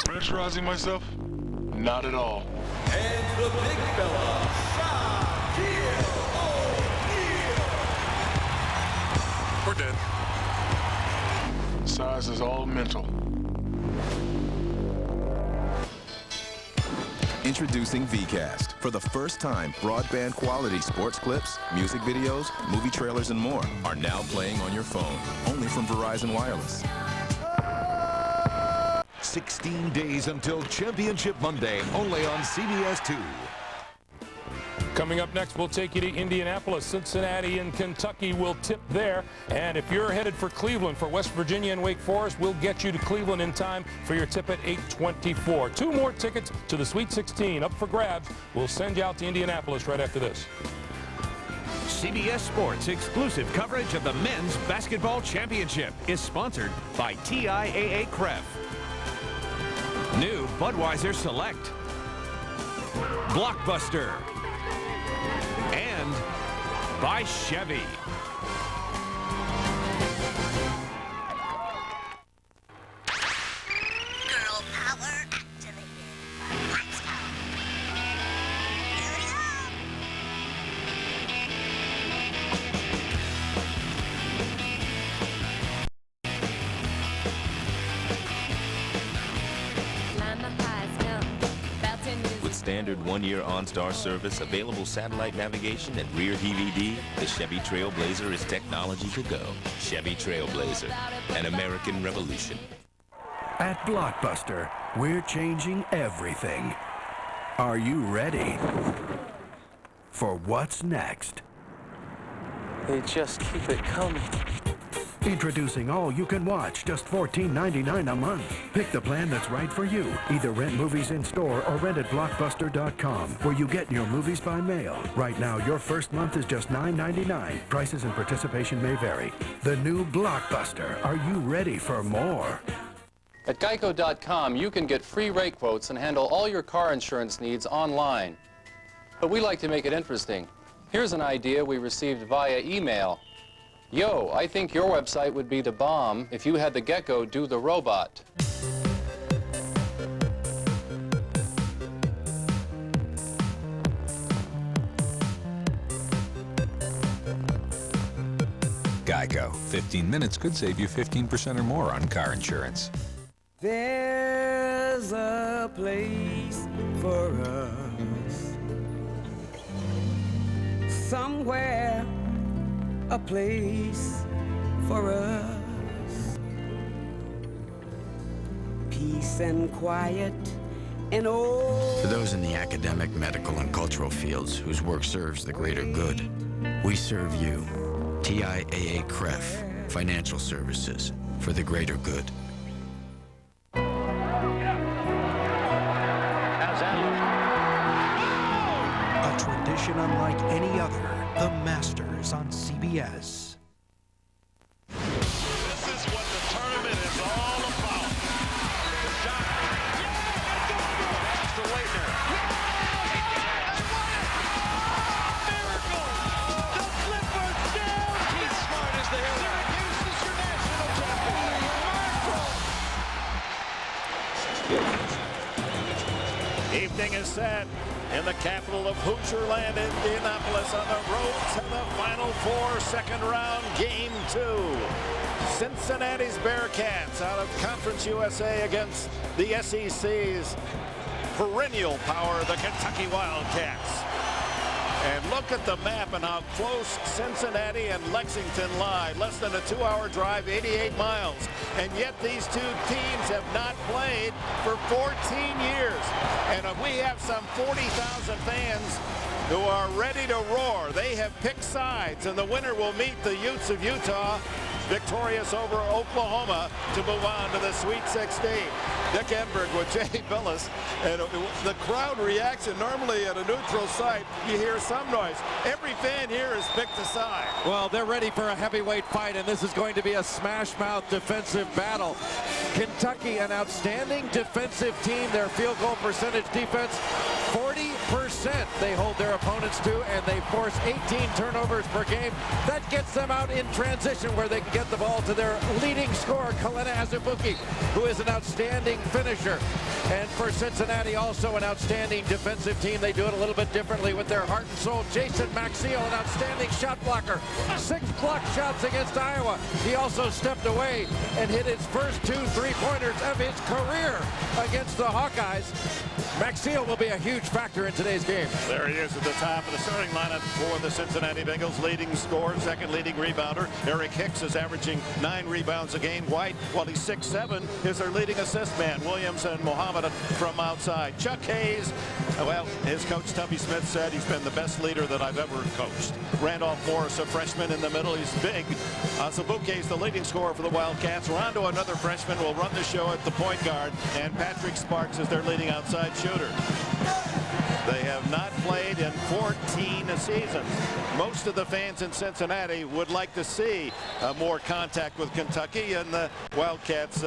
Pressurizing myself? Not at all. And the big fella, We're dead. Size is all mental. Introducing VCast. For the first time, broadband quality sports clips, music videos, movie trailers, and more are now playing on your phone. Only from Verizon Wireless. 16 days until Championship Monday, only on CBS 2. Coming up next, we'll take you to Indianapolis. Cincinnati and Kentucky will tip there. And if you're headed for Cleveland for West Virginia and Wake Forest, we'll get you to Cleveland in time for your tip at 8:24. 2 more tickets to the Sweet 16 up for grabs. We'll send you out to Indianapolis right after this. CBS Sports exclusive coverage of the Men's Basketball Championship is sponsored by TIAA Cref. New Budweiser Select. Blockbuster. And by Chevy. Girl power activated. Let's go. Here we go. With standard 1-year OnStar service, available satellite navigation, and rear DVD, the Chevy Trailblazer is technology to go. Chevy Trailblazer, an American revolution. At Blockbuster, we're changing everything. Are you ready for what's next? They just keep it coming. Introducing All You Can Watch, just $14.99 a month. Pick the plan that's right for you. Either rent movies in store or rent at Blockbuster.com, where you get your movies by mail. Right now, your first month is just $9.99. Prices and participation may vary. The new Blockbuster. Are you ready for more? At Geico.com, you can get free rate quotes and handle all your car insurance needs online. But we like to make it interesting. Here's an idea we received via email. Yo, I think your website would be the bomb if you had the gecko do the robot. Geico. 15 minutes could save you 15% or more on car insurance. There's a place for us somewhere, a place for us, peace and quiet and all. For those in the academic, medical, and cultural fields whose work serves the greater good, we serve you. TIAA Cref, financial services for the greater good. A tradition unlike any other, the Masters on CBS. This is what the tournament is all about. The shot. Pass to Leitner. Miracle! The Clippers down! Keith Smart is the hero. Syracuse is your national champion. Evening is set in the capital of Hoosierland, Indianapolis, on the road to the Final Four, second round, Game 2. Cincinnati's Bearcats out of Conference USA against the SEC's perennial power, the Kentucky Wildcats. And look at the map and how close Cincinnati and Lexington lie. Less than a 2-hour drive, 88 miles. And yet these two teams have not played for 14 years. And we have some 40,000 fans who are ready to roar. They have picked sides, and the winner will meet the Utes of Utah, victorious over Oklahoma, to move on to the Sweet 16. Dick Enberg with Jay Billis, and the crowd reaction. Normally at a neutral site, you hear some noise. Every fan here has picked a side. Well, they're ready for a heavyweight fight, and this is going to be a smash-mouth defensive battle. Kentucky, an outstanding defensive team. Their field goal percentage defense, 40% they hold their opponents to, and they force 18 turnovers per game. That gets them out in transition where they can get the ball to their leading scorer, Kalena Azubuike, who is an outstanding finisher. And for Cincinnati, also an outstanding defensive team. They do it a little bit differently with their heart and soul. Jason Maxiel, an outstanding shot blocker. 6 blocked shots against Iowa. He also stepped away and hit his first 2 3-pointers of his career against the Hawkeyes. Maxiel will be a huge factor in today's game. There he is at the top of the starting lineup for the Cincinnati Bengals. Leading scorer, second leading rebounder. Eric Hicks is averaging 9 rebounds a game. White, while he's 6'7", is their leading assist man. Williams and Mohammed from outside. Chuck Hayes, well, his coach Tubby Smith said he's been the best leader that I've ever coached. Randolph Morris, a freshman in the middle. He's big. Azubuike is the leading scorer for the Wildcats. Rondo, another freshman, will run the show at the point guard. And Patrick Sparks is their leading outside shooter. They have not played in 14 seasons. Most of the fans in Cincinnati would like to see more contact with Kentucky, and the Wildcats,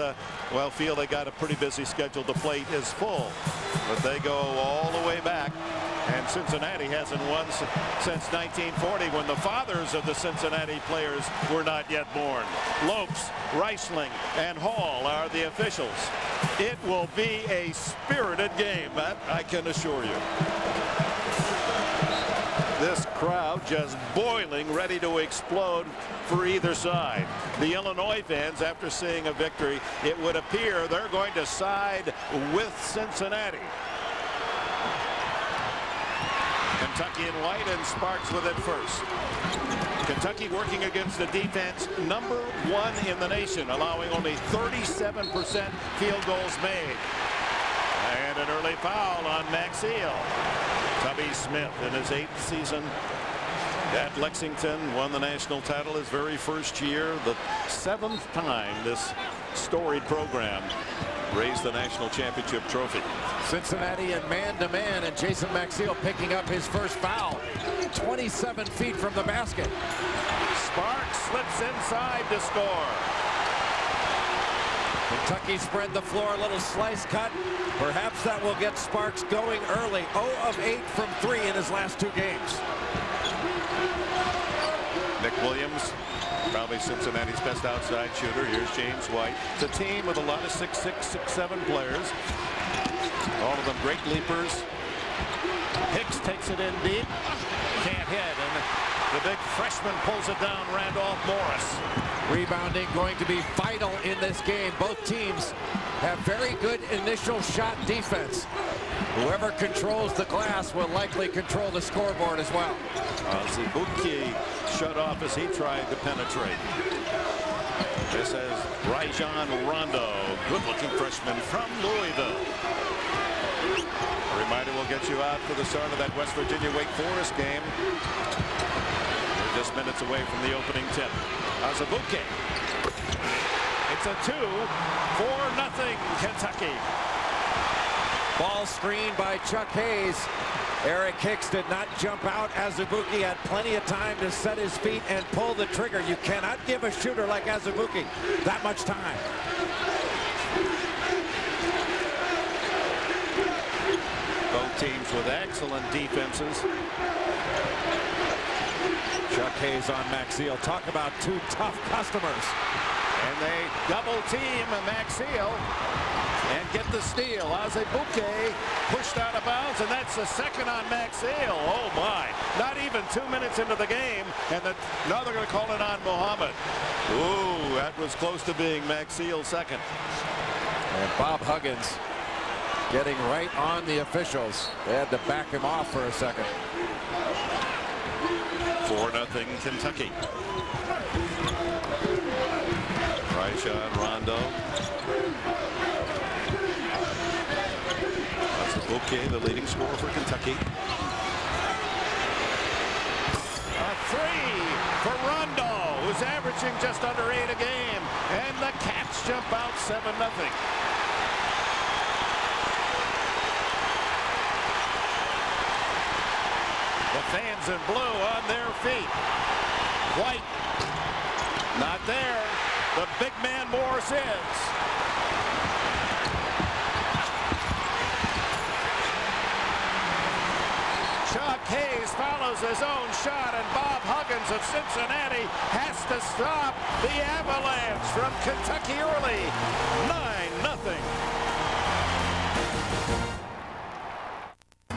well, feel they got a pretty busy schedule. The plate is full, but they go all the way back. And Cincinnati hasn't won since 1940, when the fathers of the Cincinnati players were not yet born. Lopes, Reisling, and Hall are the officials. It will be a spirited game, that I can assure you. This crowd just boiling, ready to explode for either side. The Illinois fans, after seeing a victory, it would appear they're going to side with Cincinnati. Kentucky in white, and Sparks with it first. Kentucky working against a defense #1 in the nation, allowing only 37% field goals made. And an early foul on Maxiel. Tubby Smith, in his 8th season at Lexington, won the national title his very first year, the 7th time this storied program raised the national championship trophy. Cincinnati in man-to-man, and Jason Maxiel picking up his first foul. 27 feet from the basket. Sparks slips inside to score. Kentucky spread the floor, a little slice cut. Perhaps that will get Sparks going early. 0 of 8 from 3 in his last 2 games. Nick Williams, probably Cincinnati's best outside shooter. Here's James White. It's a team with a lot of 6'6", 6'7" players. All of them great leapers. Hicks takes it in deep. Can't hit, and the big freshman pulls it down, Randolph Morris. Rebounding going to be vital in this game. Both teams have very good initial shot defense. Whoever controls the glass will likely control the scoreboard as well. Azubuike shut off as he tried to penetrate. This is Rajon Rondo, good-looking freshman from Louisville. A reminder, we'll get you out for the start of that West Virginia-Wake Forest game. We're just minutes away from the opening tip. Azubuike. It's a 2-4-0 Kentucky. Ball screened by Chuck Hayes. Eric Hicks did not jump out. Azubuike had plenty of time to set his feet and pull the trigger. You cannot give a shooter like Azubuike that much time. Both teams with excellent defenses. Chuck Hayes on Maxiel. Talk about 2 tough customers. And they double team Maxiel and get the steal. Azubuike pushed out of bounds, and that's the second on Maxiel. Oh my, not even 2 minutes into the game, and now they're going to call it on Mohammed. Ooh, that was close to being Maxiel's second. And Bob Huggins getting right on the officials. They had to back him off for a second. 4-0 Kentucky. Rajon Rondo. Azubuike, the leading scorer for Kentucky. A 3 for Rondo, who's averaging just under 8 a game. And the Cats jump out 7-0. The fans in blue on their feet. White, not there. The big man Morris is. Hayes follows his own shot, and Bob Huggins of Cincinnati has to stop the Avalanche from Kentucky early. 9-0.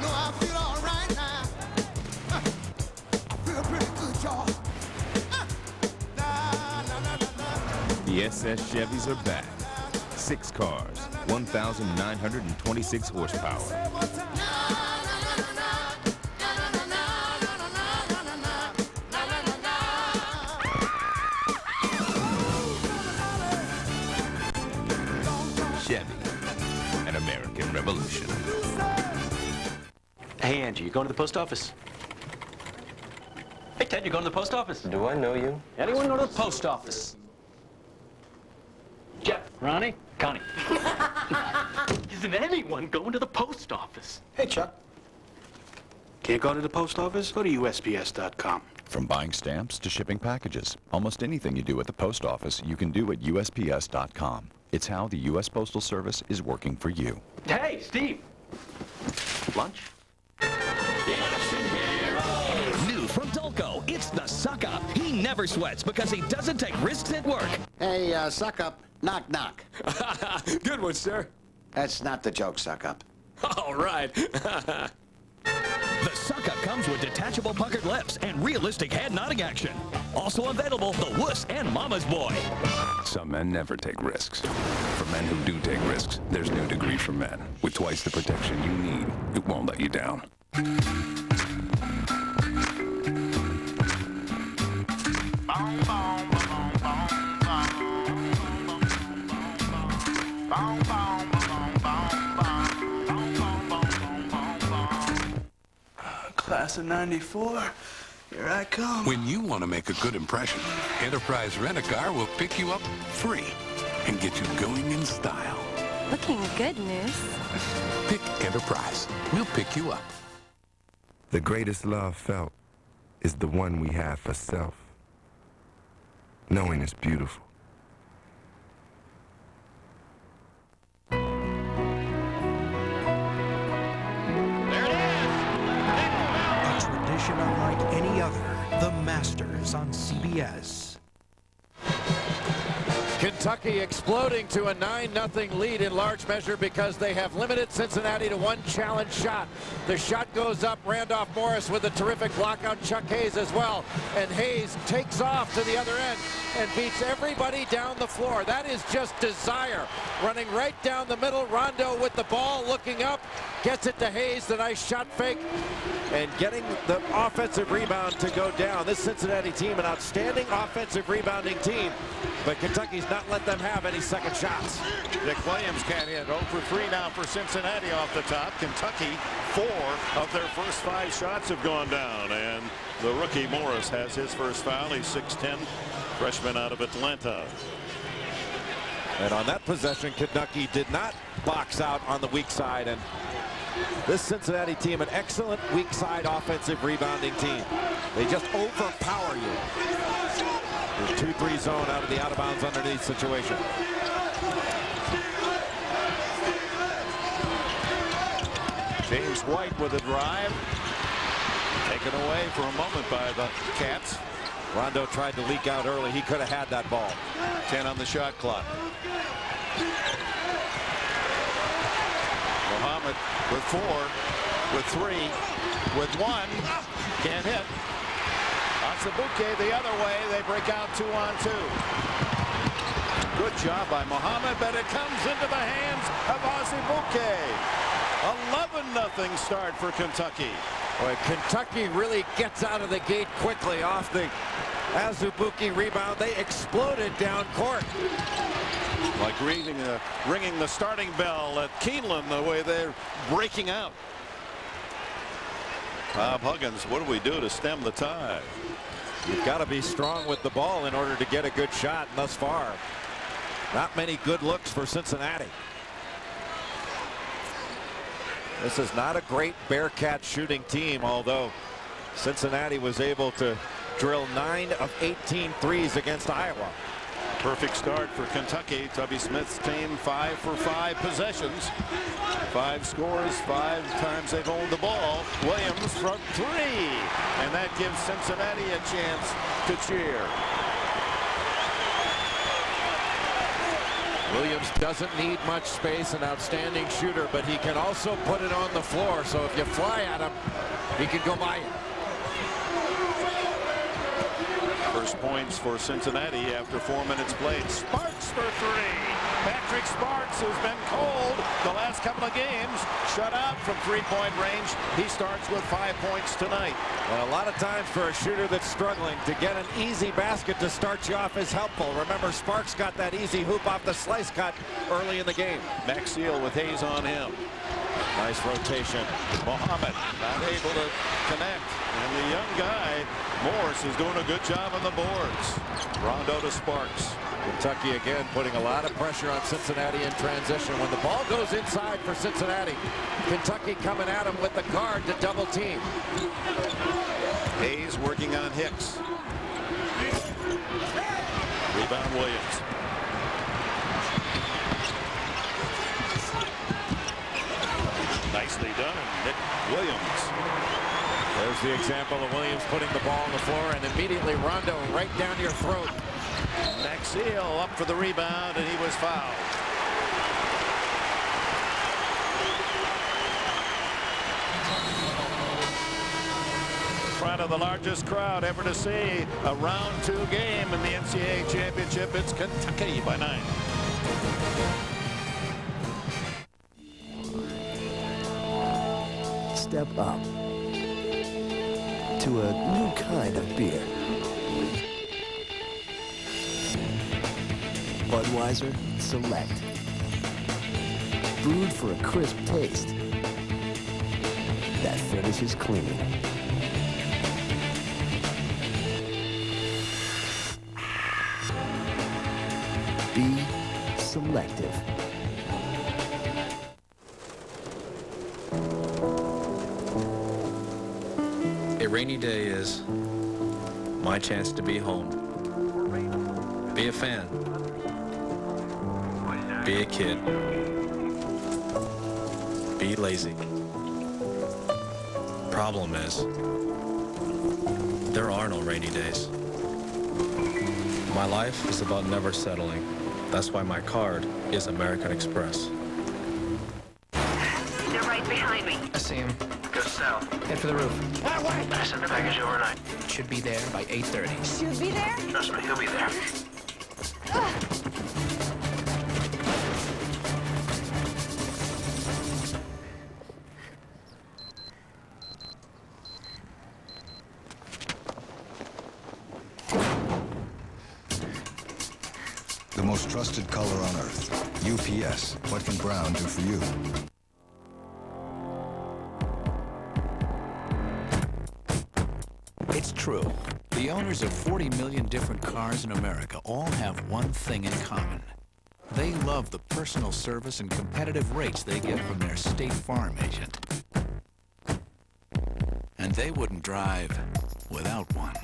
No, I feel all right now. I feel pretty good, y'all. The SS Chevys are back. 6 cars, 1,926 horsepower. Chevy, an American revolution. Hey, Angie, you going to the post office? Hey, Ted, you going to the post office? Do I know you? Anyone go to the post office? Jeff, Ronnie, Connie. Isn't anyone going to the post office? Hey, Chuck. Can't go to the post office? Go to USPS.com. From buying stamps to shipping packages, almost anything you do at the post office, you can do at USPS.com. It's how the U.S. Postal Service is working for you. Hey, Steve. Lunch? New from Dulco, it's the Suck Up. He never sweats because he doesn't take risks at work. Hey, Suck Up, knock, knock. Good one, sir. That's not the joke, Suck Up. All right. The Suck Up comes with detachable puckered lips and realistic head nodding action. Also available, the Wuss and Mama's Boy. Some men never take risks. For men who do take risks, there's New Degree for Men. With twice the protection you need, it won't let you down. Class of '94, here I come. When you want to make a good impression, Enterprise Rent-A-Car will pick you up free and get you going in style. Looking good, Moose. Pick Enterprise. We'll pick you up. The greatest love felt is the one we have for self. Knowing is beautiful. Unlike any other, the Masters on CBS. Kentucky exploding to a 9-0 lead in large measure because they have limited Cincinnati to one challenge shot. The shot goes up. Randolph Morris with a terrific block on Chuck Hayes as well. And Hayes takes off to the other end and beats everybody down the floor. That is just desire. Running right down the middle. Rondo with the ball looking up. Gets it to Hayes. The nice shot fake. And getting the offensive rebound to go down. This Cincinnati team, an outstanding offensive rebounding team. But Kentucky's not let them have any second shots. Dick Williams can't hit. 0 for 3 now for Cincinnati off the top. Kentucky, 4 of their first 5 shots have gone down. And the rookie Morris has his first foul. He's 6'10", freshman out of Atlanta. And on that possession, Kentucky did not box out on the weak side. And this Cincinnati team, an excellent weak side offensive rebounding team. They just overpower you. There's 2-3 zone out of the out-of-bounds underneath situation. James White with a drive. Taken away for a moment by the Cats. Rondo tried to leak out early. He could have had that ball. 10 on the shot clock. Muhammad with 4, with 3, with 1. Can't hit. Asabuke the other way. They break out 2-on-2. Good job by Muhammad, but it comes into the hands of Asabuke. 11-0 start for Kentucky. Boy, Kentucky really gets out of the gate quickly off the Azubuike rebound. They exploded down court. Like ringing the starting bell at Keeneland, the way they're breaking out. Bob Huggins, what do we do to stem the tide? You've got to be strong with the ball in order to get a good shot. And thus far, not many good looks for Cincinnati. This is not a great Bearcat shooting team, although Cincinnati was able to drill 9 of 18 threes against Iowa. Perfect start for Kentucky. Tubby Smith's team 5 for 5 possessions. 5 scores, 5 times they've owned the ball. Williams from 3. And that gives Cincinnati a chance to cheer. Williams doesn't need much space, an outstanding shooter, but he can also put it on the floor. So if you fly at him, he can go by you. First points for Cincinnati after 4 minutes played. Sparks for 3. Patrick Sparks, who's been cold the last couple of games, shut out from 3-point range. He starts with 5 points tonight. Well, a lot of times for a shooter that's struggling, to get an easy basket to start you off is helpful. Remember, Sparks got that easy hoop off the slice cut early in the game. Maxfield with Hayes on him. Nice rotation. Muhammad not able to connect. And the young guy, Morris, is doing a good job on the boards. Rondo to Sparks. Kentucky again putting a lot of pressure on Cincinnati in transition. When the ball goes inside for Cincinnati, Kentucky coming at him with the guard to double team. Hayes working on Hicks. Rebound Williams. Nicely done, Nick Williams. There's the example of Williams putting the ball on the floor, and immediately Rondo right down your throat. Maxfield up for the rebound, and he was fouled. In front of the largest crowd ever to see a round 2 game in the NCAA championship. It's Kentucky by 9. Step up to a new kind of beer. Budweiser Select. Brewed for a crisp taste that finishes clean. Be selective. A rainy day is my chance to be home. Be a fan. Be a kid. Be lazy. Problem is, there are no rainy days. My life is about never settling. That's why my card is American Express. They're right behind me. I see him. Go south. Head for the roof. That way. I sent the package overnight. Should be there by 8:30. Should be there? Trust me, he'll be there. The most trusted color on earth. UPS. What can brown do for you? It's true. The owners of 40 million different cars in America all have one thing in common. They love the personal service and competitive rates they get from their State Farm agent. And they wouldn't drive without one.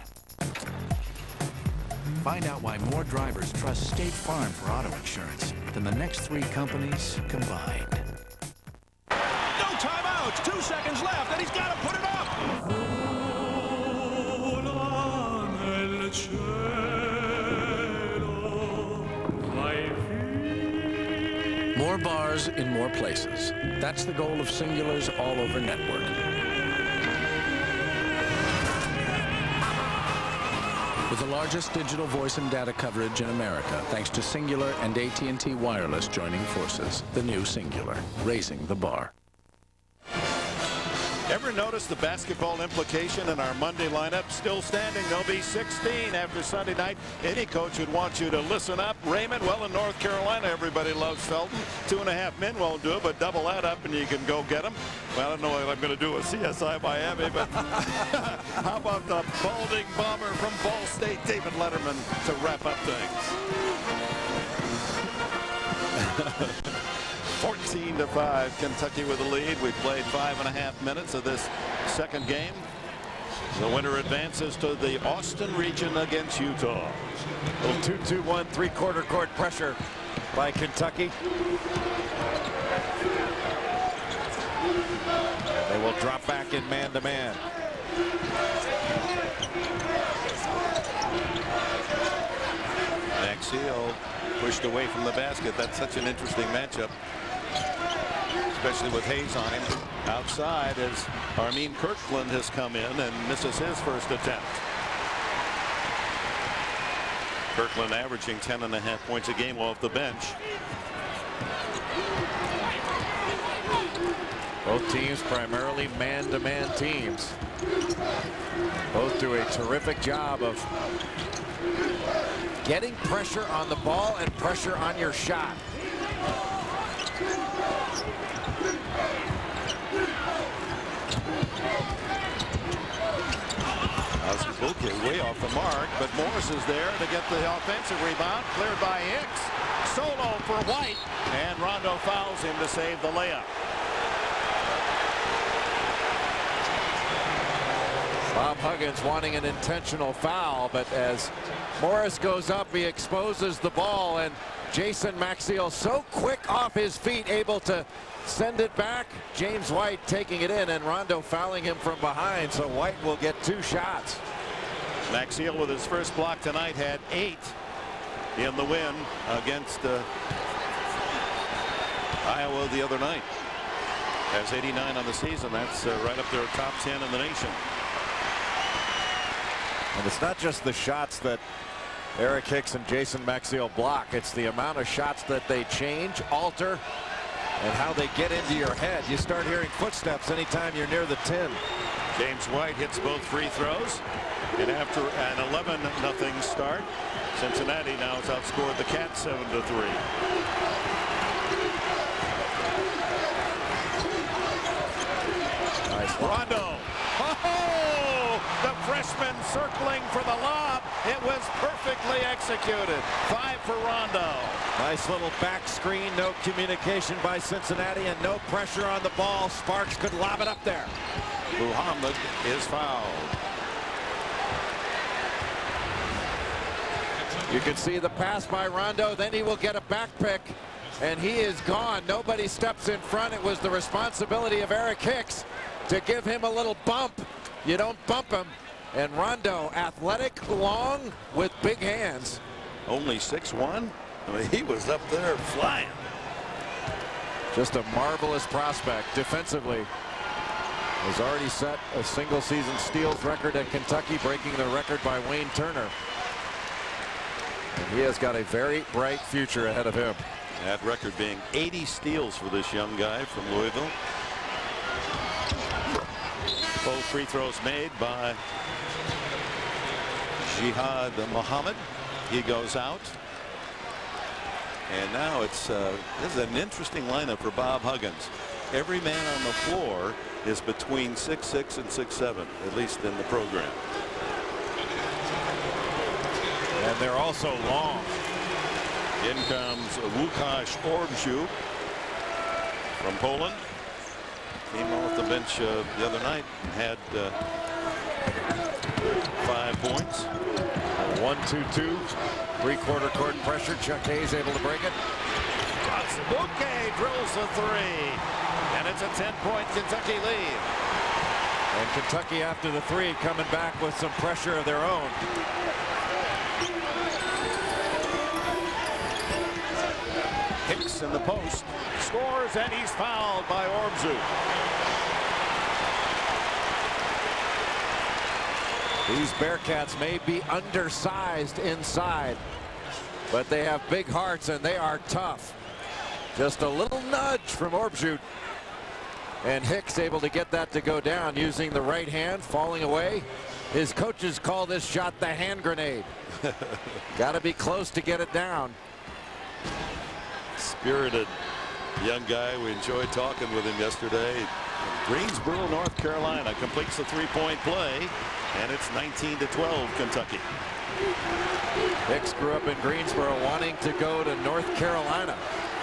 Find out why more drivers trust State Farm for auto insurance than the next 3 companies combined. No timeout! 2 seconds left, and he's got to put it up! More bars in more places. That's the goal of Singular's all-over network. With the largest digital voice and data coverage in America, thanks to Singular and AT&T Wireless joining forces. The new Singular, raising the bar. Ever notice the basketball implication in our Monday lineup? Still standing. There'll be 16 after Sunday night. Any coach would want you to listen up. Raymond, well, in North Carolina, everybody loves Felton. 2.5 men won't do it, but double that up and you can go get them. Well, I don't know what I'm going to do with CSI Miami, but how about the balding bomber from Ball State, David Letterman, to wrap up things. 14-5, Kentucky with the lead. We played 5.5 minutes of this second game. The winner advances to the Austin region against Utah. Little 2-2-1 three-quarter court pressure by Kentucky. They will drop back in man-to-man. Maxiell pushed away from the basket. That's such an interesting matchup, especially with Hayes on him. Outside as Armin Kirkland has come in and misses his first attempt. Kirkland averaging 10.5 points a game off the bench. Both teams primarily man-to-man teams. Both do a terrific job of getting pressure on the ball and pressure on your shot. Azubuike way off the mark, but Morris is there to get the offensive rebound. Cleared by Hicks. Solo for White, and Rondo fouls him to save the layup. Bob Huggins wanting an intentional foul, but as Morris goes up, he exposes the ball, and Jason Maxiell so quick off his feet, able to send it back. James White taking it in, and Rondo fouling him from behind, so White will get 2 shots. Maxiell with his first block tonight had 8 in the win against Iowa the other night. Has 89 on the season. That's right up there, top 10 in the nation. And it's not just the shots that Eric Hicks and Jason Maxiell block. It's the amount of shots that they change, alter, and how they get into your head. You start hearing footsteps anytime you're near the 10. James White hits both free throws. And after an 11-0 start, Cincinnati now has outscored the Cats 7-3. Nice. Rondo. Oh, the freshman circling for the lob. It was perfectly executed. 5 for Rondo. Nice little back screen. No communication by Cincinnati and no pressure on the ball. Sparks could lob it up there. Muhammad is fouled. You can see the pass by Rondo. Then he will get a back pick. And he is gone. Nobody steps in front. It was the responsibility of Eric Hicks to give him a little bump. You don't bump him. And Rondo, athletic, long, with big hands. Only 6'1"? I mean, he was up there flying. Just a marvelous prospect defensively. Has already set a single season steals record at Kentucky, breaking the record by Wayne Turner. And he has got a very bright future ahead of him. That record being 80 steals for this young guy from Louisville. Both free throws made by Jihad Muhammad. He goes out. And now it's this is an interesting lineup for Bob Huggins. Every man on the floor is between 6'6" and 6'7", at least in the program. And they're also long. In comes Łukasz Orbziuk from Poland. Came off the bench the other night and had 5 points. 1-2-2. Three-quarter court pressure. Chuck Hayes able to break it. Azubuike drills the 3. And it's a 10-point Kentucky lead. And Kentucky after the 3 coming back with some pressure of their own. Hicks in the post. Scores and he's fouled by Orbziuk. These Bearcats may be undersized inside, but they have big hearts and they are tough. Just a little nudge from Orbziuk. And Hicks able to get that to go down using the right hand, falling away. His coaches call this shot the hand grenade. Got to be close to get it down. Spirited young guy. We enjoyed talking with him yesterday. Greensboro, North Carolina completes the 3-point play, and it's 19-12 Kentucky. Hicks grew up in Greensboro, wanting to go to North Carolina.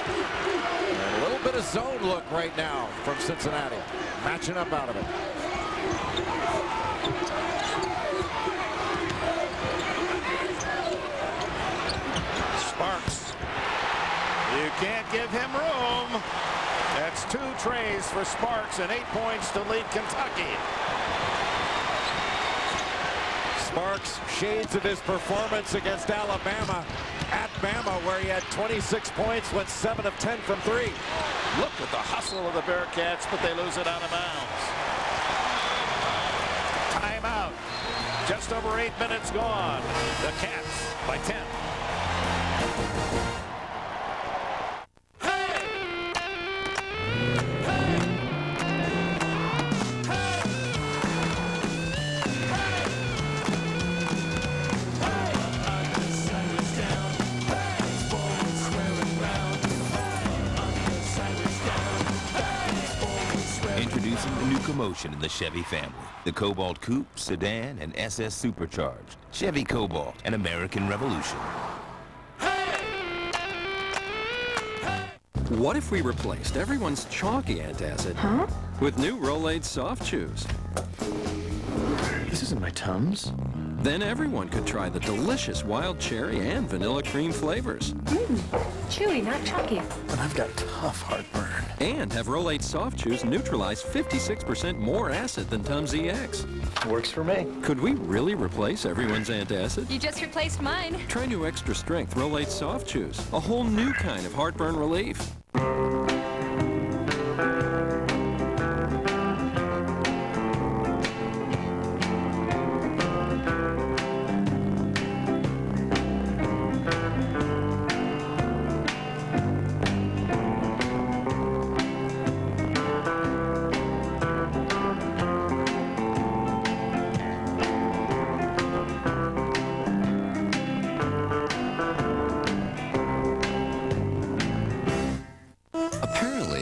And a little bit of zone look right now from Cincinnati, matching up out of it. You can't give him room. That's 2 trays for Sparks and 8 points to lead Kentucky. Sparks, shades of his performance against Alabama at Bama, where he had 26 points, went 7 of 10 from 3. Look at the hustle of the Bearcats, but they lose it out of bounds. Timeout. Just over 8 minutes gone. The Cats by 10. Introducing a new commotion in the Chevy family. The Cobalt Coupe, Sedan, and SS Supercharged. Chevy Cobalt, an American revolution. What if we replaced everyone's chalky antacid with new Rolaids soft chews? This isn't my Tums. Then everyone could try the delicious wild cherry and vanilla cream flavors. Chewy, not chalky. But I've got tough heartburn. And have Rolaids soft chews neutralize 56% more acid than Tums EX. Works for me. Could we really replace everyone's antacid? You just replaced mine. Try new extra strength Rolaids soft chews. A whole new kind of heartburn relief.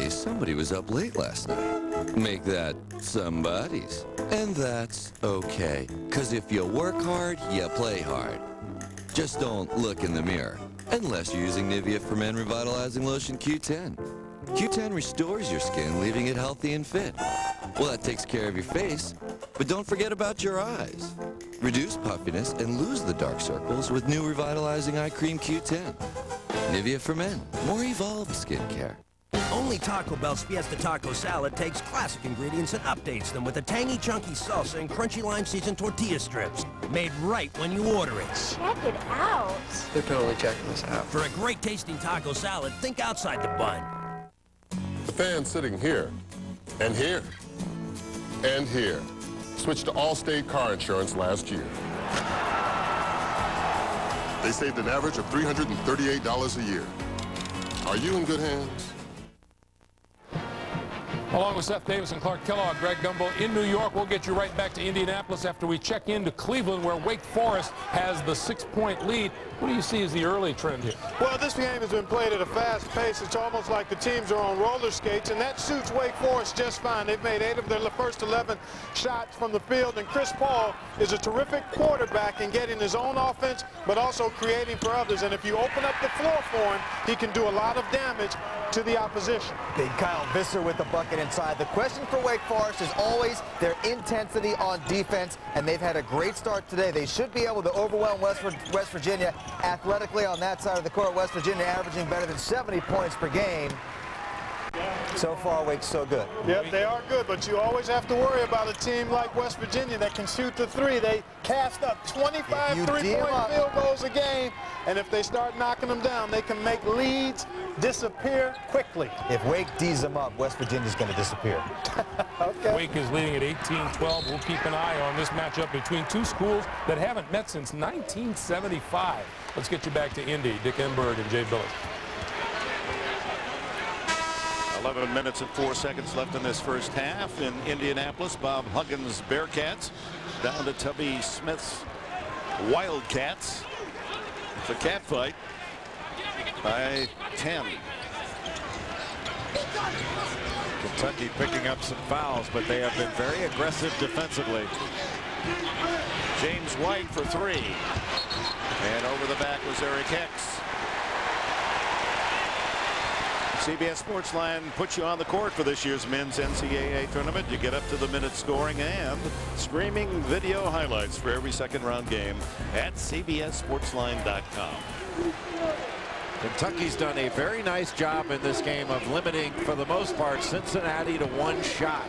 Somebody was up late last night. Make that somebody's. And that's okay. 'Cause if you work hard, you play hard. Just don't look in the mirror. Unless you're using Nivea for Men Revitalizing Lotion Q10. Q10 restores your skin, leaving it healthy and fit. Well, that takes care of your face, but don't forget about your eyes. Reduce puffiness and lose the dark circles with new Revitalizing Eye Cream Q10. Nivea for Men. More evolved skincare. Only Taco Bell's Fiesta Taco Salad takes classic ingredients and updates them with a tangy, chunky salsa and crunchy lime-seasoned tortilla strips. Made right when you order it. Check it out. They're totally checking this out. For a great tasting taco salad, think outside the bun. The fans sitting here, and here, and here switched to Allstate car insurance last year. They saved an average of $338 a year. Are you in good hands? Along with Seth Davis and Clark Kellogg, Greg Gumbel in New York. We'll get you right back to Indianapolis after we check into Cleveland, where Wake Forest has the 6-point lead. What do you see as the early trend here? Well, this game has been played at a fast pace. It's almost like the teams are on roller skates, and that suits Wake Forest just fine. They've made 8 of their first 11 shots from the field, and Chris Paul is a terrific quarterback in getting his own offense, but also creating for others. And if you open up the floor for him, he can do a lot of damage to the opposition. Big Kyle Visser with the bucket inside. The question for Wake Forest is always their intensity on defense, and they've had a great start today. They should be able to overwhelm West Virginia athletically on that side of the court. West Virginia averaging better than 70 points per game. So far, Wake's so good. Yep, they are good, but you always have to worry about a team like West Virginia that can shoot the three. They cast up 25 three-point field goals a game, and if they start knocking them down, they can make leads disappear quickly. If Wake D's them up, West Virginia's going to disappear. Okay. Wake is leading at 18-12. We'll keep an eye on this matchup between two schools that haven't met since 1975. Let's get you back to Indy. Dick Enberg and Jay Billis. 11 minutes and 4 seconds left in this first half in Indianapolis. Bob Huggins' Bearcats down to Tubby Smith's Wildcats. It's a cat fight by 10. Kentucky picking up some fouls, but they have been very aggressive defensively. James White for 3. And over the back was Eric Hicks. CBS Sportsline puts you on the court for this year's men's NCAA tournament. You get up to the minute scoring and streaming video highlights for every second round game at CBSSportsline.com. Kentucky's done a very nice job in this game of limiting, for the most part, Cincinnati to one shot.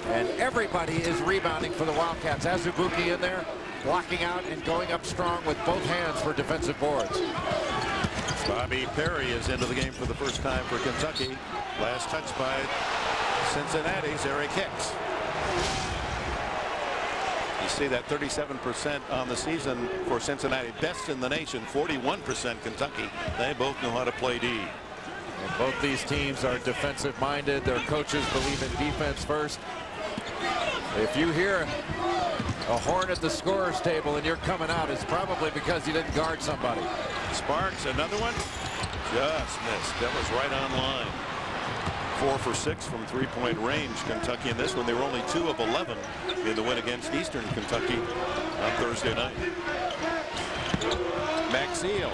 And everybody is rebounding for the Wildcats. Azubuike in there, blocking out and going up strong with both hands for defensive boards. Bobby Perry is into the game for the first time for Kentucky. Last touch by Cincinnati's Eric Hicks. You see that 37% on the season for Cincinnati, best in the nation. 41% Kentucky. They both know how to play D. And both these teams are defensive minded. Their coaches believe in defense first. If you hear a horn at the scorer's table and you're coming out, it's probably because you didn't guard somebody. Sparks, another one. Just missed. That was right on line. 4 for 6 from three-point range. Kentucky in this one. They were only 2 of 11 in the win against Eastern Kentucky on Thursday night. Maxiel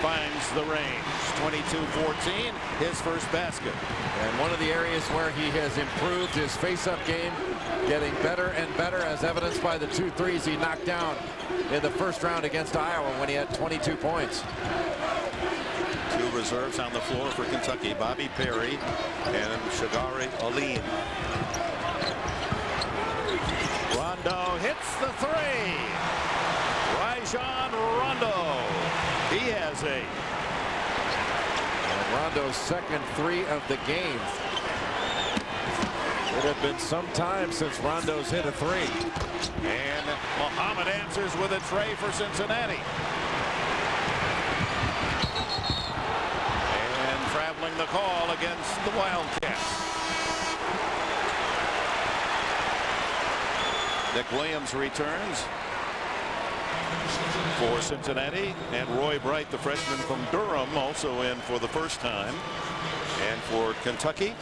finds the range. 22-14, his first basket. And one of the areas where he has improved his face-up game, getting better and better, as evidenced by the 2 threes he knocked down in the first round against Iowa when he had 22 points. 2 reserves on the floor for Kentucky. Bobby Perry and Shagari Aline. Rondo hits the 3. Rajon Rondo. He has 8. And Rondo's second 3 of the game. It had been some time since Rondo's hit a 3. And Muhammad answers with a tray for Cincinnati. And traveling the call against the Wildcats. Nick Williams returns for Cincinnati, and Roy Bright, the freshman from Durham, also in for the first time. And for Kentucky,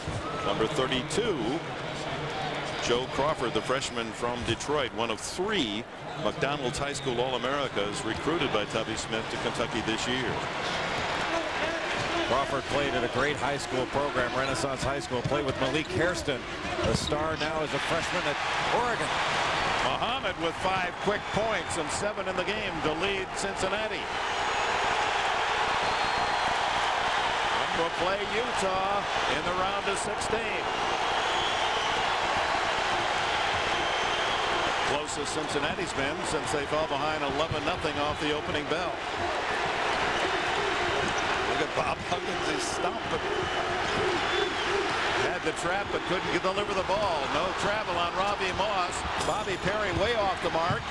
number 32, Joe Crawford, the freshman from Detroit, one of 3 McDonald's High School All-Americas recruited by Tubby Smith to Kentucky this year. Crawford played at a great high school program, Renaissance High School, played with Malik Hairston, a star now as a freshman at Oregon. Muhammad with 5 quick points and 7 in the game to lead Cincinnati. And will play Utah in the round of 16. Closest Cincinnati's been since they fell behind 11-0 off the opening bell. Look at Bob Huggins. He stopped it. Had the trap but couldn't deliver the ball. No travel on Robbie Moss. Bobby Perry way off the mark.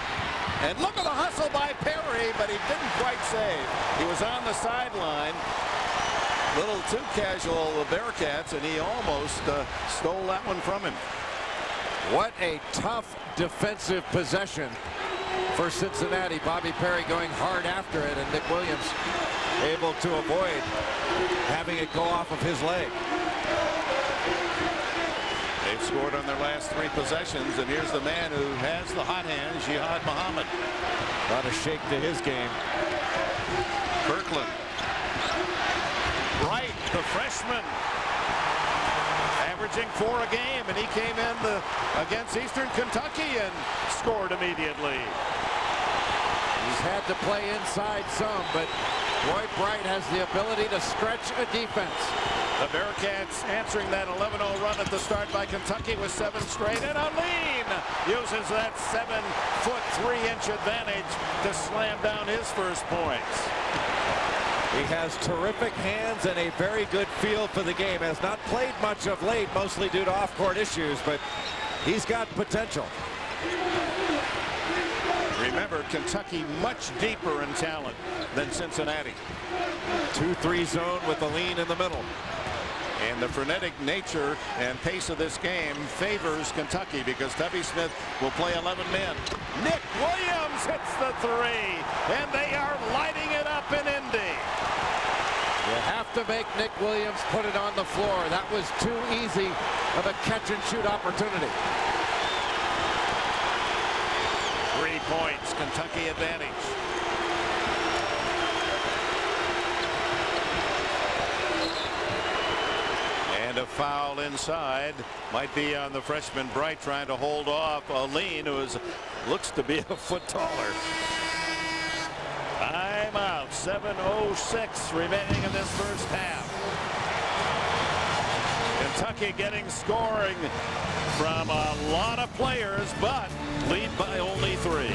And look at the hustle by Perry, but he didn't quite save. He was on the sideline. Little too casual, the Bearcats, and he almost stole that one from him. What a tough defensive possession for Cincinnati. Bobby Perry going hard after it, and Nick Williams able to avoid having it go off of his leg. They've scored on their last 3 possessions, and here's the man who has the hot hand, Jihad Muhammad. A lot of shake to his game. Kirkland. Wright, the freshman, averaging 4 a game, and he came in against Eastern Kentucky and scored immediately. He's had to play inside some, but Roy Bright has the ability to stretch a defense. The Bearcats answering that 11-0 run at the start by Kentucky with 7 straight, and Aline uses that 7-foot 3-inch advantage to slam down his first points. He has terrific hands and a very good feel for the game. Has not played much of late, mostly due to off-court issues, but he's got potential. Remember, Kentucky much deeper in talent than Cincinnati. 2-3 zone with Aline in the middle. And the frenetic nature and pace of this game favors Kentucky because Tubby Smith will play 11 men. Nick Williams hits the 3, and they are lighting it up in Indy. You have to make Nick Williams put it on the floor. That was too easy of a catch-and-shoot opportunity. 3 points, Kentucky advantage. And a foul inside might be on the freshman Bright trying to hold off Aline, who looks to be a foot taller. Time out. 7:06 remaining in this first half. Kentucky getting scoring from a lot of players, but lead by only 3.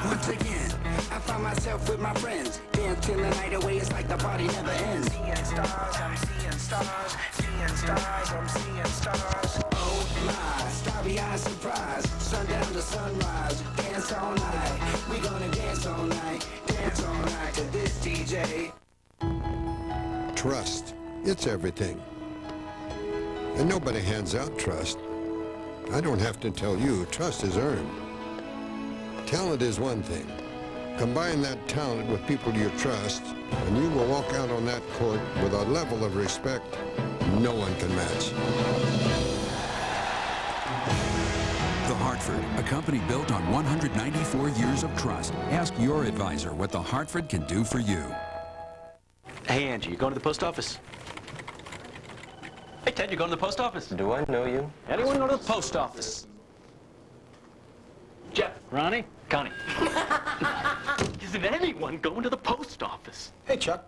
Once again, I find myself with my friends. Dance till the night away, it's like the party never ends. Seeing stars, I'm seeing stars. Seeing stars, I'm seeing stars. Oh my, starry-eyed surprise. Sundown to sunrise, dance all night. We gonna dance all night, dance all night to this DJ. Trust, it's everything. And nobody hands out trust. I don't have to tell you, trust is earned. Talent is one thing. Combine that talent with people you trust, and you will walk out on that court with a level of respect no one can match. The Hartford, a company built on 194 years of trust. Ask your advisor what the Hartford can do for you. Hey, Angie, you going to the post office? Hey, Ted, you going to the post office? Do I know you? Anyone go to the post office? Jeff. Ronnie? Connie. Isn't anyone going to the post office? Hey, Chuck.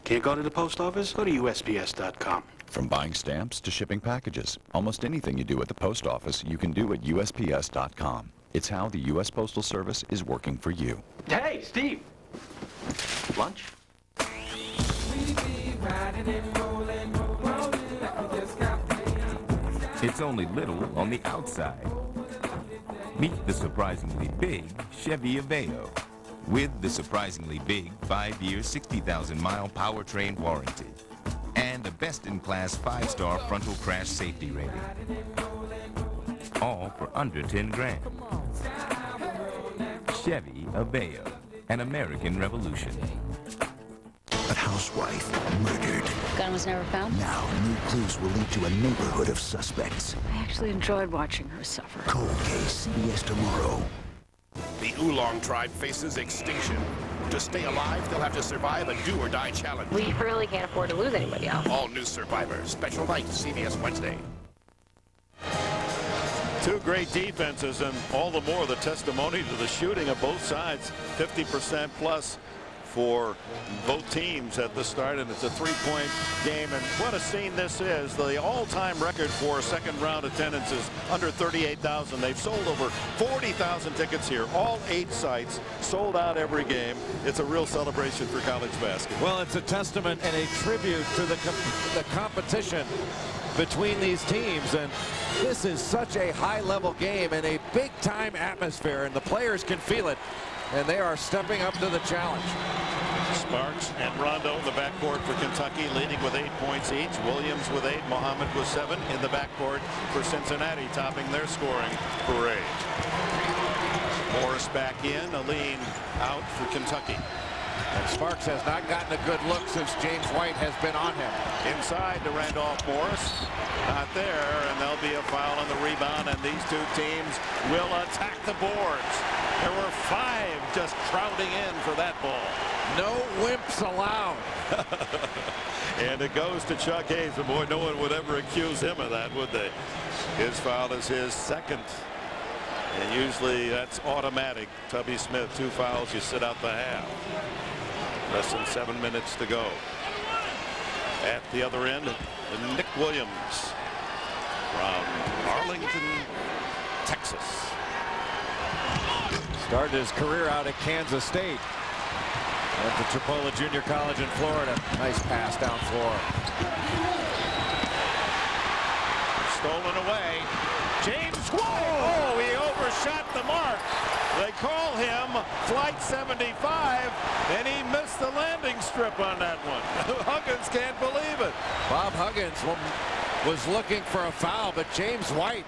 Can't go to the post office? Go to USPS.com. From buying stamps to shipping packages, almost anything you do at the post office, you can do at USPS.com. It's how the U.S. Postal Service is working for you. Hey, Steve. Lunch? It's only little on the outside. Meet the surprisingly big Chevy Aveo with the surprisingly big 5-year, 60,000-mile powertrain warranty and a best-in-class 5-star frontal crash safety rating. All for under 10 grand. Chevy Aveo, an American revolution. A housewife murdered. Gun was never found? Now, new clues will lead to a neighborhood of suspects. I actually enjoyed watching her suffer. Cold case, CBS tomorrow. The Oolong tribe faces extinction. To stay alive, they'll have to survive a do-or-die challenge. We really can't afford to lose anybody else. All new survivors. Special night, CBS Wednesday. 2 great defenses, and all the more the testimony to the shooting of both sides. 50% plus for both teams at the start, and it's a 3-point game. And what a scene this is. The all-time record for second-round attendance is under 38,000. They've sold over 40,000 tickets here. All 8 sites sold out every game. It's a real celebration for college basketball. Well, it's a testament and a tribute to the competition between these teams, and this is such a high-level game and a big-time atmosphere, and the players can feel it, and they are stepping up to the challenge. Sparks and Rondo in the backcourt for Kentucky, leading with 8 points each. Williams with 8, Muhammad with 7 in the backcourt for Cincinnati, topping their scoring parade. Morris back in, Aline out for Kentucky. And Sparks has not gotten a good look since James White has been on him. Inside to Randolph Morris. Not there, and there'll be a foul on the rebound, and these 2 teams will attack the boards. There were 5 just crowding in for that ball. No wimps allowed. And it goes to Chuck Hayes, but boy, no one would ever accuse him of that, would they? His foul is his 2nd. And usually that's automatic. Tubby Smith, 2 fouls, you sit out the half. Less than 7 minutes to go. At the other end, Nick Williams from Arlington, Texas. Started his career out at Kansas State. Went to Tripola Junior College in Florida. Nice pass down floor. Stolen away. James, whoa! Oh, he overshot the mark. They call him Flight 75, and he missed the landing strip on that one. Huggins can't believe it. Bob Huggins was looking for a foul, but James White,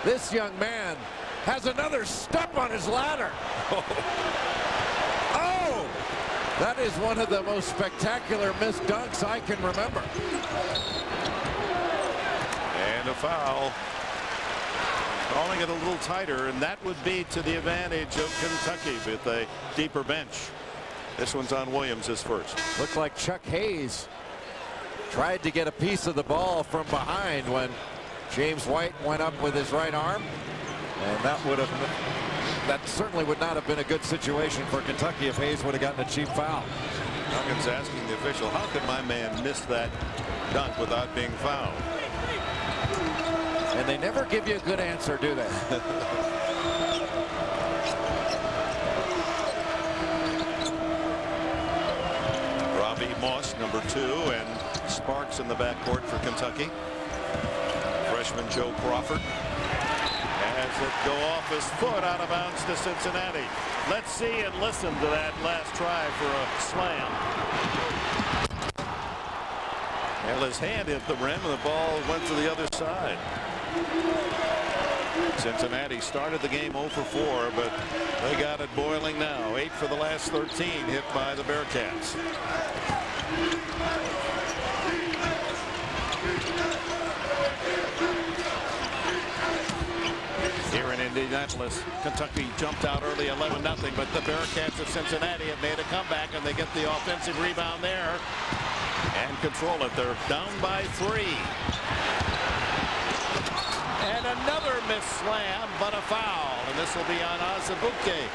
this young man, has another step on his ladder. Oh! That is one of the most spectacular missed dunks I can remember. And a foul. Calling it a little tighter, and that would be to the advantage of Kentucky with a deeper bench. This one's on Williams, his first. Looked like Chuck Hayes tried to get a piece of the ball from behind when James White went up with his right arm, and that certainly would not have been a good situation for Kentucky if Hayes would have gotten a cheap foul. Duncan's asking the official, how could my man miss that dunk without being fouled? And they never give you a good answer, do they? Robbie Moss, number 2, and Sparks in the backcourt for Kentucky. Freshman Joe Crawford has it go off his foot out of bounds to Cincinnati. Let's see and listen to that last try for a slam. Well, his hand hit the rim and the ball went to the other side. Cincinnati started the game 0 for 4, but they got it boiling now. 8 for the last 13 hit by the Bearcats. Here in Indianapolis, Kentucky jumped out early 11-0, but the Bearcats of Cincinnati have made a comeback, and they get the offensive rebound there and control it. They're down by 3. And another missed slam, but a foul, and this will be on Azubuike.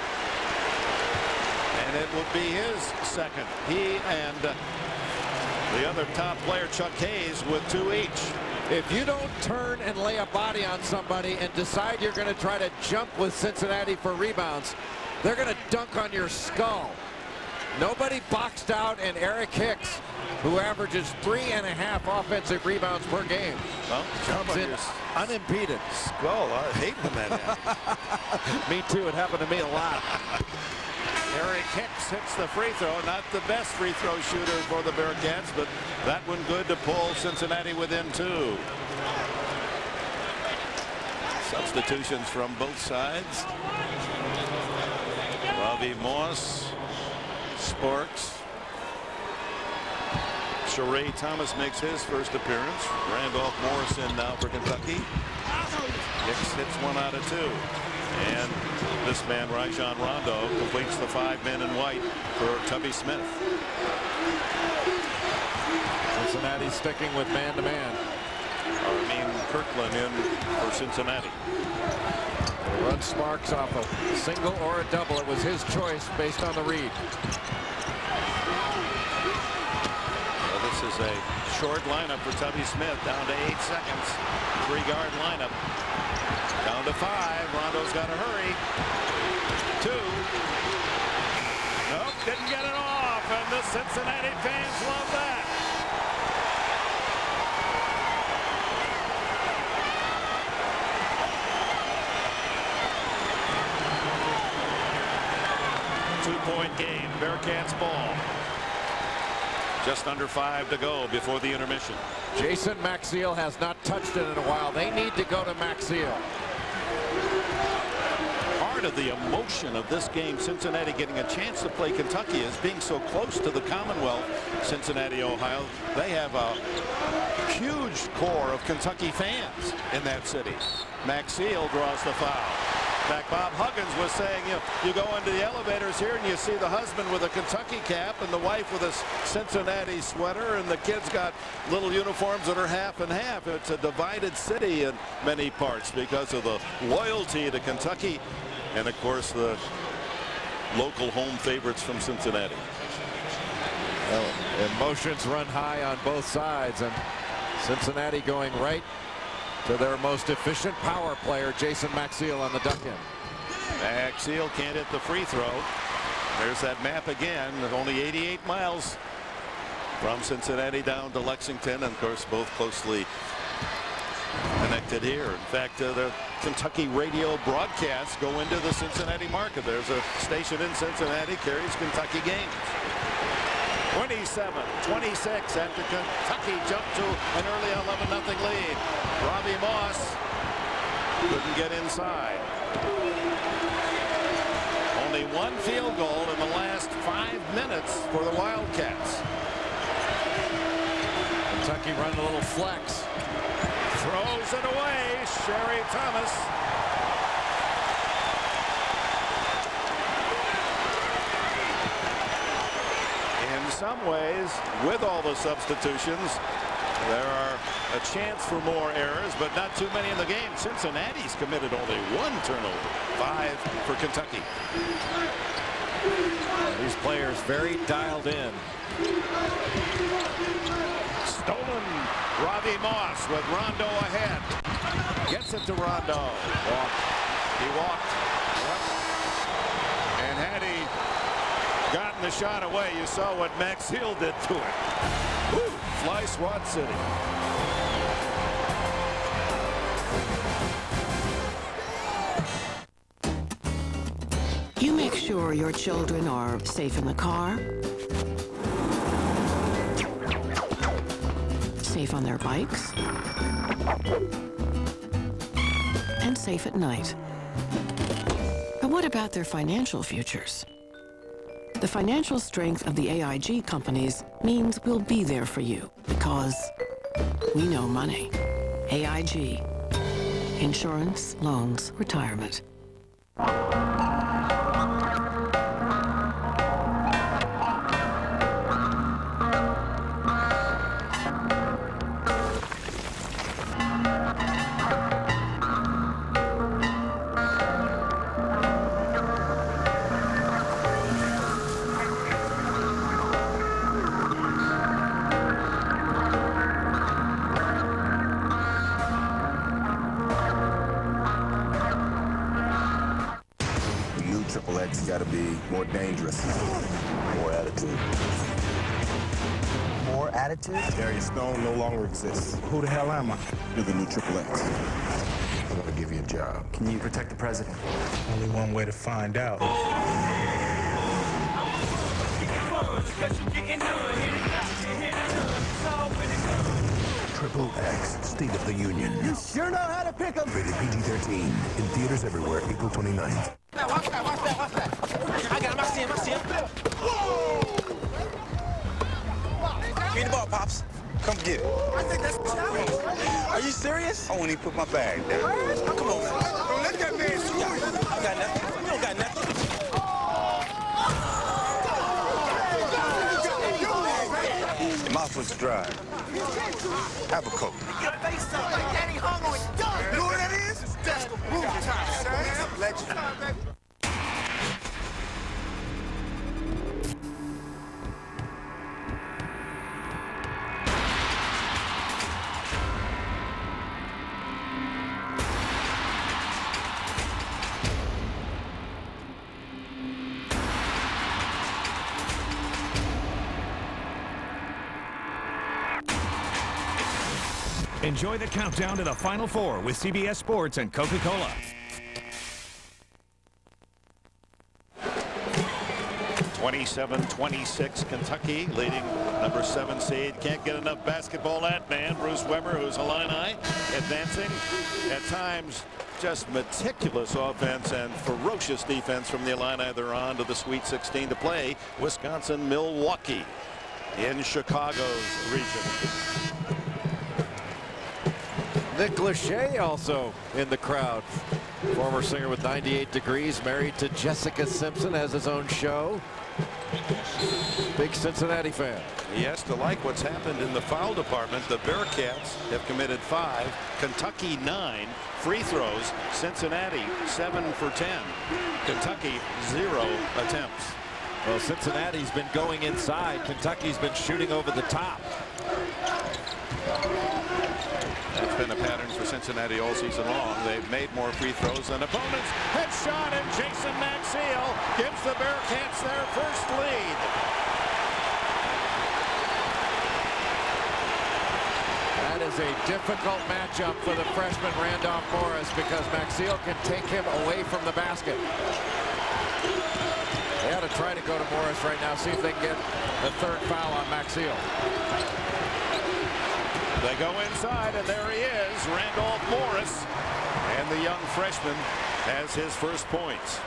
And it will be his second. He and the other top player, Chuck Hayes, with 2 each. If you don't turn and lay a body on somebody and decide you're going to try to jump with Cincinnati for rebounds, they're going to dunk on your skull. Nobody boxed out, and Eric Hicks, who averages 3.5 offensive rebounds per game, comes in unimpeded. Skull, I hate when that happens. Me too. It happened to me a lot. Eric Hicks hits the free throw. Not the best free throw shooter for the Bearcats, but that one good to pull Cincinnati within 2. Substitutions from both sides. Robbie Moss, Sparks. Sheree Thomas makes his first appearance. Randolph Morrison now for Kentucky. Hicks hits 1 out of 2. And this man, Rajon Rondo, completes the 5 men in white for Tubby Smith. Cincinnati sticking with man-to-man. Armin Kirkland in for Cincinnati. Run Sparks off a single or a double. It was his choice based on the read. Well, this is a short lineup for Tubby Smith, down to 8 seconds. 3-guard lineup. Down to 5. Rondo's got to hurry. 2. Nope, didn't get it off, and the Cincinnati fans love that. Two-point game. Bearcats ball. Just under 5 to go before the intermission. Jason Maxiell has not touched it in a while. They need to go to Maxiell. Part of the emotion of this game, Cincinnati getting a chance to play Kentucky, is being so close to the Commonwealth. Cincinnati, Ohio, they have a huge core of Kentucky fans in that city. Maxiell draws the foul. In fact, Bob Huggins was saying, you go into the elevators here and you see the husband with a Kentucky cap and the wife with a Cincinnati sweater, and the kids got little uniforms that are half and half. It's a divided city in many parts because of the loyalty to Kentucky and, of course, the local home favorites from Cincinnati. Well, emotions run high on both sides, and Cincinnati going right to their most efficient power player, Jason Maxiell, on the duck-in. Maxiell can't hit the free throw. There's that map again. Only 88 miles from Cincinnati down to Lexington, and of course both closely connected here. In fact, the Kentucky radio broadcasts go into the Cincinnati market. There's a station in Cincinnati carries Kentucky games. 27-26 after Kentucky jumped to an early 11-0 lead. Robbie Moss couldn't get inside. Only 1 field goal in the last 5 minutes for the Wildcats. Kentucky running a little flex. Throws it away. Sherry Thomas. in some ways, with all the substitutions, there are a chance for more errors, but not too many in the game. Cincinnati's committed only 1 turnover, 5 for Kentucky. These players very dialed in. Stolen. Ravi Moss with Rondo ahead. Gets it to Rondo. He walked. Yep. And had he gotten the shot away, you saw what Max Hill did to it. Woo! Fly Swat City. You make sure your children are safe in the car, safe on their bikes, and safe at night. But what about their financial futures? The financial strength of the AIG companies means we'll be there for you because we know money. AIG. Insurance, loans, retirement. Got to be more dangerous, more attitude. More attitude? Darius Stone no longer exists. Who the hell am I? You're the new Triple X. I want to give you a job. Can you protect the president? Only one way to find out. Triple X, State of the Union. You sure know how to pick them. Rated PG-13. In theaters everywhere, April 29th. Watch that. I got him. I see him. Whoa! Give me the ball, Pops. Come get it. I think that's a challenge. Are you serious? I won't even put my bag down. Oh, come on, man. Bro, let that man shoot. I got nothing. You don't got nothing. Your mouth was dry. Have a Coke. Your face up like Danny hung on his gun. You know what that is? That's the room time, son. Legend. Enjoy the countdown to the Final Four with CBS Sports and Coca-Cola. (27-26) Kentucky leading number 7 seed. Can't get enough basketball. That man, Bruce Weber, who's Illini, advancing. At times, just meticulous offense and ferocious defense from the Illini. They're on to the Sweet 16 to play Wisconsin-Milwaukee in Chicago's region. Nick Lachey also in the crowd. Former singer with 98 Degrees, married to Jessica Simpson, has his own show. Big Cincinnati fan. He has to like what's happened in the foul department. The Bearcats have committed 5, Kentucky 9 free throws. Cincinnati 7 for 10. Kentucky 0 attempts. Well, Cincinnati's been going inside. Kentucky's been shooting over the top. That's been a pattern for Cincinnati all season long. They've made more free throws than opponents. Headshot, and Jason Maxiell gives the Bearcats their first lead. That is a difficult matchup for the freshman Randolph Morris because Maxiell can take him away from the basket. They ought to try to go to Morris right now, see if they can get the 3rd foul on Maxiell. They go inside, and there he is, Randolph Morris. And the young freshman has his first points.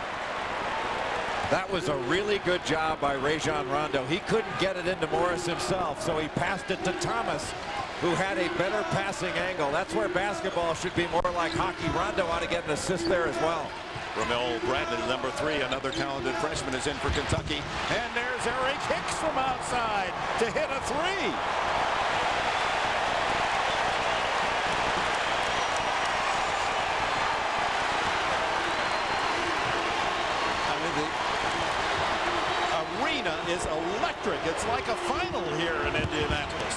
That was a really good job by Rajon Rondo. He couldn't get it into Morris himself, so he passed it to Thomas, who had a better passing angle. That's where basketball should be more like hockey. Rondo ought to get an assist there as well. Ramel Bradley, number 3, another talented freshman, is in for Kentucky. And there's Here's Eric Hicks from outside to hit a three. Is electric. It's like a final here in Indianapolis.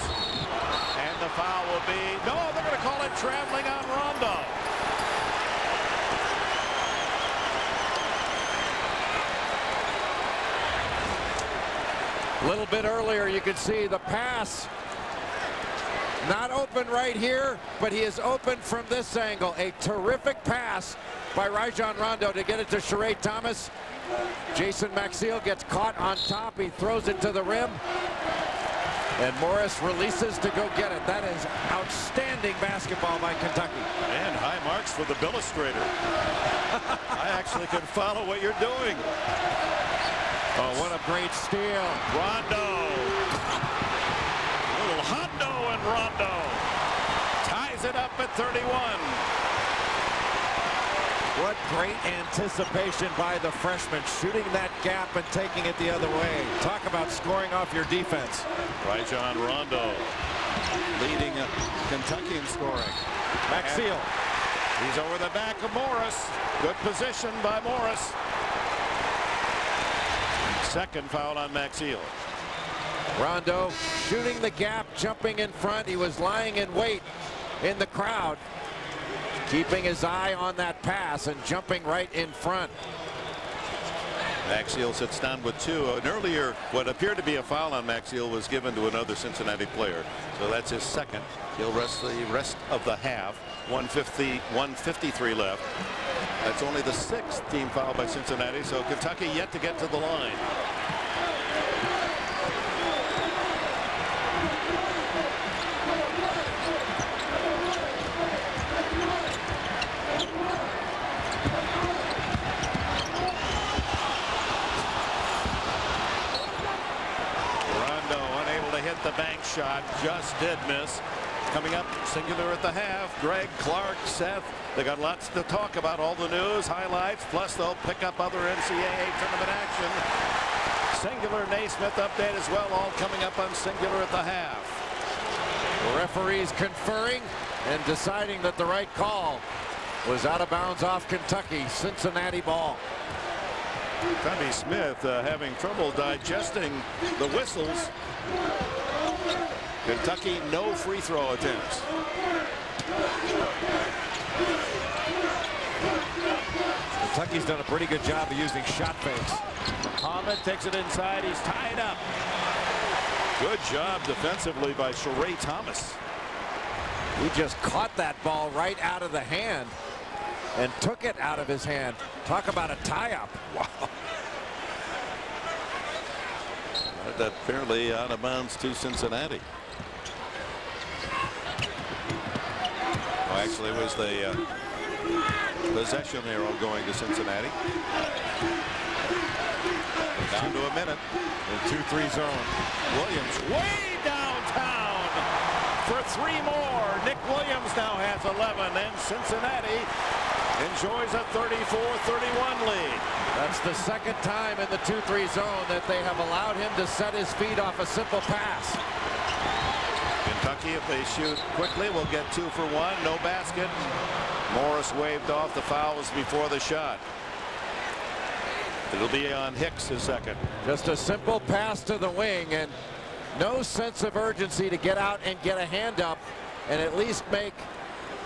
And the foul will be, no, they're going to call it traveling on Rondo. A little bit earlier, you could see the pass. Not open right here, but he is open from this angle. A terrific pass by Rajon Rondo to get it to Sheree Thomas. Jason Maxiell gets caught on top. He throws it to the rim. And Morris releases to go get it. That is outstanding basketball by Kentucky. And high marks for the Billustrator. I actually can follow what you're doing. Oh, what a great steal. Rondo. Little Hondo and Rondo. Ties it up at 31. What great anticipation by the freshman, shooting that gap and taking it the other way. Talk about scoring off your defense. Rajon Rondo leading Kentucky in scoring. Maxiell. He's over the back of Morris. Good position by Morris. Second foul on Maxiell. Rondo shooting the gap, jumping in front. He was lying in wait in the crowd, keeping his eye on that pass and jumping right in front. Maxiell sits down with two. An earlier, what appeared to be a foul on Maxiell was given to another Cincinnati player. So that's his second. He'll rest the rest of the half. 153 left. That's only the sixth team foul by Cincinnati. So Kentucky yet to get to the line. The bank shot just did miss. Coming up, singular at the half. Greg, Clark, Seth. They got lots to talk about. All the news, highlights, plus they'll pick up other NCAA tournament action. Singular Naismith update as well, all coming up on singular at the half. The referees conferring and deciding that the right call was out of bounds off Kentucky. Cincinnati ball. Tommy Smith having trouble digesting the whistles. Kentucky, no free throw attempts. Kentucky's done a pretty good job of using shot fakes. Muhammad takes it inside. He's tied up. Good job defensively by Sheree Thomas. He just caught that ball right out of the hand and took it out of his hand. Talk about a tie-up. Wow. That fairly out of bounds to Cincinnati. Well, actually, it was the possession arrow going to Cincinnati. Down to a minute. The 2-3 zone. Williams way downtown for three more. Nick Williams now has 11, and Cincinnati enjoys a 34-31 lead. That's the second time in the 2-3 zone that they have allowed him to set his feet off a simple pass. Kentucky, if they shoot quickly, will get 2 for 1. No basket. Morris waved off. The foul was before the shot. It'll be on Hicks, his second. Just a simple pass to the wing and no sense of urgency to get out and get a hand up and at least make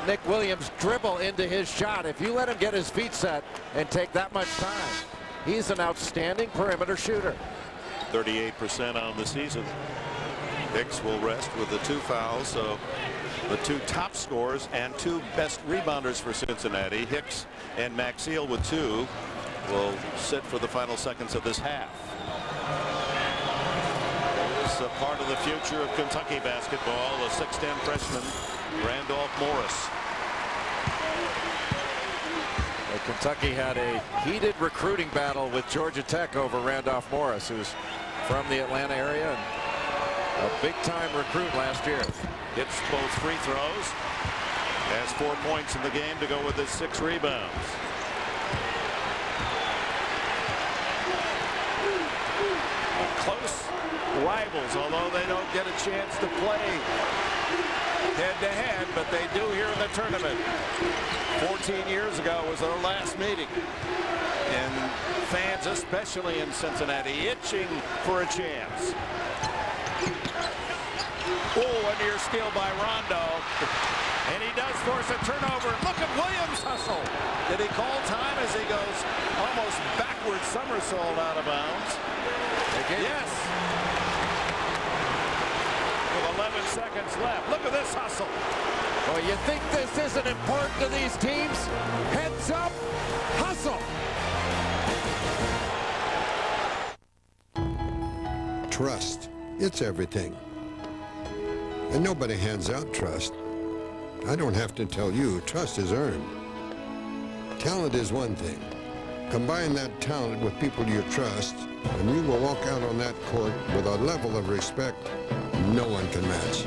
Nick Williams dribble into his shot. If you let him get his feet set and take that much time, he's an outstanding perimeter shooter. 38% on the season. Hicks will rest with the 2 fouls, so the 2 top scorers and 2 best rebounders for Cincinnati, Hicks and Maxiell with 2, will sit for the final seconds of this half. It's a part of the future of Kentucky basketball, the 6'10 freshman Randolph Morris. Well, Kentucky had a heated recruiting battle with Georgia Tech over Randolph Morris, who's from the Atlanta area and a big-time recruit last year. Hits both free throws. Has 4 points in the game to go with his 6 rebounds. close rivals, although they don't get a chance to play head-to-head, but they do here in the tournament. 14 years ago was their last meeting. And fans, especially in Cincinnati, itching for a chance. Oh, a near steal by Rondo. And he does force a turnover. Look at Williams hustle. Did he call time as he goes almost backward somersault out of bounds? Yes. With 11 seconds left. Look at this hustle. Well, you think this isn't important to these teams? Heads up, hustle. Trust. It's everything. And nobody hands out trust. I don't have to tell you, trust is earned. Talent is one thing. Combine that talent with people you trust, and you will walk out on that court with a level of respect no one can match.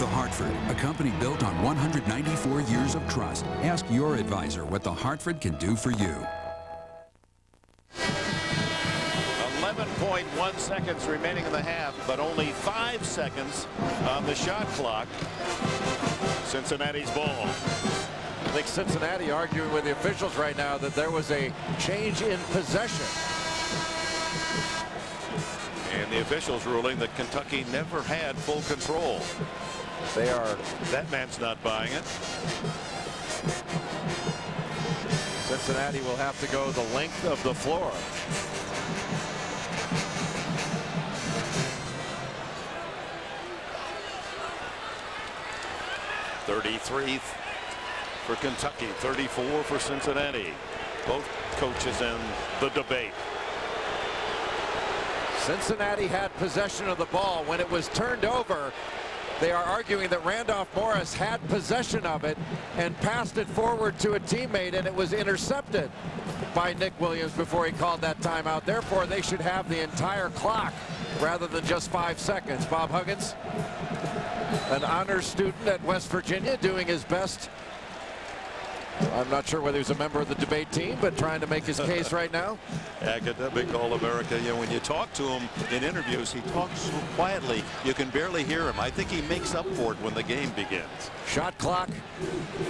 The Hartford, a company built on 194 years of trust. Ask your advisor what The Hartford can do for you. 11.1 seconds remaining in the half, but only 5 seconds on the shot clock. Cincinnati's ball. I think Cincinnati arguing with the officials right now that there was a change in possession. And the officials ruling that Kentucky never had full control. They are. That man's not buying it. Cincinnati will have to go the length of the floor. .33 for Kentucky, 34 for Cincinnati. Both coaches in the debate. Cincinnati had possession of the ball. When it was turned over, they are arguing that Randolph Morris had possession of it and passed it forward to a teammate, and it was intercepted by Nick Williams before he called that timeout. Therefore, they should have the entire clock rather than just 5 seconds. Bob Huggins, an honors student at West Virginia, doing his best. I'm not sure whether he's a member of the debate team, but trying to make his case right now. Academic All-America. You know, when you talk to him in interviews, he talks so quietly you can barely hear him. I think he makes up for it when the game begins. Shot clock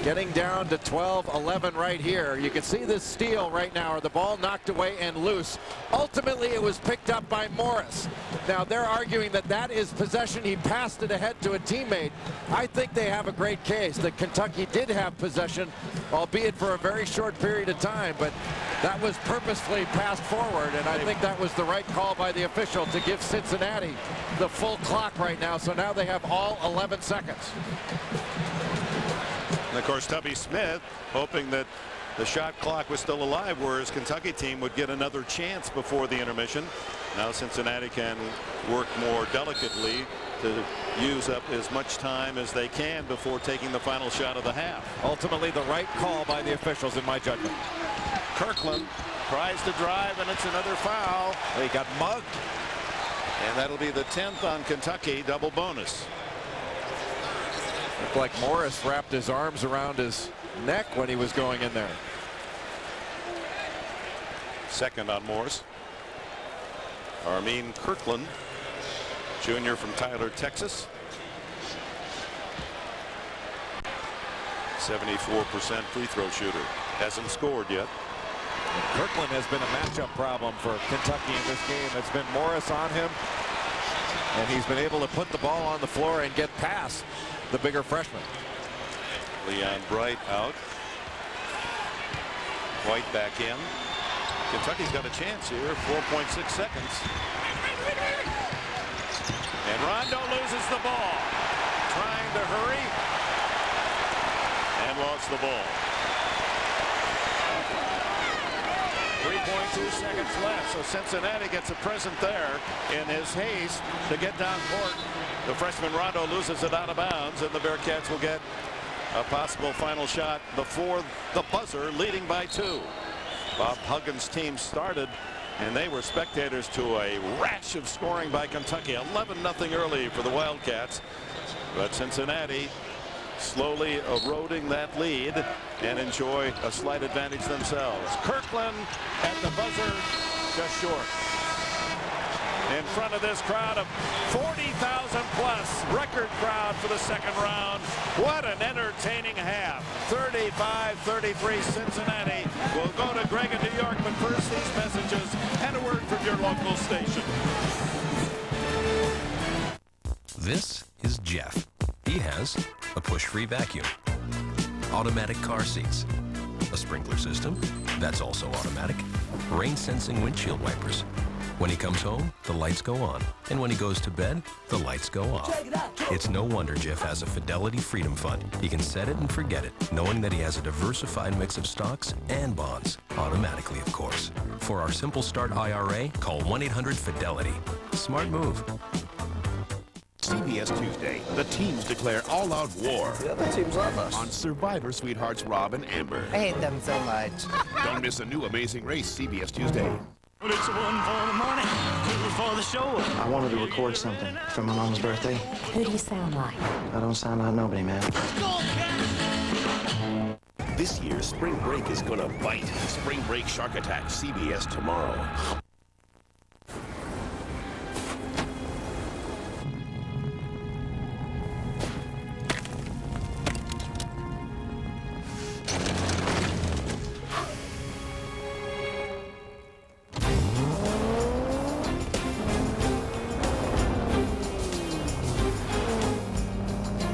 getting down to 12-11 right here. You can see this steal right now, or the ball knocked away and loose. Ultimately, it was picked up by Morris. Now, they're arguing that that is possession. He passed it ahead to a teammate. I think they have a great case that Kentucky did have possession, albeit for a very short period of time, but that was purposefully passed forward, and I think that was the right call by the official to give Cincinnati the full clock right now. So now they have all 11 seconds. And of course, Tubby Smith hoping that the shot clock was still alive, whereas Kentucky team would get another chance before the intermission. Now Cincinnati can work more delicately to use up as much time as they can before taking the final shot of the half. Ultimately, the right call by the officials, in my judgment. Kirkland tries to drive, and it's another foul. He got mugged. And that'll be the 10th on Kentucky, double bonus. Looked like Morris wrapped his arms around his neck when he was going in there. Second on Morris. Armin Kirkland, junior from Tyler, Texas. 74% free throw shooter. Hasn't scored yet. Kirkland has been a matchup problem for Kentucky in this game. It's been Morris on him, and he's been able to put the ball on the floor and get past the bigger freshman. Leon Bright out. White back in. Kentucky's got a chance here. 4.6 seconds. And Rondo loses the ball. Trying to hurry. And lost the ball. 3.2 seconds left. So Cincinnati gets a present there in his haste to get down court. The freshman Rondo loses it out of bounds, and the Bearcats will get a possible final shot before the buzzer, leading by 2. Bob Huggins' team started, and they were spectators to a rash of scoring by Kentucky. 11-0 early for the Wildcats, but Cincinnati slowly eroding that lead and enjoy a slight advantage themselves. Kirkland at the buzzer just short. In front of this crowd of 40,000 plus, record crowd for the second round. What an entertaining half. 35-33 Cincinnati. We'll go to Greg in New York, but first these messages and a word from your local station. This is Jeff. He has a push-free vacuum, automatic car seats, a sprinkler system that's also automatic, rain-sensing windshield wipers. When he comes home, the lights go on. And when he goes to bed, the lights go off. It's no wonder Jeff has a Fidelity Freedom Fund. He can set it and forget it, knowing that he has a diversified mix of stocks and bonds. Automatically, of course. For our Simple Start IRA, call 1-800-FIDELITY. Smart move. CBS Tuesday, the teams declare all-out war. The other teams love us. On Survivor sweethearts Rob and Amber. I hate them so much. Don't miss a new Amazing Race, CBS Tuesday. It's one for the money, two for the show. I wanted to record something for my mom's birthday. Who do you sound like? I don't sound like nobody, man. This year, spring break is gonna bite. Spring Break Shark Attack, CBS tomorrow.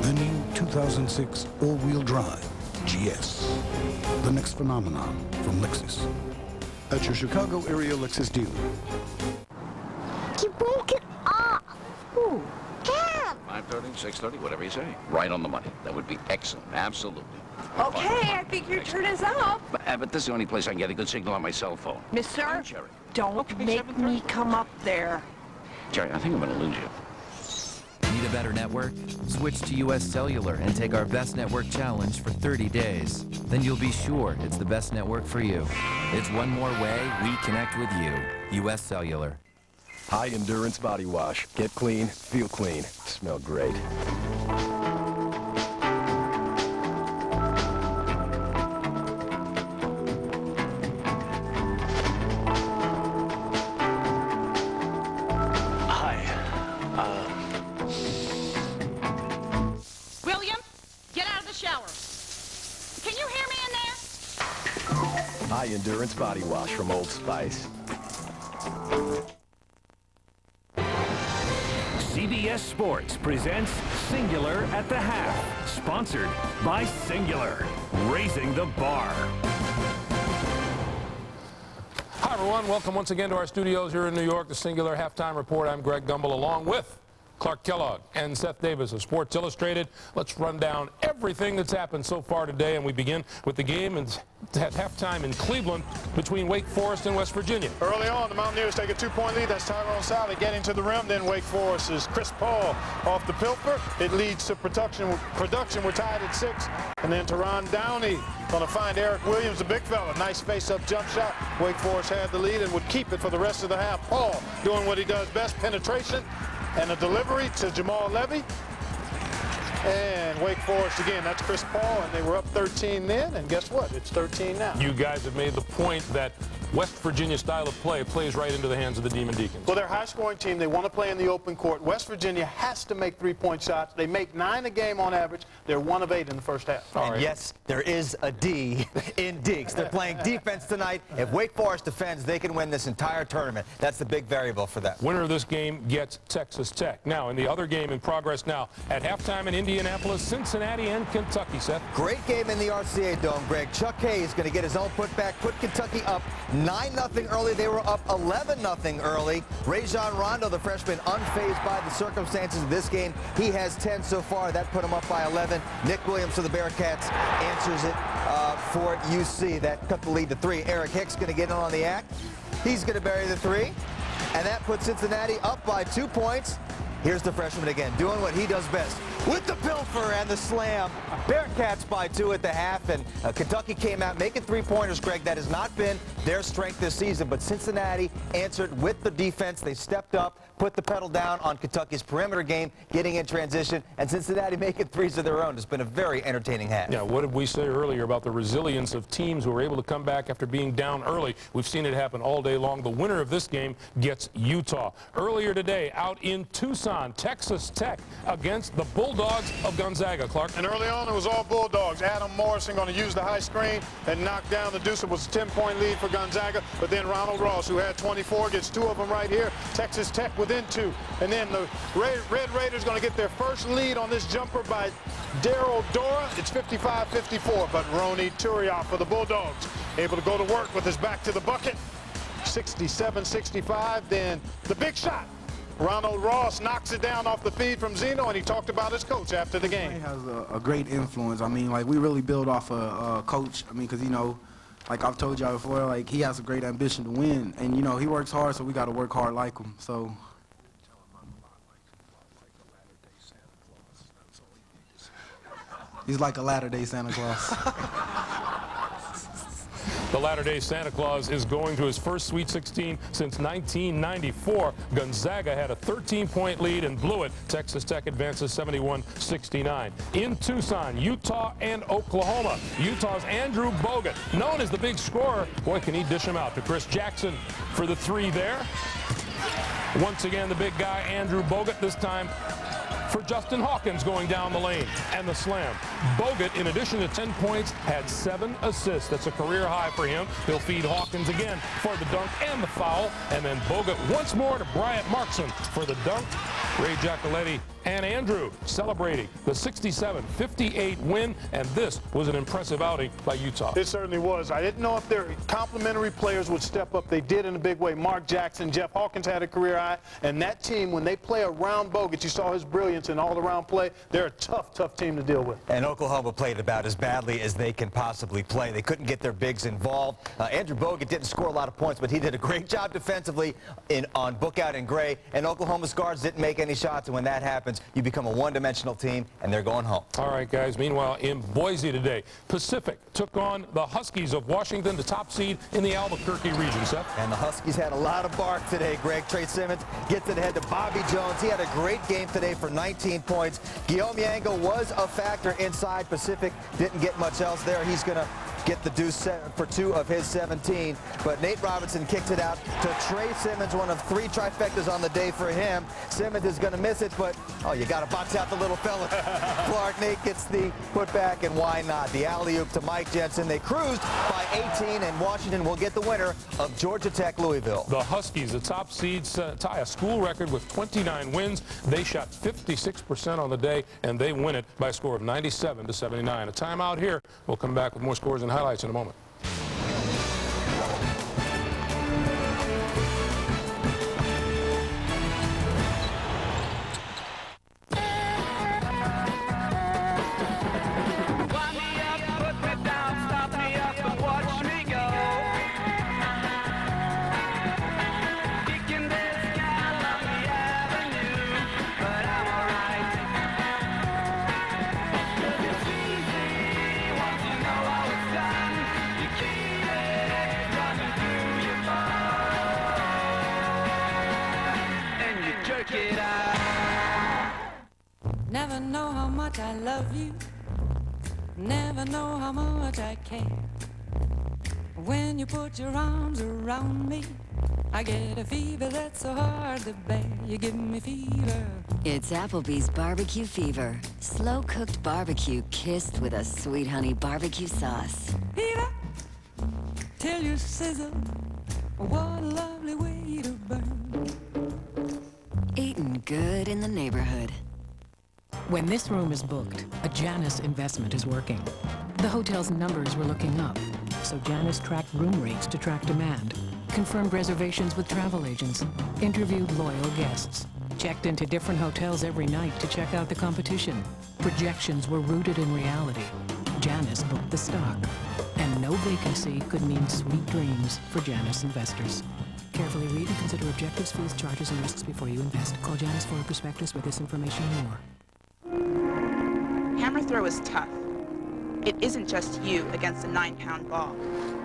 The new 2006 all-wheel drive GS. The next phenomenon from Lexus. At your Chicago area Lexus dealer. You broke it off. Ooh, damn. 5:30, 6:30, whatever you say. Right on the money. That would be excellent. Absolutely. Okay, I think your turn is up. But this is the only place I can get a good signal on my cell phone. Mister, don't make me come up there. Jerry, I think I'm going to lose you. Need a better network? Switch to US Cellular and take our Best Network Challenge for 30 days. Then you'll be sure it's the best network for you. It's one more way we connect with you. US Cellular. High endurance body wash. Get clean, feel clean, smell great. William, get out of the shower. Can you hear me in there? High endurance body wash from Old Spice. CBS Sports presents Singular at the Half, sponsored by Singular, raising the bar. Hi, everyone. Welcome once again to our studios here in New York, the Singular Halftime Report. I'm Greg Gumbel, along with Clark Kellogg and Seth Davis of Sports Illustrated. Let's run down everything that's happened so far today, and we begin with the game at halftime in Cleveland between Wake Forest and West Virginia. Early on, the Mountaineers take a 2-point lead. That's Tyrone Sally getting to the rim. Then Wake Forest's Chris Paul off the pilfer. It leads to production. We're tied at 6. And then Teron Downey going to find Eric Williams, the big fella. Nice face-up jump shot. Wake Forest had the lead and would keep it for the rest of the half. Paul doing what he does best, penetration. And a delivery to Jamal Levy. And Wake Forest again, that's Chris Paul, and they were up 13 then, and guess what? It's 13 now. You guys have made the point that West Virginia's style of play plays right into the hands of the Demon Deacons. Well, they're a high-scoring team. They want to play in the open court. West Virginia has to make three-point shots. They make 9 a game on average. They're 1 of 8 in the first half. And yes, there is a D in Deeks. They're playing defense tonight. If Wake Forest defends, they can win this entire tournament. That's the big variable for them. Winner of this game gets Texas Tech. Now, in the other game in progress now, at halftime in Indianapolis, Cincinnati and Kentucky, Seth. Great game in the RCA Dome, Greg. Chuck Hayes going to get his own putback, put Kentucky up 9-0 early. They were up 11-0 early. Rajon Rondo, the freshman, unfazed by the circumstances of this game. He has 10 so far. That put him up by 11. Nick Williams for the Bearcats answers it for UC. That cut the lead to 3. Eric Hicks going to get in on the act. He's going to bury the 3. And that puts Cincinnati up by 2 points. Here's the freshman again, doing what he does best, with the pilfer and the slam. Bearcats by 2 at the half, and Kentucky came out making 3-pointers, Greg. That has not been their strength this season. But Cincinnati answered with the defense. They stepped up, put the pedal down on Kentucky's perimeter game, getting in transition, and Cincinnati making threes of their own. It's been a very entertaining half. Yeah, what did we say earlier about the resilience of teams who are able to come back after being down early? We've seen it happen all day long. The winner of this game gets Utah. Earlier today, out in Tucson, Texas Tech against the Bulldogs of Gonzaga. Clark. And early on, it was all Bulldogs. Adam Morrison going to use the high screen and knock down the deuce. It was a 10-point lead for Gonzaga, but then Ronald Ross, who had 24, gets 2 of them right here. Texas Tech within 2. And then the Red Raiders going to get their first lead on this jumper by Daryl Dora. It's 55-54, but Roni Turioff for the Bulldogs able to go to work with his back to the bucket. 67-65. Then the big shot. Ronald Ross knocks it down off the feed from Zeno, and he talked about his coach after the game. He has a great influence. I mean, like, we really build off a coach. I mean, because, you know, like I've told y'all before, like, he has a great ambition to win. And, you know, he works hard, so we got to work hard like him. So. He's like a latter-day Santa Claus. The latter-day Santa Claus is going to his first Sweet 16 since 1994. Gonzaga had a 13-point lead and blew it. Texas Tech advances 71-69. In Tucson, Utah and Oklahoma. Utah's Andrew Bogut, known as the big scorer. Boy, can he dish him out to Chris Jackson for the 3 there. Once again, the big guy, Andrew Bogut, this time for Justin Hawkins going down the lane and the slam. Bogut, in addition to 10 points, had 7 assists. That's a career high for him. He'll feed Hawkins again for the dunk and the foul. And then Bogut once more to Bryant Markson for the dunk. Ray Giacoletti and Andrew celebrating the 67-58 win, and this was an impressive outing by Utah. It certainly was. I didn't know if their complementary players would step up. They did in a big way. Mark Jackson, Jeff Hawkins had a career high, and that team, when they play around Bogut, you saw his brilliance in all-around play. They're a tough, tough team to deal with. And Oklahoma played about as badly as they can possibly play. They couldn't get their bigs involved. Andrew Bogut didn't score a lot of points, but he did a great job defensively on Bookout and Gray, and Oklahoma's guards didn't make any shots, and when that happens, you become a one-dimensional team, and they're going home. All right, guys. Meanwhile, in Boise today, Pacific took on the Huskies of Washington, the top seed in the Albuquerque region, Seth. And the Huskies had a lot of bark today, Greg. Trey Simmons gets it ahead to Bobby Jones. He had a great game today for 19 points. Guillaume Yango was a factor inside. Pacific didn't get much else there. He's going to get the deuce for 2 of his 17. But Nate Robinson kicked it out to Trey Simmons, one of 3 trifectas on the day for him. Simmons is going to miss it, but, oh, you got to box out the little fella. Clark, Nate gets the putback, and why not? The alley-oop to Mike Jensen. They cruised by 18, and Washington will get the winner of Georgia Tech Louisville. The Huskies, the top seeds, tie a school record with 29 wins. They shot 56% on the day, and they win it by a score of 97-79. A timeout here. We'll come back with more scores and highlights in a moment. Never know how much I love you. Never know how much I care. When you put your arms around me, I get a fever that's so hard to bear. You give me fever. It's Applebee's Barbecue Fever. Slow-cooked barbecue kissed with a sweet honey barbecue sauce. Fever till you sizzle. What a lovely way to burn. Eating good in the neighborhood. When this room is booked, a Janus investment is working. The hotel's numbers were looking up, so Janus tracked room rates to track demand, confirmed reservations with travel agents, interviewed loyal guests, checked into different hotels every night to check out the competition. Projections were rooted in reality. Janus booked the stock, and no vacancy could mean sweet dreams for Janus investors. Carefully read and consider objectives, fees, charges, and risks before you invest. Call Janus for a prospectus with this information and more. Hammer throw is tough. It isn't just you against a 9-pound ball.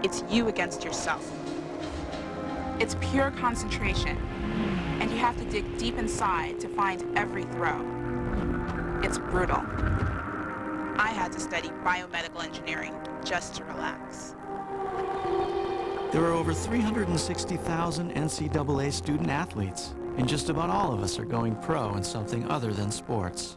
It's you against yourself. It's pure concentration, and you have to dig deep inside to find every throw. It's brutal. I had to study biomedical engineering just to relax. There are over 360,000 NCAA student athletes, and just about all of us are going pro in something other than sports.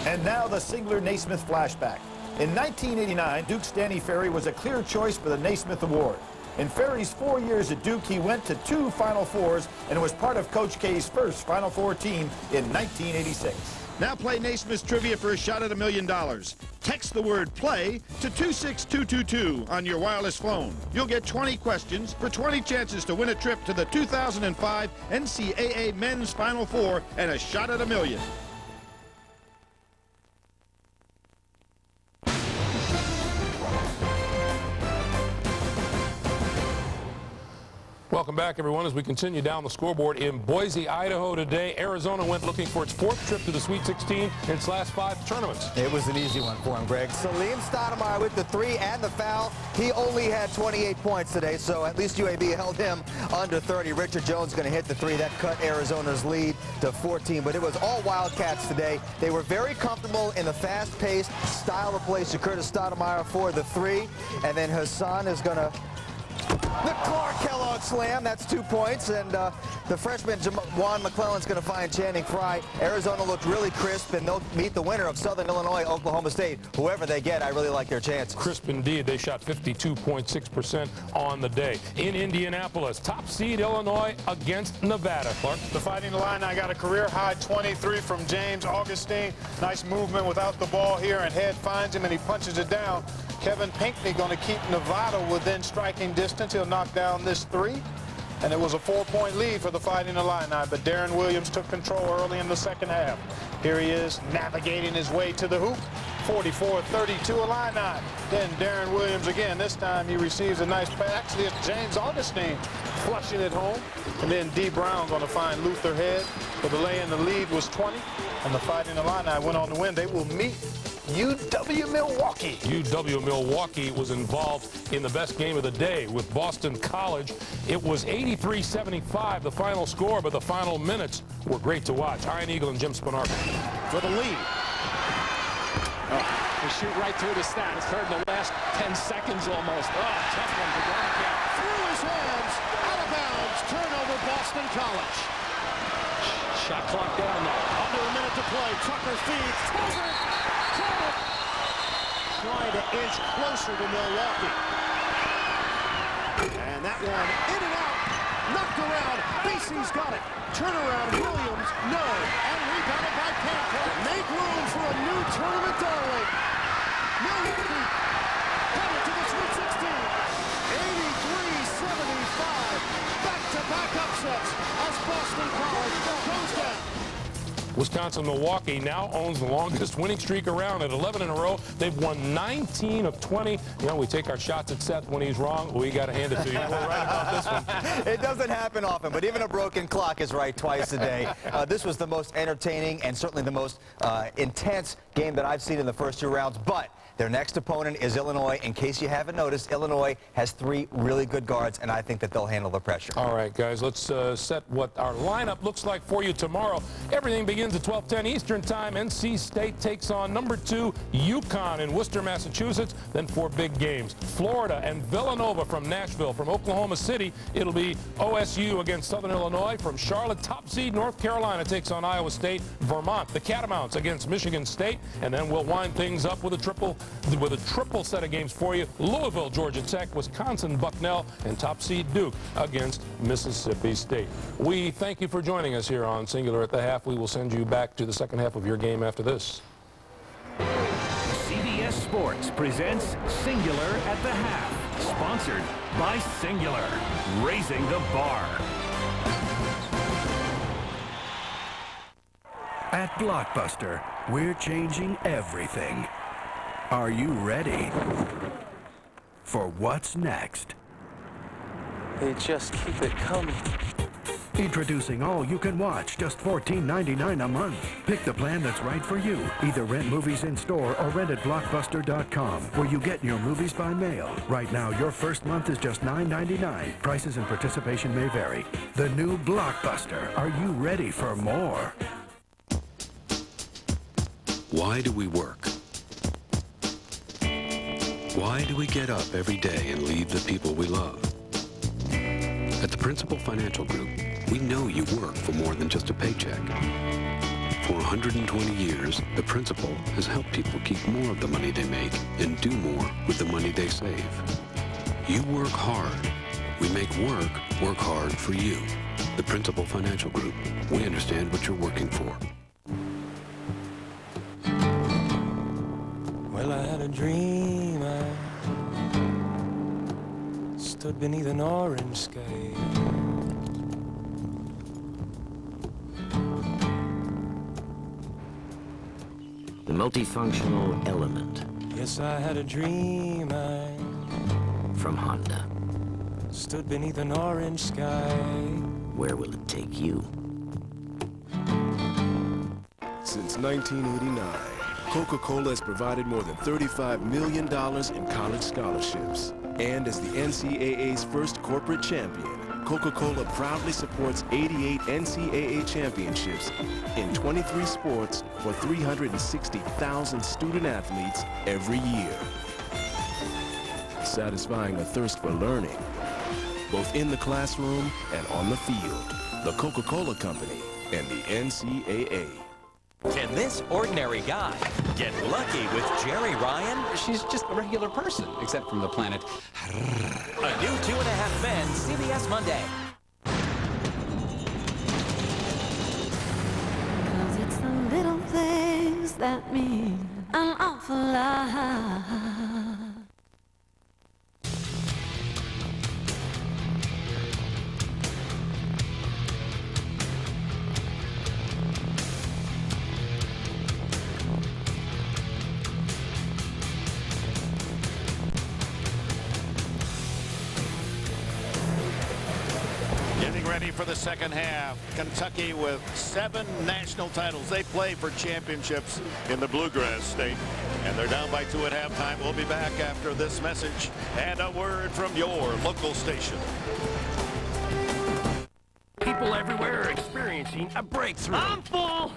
And now the Singler Naismith flashback. In 1989, Duke's Danny Ferry was a clear choice for the Naismith Award. In Ferry's 4 years at Duke, he went to 2 Final Fours and was part of Coach K's first Final Four team in 1986. Now play Naismith's trivia for a shot at $1 million. Text the word play to 26222 on your wireless phone. You'll get 20 questions for 20 chances to win a trip to the 2005 NCAA Men's Final Four and a shot at $1 million. Welcome back, everyone, as we continue down the scoreboard in Boise, Idaho today. Arizona went looking for its 4th trip to the Sweet 16 in its last 5 tournaments. It was an easy one for him, Greg. Salim Stoudemire with the 3 and the foul. He only had 28 points today, so at least UAB held him under 30. Richard Jones going to hit the 3. That cut Arizona's lead to 14, but it was all Wildcats today. They were very comfortable in the fast-paced style of play. Curtis Stoudemire for the 3, and then Hassan is going to the Clark Kellogg slam, that's 2 points, and the freshman Juan McClellan's going to find Channing Frye. Arizona looked really crisp, and they'll meet the winner of Southern Illinois, Oklahoma State. Whoever they get, I really like their chances. Crisp indeed. They shot 52.6% on the day. In Indianapolis, top seed Illinois against Nevada. Clark? The Fighting Illini got a career-high 23 from James Augustine. Nice movement without the ball here, and Head finds him, and he punches it down. Kevin Pinckney going to keep Nevada within striking distance. He'll knock down this 3. And it was a 4-point lead for the Fighting Illini, but Darren Williams took control early in the second half. Here he is navigating his way to the hoop. 44-32 Illini. Then Darren Williams again. This time he receives a nice pass. Actually, it's James Augustine flushing it home. And then D. Brown going to find Luther Head for the lay-in. The lead was 20, and the Fighting Illini went on to win. They will meet UW-Milwaukee. UW-Milwaukee was involved in the best game of the day with Boston College. It was 83-75, the final score, but the final minutes were great to watch. Iron Eagle and Jim Spinardi. For the lead. They shoot right through the stat. It's third in the last 10 seconds almost. Oh, tough one for Wildcat. Through his hands, out of bounds, turnover Boston College. Shot clock down now. Under a minute to play. Tucker feeds. Tucker. Trying to inch closer to Milwaukee. And that one in and out. Knocked around. Basie's got it. Turnaround. Williams. No. And rebounded by Cantor. Make room for a new tournament darling. Milwaukee headed to the Sweet 16. 83-75. Back-to-back upsets as Boston College goes down. Wisconsin-Milwaukee now owns the longest winning streak around at 11 in a row. They've won 19 of 20. You know, we take our shots at Seth when he's wrong. We got to hand it to you. We're right about this one. It doesn't happen often, but even a broken clock is right twice a day. This was the most entertaining and certainly the most intense game that I've seen in the first 2 rounds, but their next opponent is Illinois. In case you haven't noticed, Illinois has 3 really good guards, and I think that they'll handle the pressure. All right, guys, let's set what our lineup looks like for you tomorrow. Everything begins at 12:10 Eastern Time. NC State takes on number 2 UConn in Worcester, Massachusetts. Then 4 big games. Florida and Villanova from Nashville. From Oklahoma City, it'll be OSU against Southern Illinois. From Charlotte, top seed North Carolina takes on Iowa State. Vermont, the Catamounts against Michigan State. And then we'll wind things up with a triple set of games for you. Louisville, Georgia Tech, Wisconsin, Bucknell, and top seed Duke against Mississippi State. We thank you for joining us here on Singular at the Half. We will send you back to the second half of your game after this. CBS Sports presents Singular at the Half, sponsored by Singular, raising the bar. At Blockbuster, we're changing everything. Are you ready for what's next? They just keep it coming. Introducing All You Can Watch, just $14.99 a month. Pick the plan that's right for you. Either rent movies in store or rent at Blockbuster.com, where you get your movies by mail. Right now, your first month is just $9.99. Prices and participation may vary. The new Blockbuster. Are you ready for more? Why do we work? Why do we get up every day and leave the people we love? At the Principal Financial Group, we know you work for more than just a paycheck. For 120 years, the Principal has helped people keep more of the money they make and do more with the money they save. You work hard. We make work hard for you. The Principal Financial Group. We understand what you're working for. Well, I had a dream. I stood beneath an orange sky. The multifunctional element. Yes, I had a dream. I from Honda. Stood beneath an orange sky. Where will it take you? Since 1989, Coca-Cola has provided more than $35 million in college scholarships. And as the NCAA's first corporate champion, Coca-Cola proudly supports 88 NCAA championships in 23 sports for 360,000 student athletes every year. Satisfying a thirst for learning, both in the classroom and on the field. The Coca-Cola Company and the NCAA. Can this ordinary guy get lucky with Jerry Ryan? She's just a regular person, except from the planet. A new 2.5 Men, CBS Monday. 'Cause it's the little things that mean an awful lot. Ready for the second half. Kentucky with 7 national titles. They play for championships in the Bluegrass State. And they're down by 2 at halftime. We'll be back after this message and a word from your local station. People everywhere are experiencing a breakthrough. I'm full.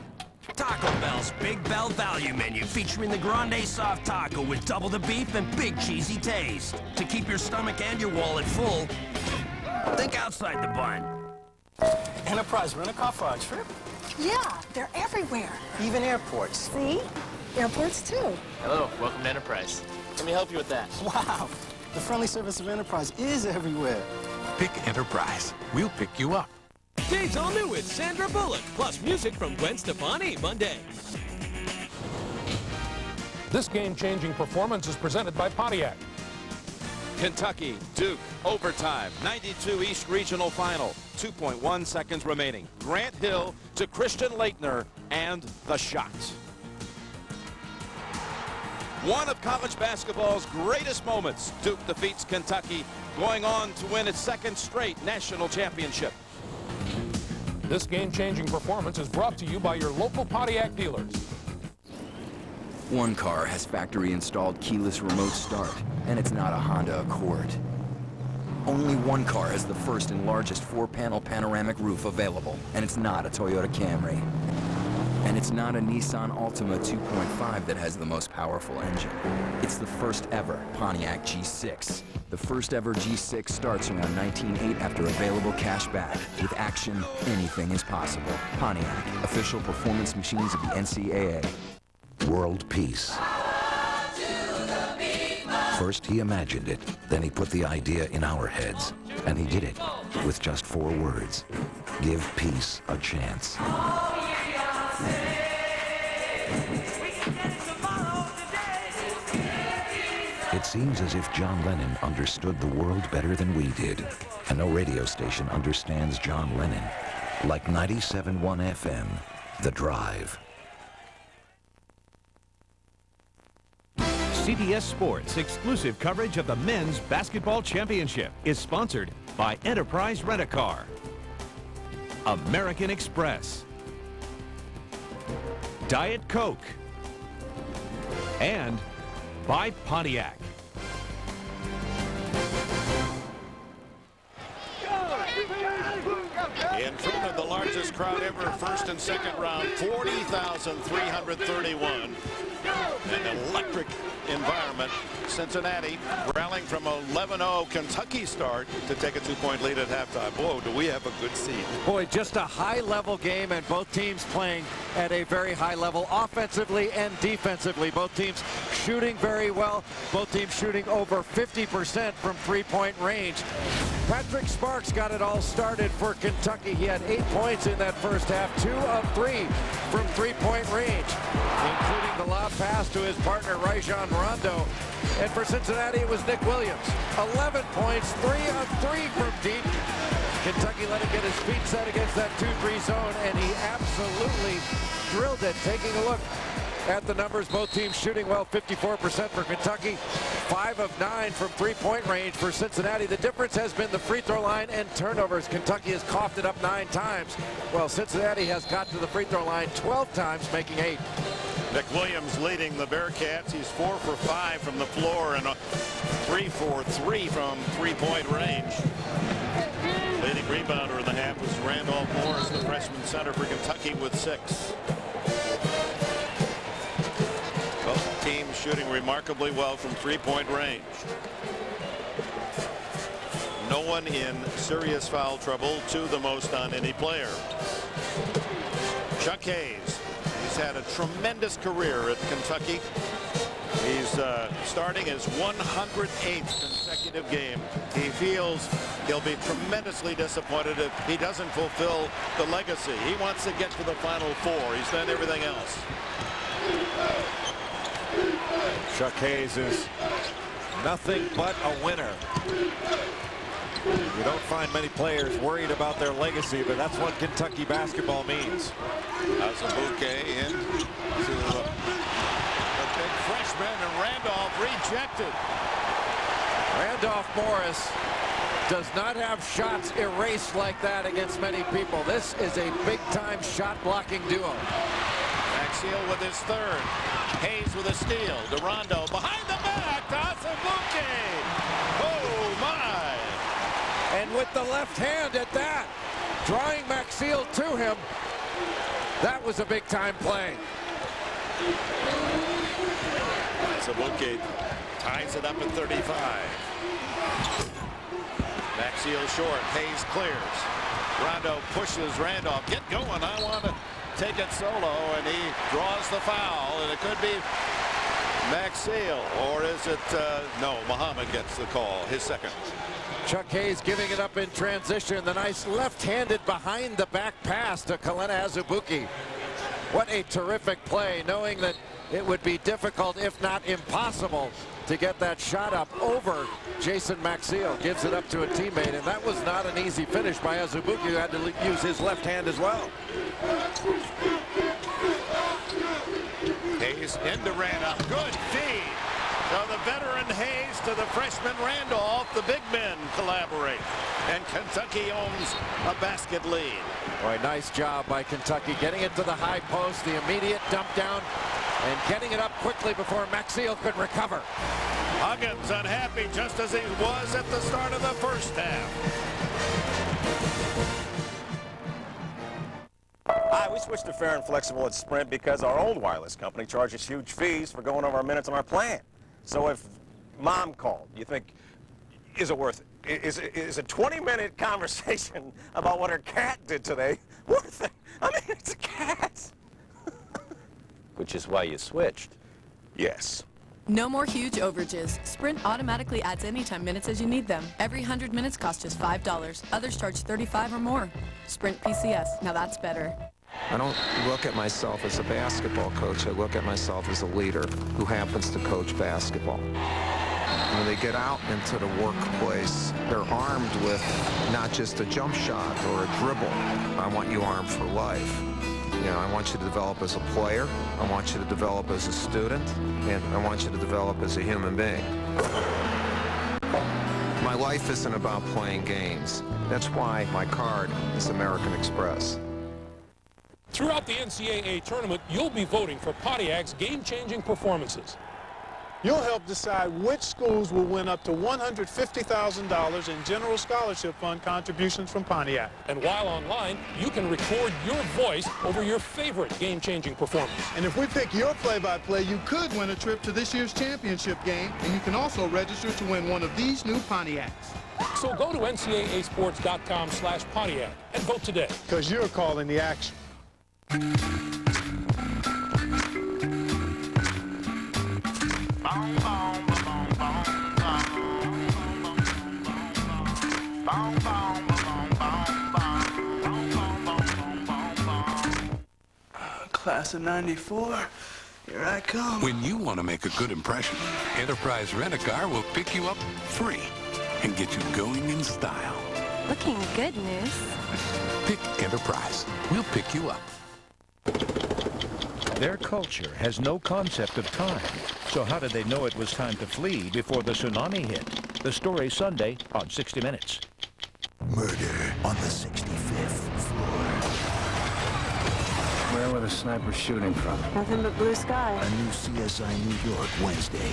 Taco Bell's Big Bell Value Menu featuring the Grande Soft Taco with double the beef and big cheesy taste. To keep your stomach and your wallet full, think outside the bun. Enterprise rent-a-car for our trip? Yeah, they're everywhere. Even airports. See? Airports, too. Hello, welcome to Enterprise. Let me help you with that. Wow, the friendly service of Enterprise is everywhere. Pick Enterprise. We'll pick you up. Dave's all new with Sandra Bullock, plus music from Gwen Stefani, Monday. This game-changing performance is presented by Pontiac. Kentucky, Duke, overtime, 92 East Regional Final, 2.1 seconds remaining. Grant Hill to Christian Laettner, and the shot. One of college basketball's greatest moments. Duke defeats Kentucky, going on to win its second straight national championship. This game-changing performance is brought to you by your local Pontiac dealers. One car has factory-installed keyless remote start, and it's not a Honda Accord. Only one car has the first and largest 4-panel panoramic roof available, and it's not a Toyota Camry. And it's not a Nissan Altima 2.5 that has the most powerful engine. It's the first ever Pontiac G6. The first ever G6 starts around 19.8 after available cash back. With action, anything is possible. Pontiac, official performance machines of the NCAA. World peace. First he imagined it, then he put the idea in our heads. And he did it with just 4 words. Give peace a chance. It seems as if John Lennon understood the world better than we did. And no radio station understands John Lennon. Like 97.1 FM, The Drive. CBS Sports exclusive coverage of the Men's Basketball Championship is sponsored by Enterprise Rent-A-Car. American Express, Diet Coke, and by Pontiac. In front of the largest crowd ever, first and second round, 40,331. An electric environment. Cincinnati rallying from a 11-0 Kentucky start to take a 2-point lead at halftime. Whoa, do we have a good seed. Boy, just a high-level game, and both teams playing at a very high level, offensively and defensively. Both teams shooting very well. Both teams shooting over 50% from three-point range. Patrick Sparks got it all started for Kentucky. He had 8 points in that first half, 2 of 3 from three-point range, including the lob pass to his partner, Rajon Rondo. And for Cincinnati, it was Nick Williams. 11 points, 3 of 3 from deep. Kentucky let him get his feet set against that 2-3 zone, and he absolutely drilled it. Taking a look at the numbers, both teams shooting well, 54% for Kentucky, 5 of 9 from three-point range for Cincinnati. The difference has been the free throw line and turnovers. Kentucky has coughed it up 9 times, while Cincinnati has got to the free throw line 12 times, making 8. Nick Williams leading the Bearcats. He's 4 for 5 from the floor and 3 for 3 from three-point range. Leading rebounder in the half was Randolph Morris, the freshman center for Kentucky, with 6. Both teams shooting remarkably well from three-point range. No one in serious foul trouble, 2 the most on any player. Chuck Hayes. He's had a tremendous career at Kentucky. He's starting his 108th consecutive game. He feels he'll be tremendously disappointed if he doesn't fulfill the legacy. He wants to get to the Final Four. He's done everything else. Chuck Hayes is nothing but a winner. You don't find many players worried about their legacy, but that's what Kentucky basketball means. Azubuike in to the big freshman, and Randolph rejected. Randolph Morris does not have shots erased like that against many people. This is a big-time shot-blocking duo. Maxiel with his third. Hayes with a steal. Durando behind the back to Azubuike. Oh, my. And with the left hand at that, drawing Maxiel to him. That was a big-time play. Azubuike ties it up at 35. Maxiel short. Hayes clears. Rondo pushes Randolph. Get going. I want to take it solo, and he draws the foul, and it could be Maxiel, or is it no, Muhammad gets the call, his second. Chuck Hayes giving it up in transition. The nice left-handed behind the back pass to Kalena Azubuike. What a terrific play, knowing that it would be difficult, if not impossible, to get that shot up over Jason Maxiel. Gives it up to a teammate, and that was not an easy finish by Azubuike, who had to use his left hand as well. Hayes into Randolph. Good feed. So the veteran Hayes to the freshman Randolph. The big men collaborate. And Kentucky owns a basket lead. Boy, nice job by Kentucky getting it to the high post, the immediate dump down, and getting it up quickly before Maxiel could recover. Huggins unhappy just as he was at the start of the first half. Hi, we switched to fair and flexible at Sprint because our old wireless company charges huge fees for going over our minutes on our plan. So if Mom called, you think, is it worth it? Is a 20-minute conversation about what her cat did today worth it? I mean, it's a cat. Which is why you switched. Yes. No more huge overages. Sprint automatically adds anytime minutes as you need them. Every 100 minutes costs just $5. Others charge $35 or more. Sprint PCS. Now that's better. I don't look at myself as a basketball coach. I look at myself as a leader who happens to coach basketball. When they get out into the workplace, they're armed with not just a jump shot or a dribble. I want you armed for life. You know, I want you to develop as a player, I want you to develop as a student, and I want you to develop as a human being. My life isn't about playing games. That's why my card is American Express. Throughout the NCAA tournament, you'll be voting for Pontiac's game-changing performances. You'll help decide which schools will win up to $150,000 in general scholarship fund contributions from Pontiac. And while online, you can record your voice over your favorite game-changing performance. And if we pick your play-by-play, you could win a trip to this year's championship game, and you can also register to win one of these new Pontiacs. So go to ncaasports.com/Pontiac and vote today. Because you're calling the action. Class of '94, here I come. When you want to make a good impression, Enterprise Rent-A-Car will pick you up free and get you going in style. Looking good, Moose. Pick Enterprise. We'll pick you up. Their culture has no concept of time. So how did they know it was time to flee before the tsunami hit? The story Sunday on 60 Minutes. Murder on the 65th floor. Where were the snipers shooting from? Nothing but blue sky. A new CSI New York Wednesday.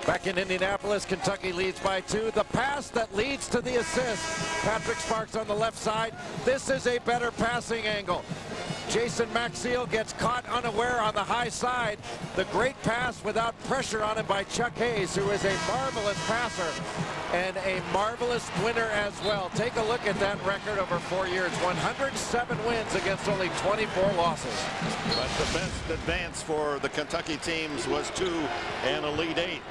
Back in Indianapolis, Kentucky leads by 2. The pass that leads to the assist. Patrick Sparks on the left side. This is a better passing angle. Jason Maxiell gets caught unaware on the high side. The great pass without pressure on him by Chuck Hayes, who is a marvelous passer and a marvelous winner as well. Take a look at that record over 4 years. 107 wins against only 24 losses. But the best advance for the Kentucky teams was to an Elite Eight.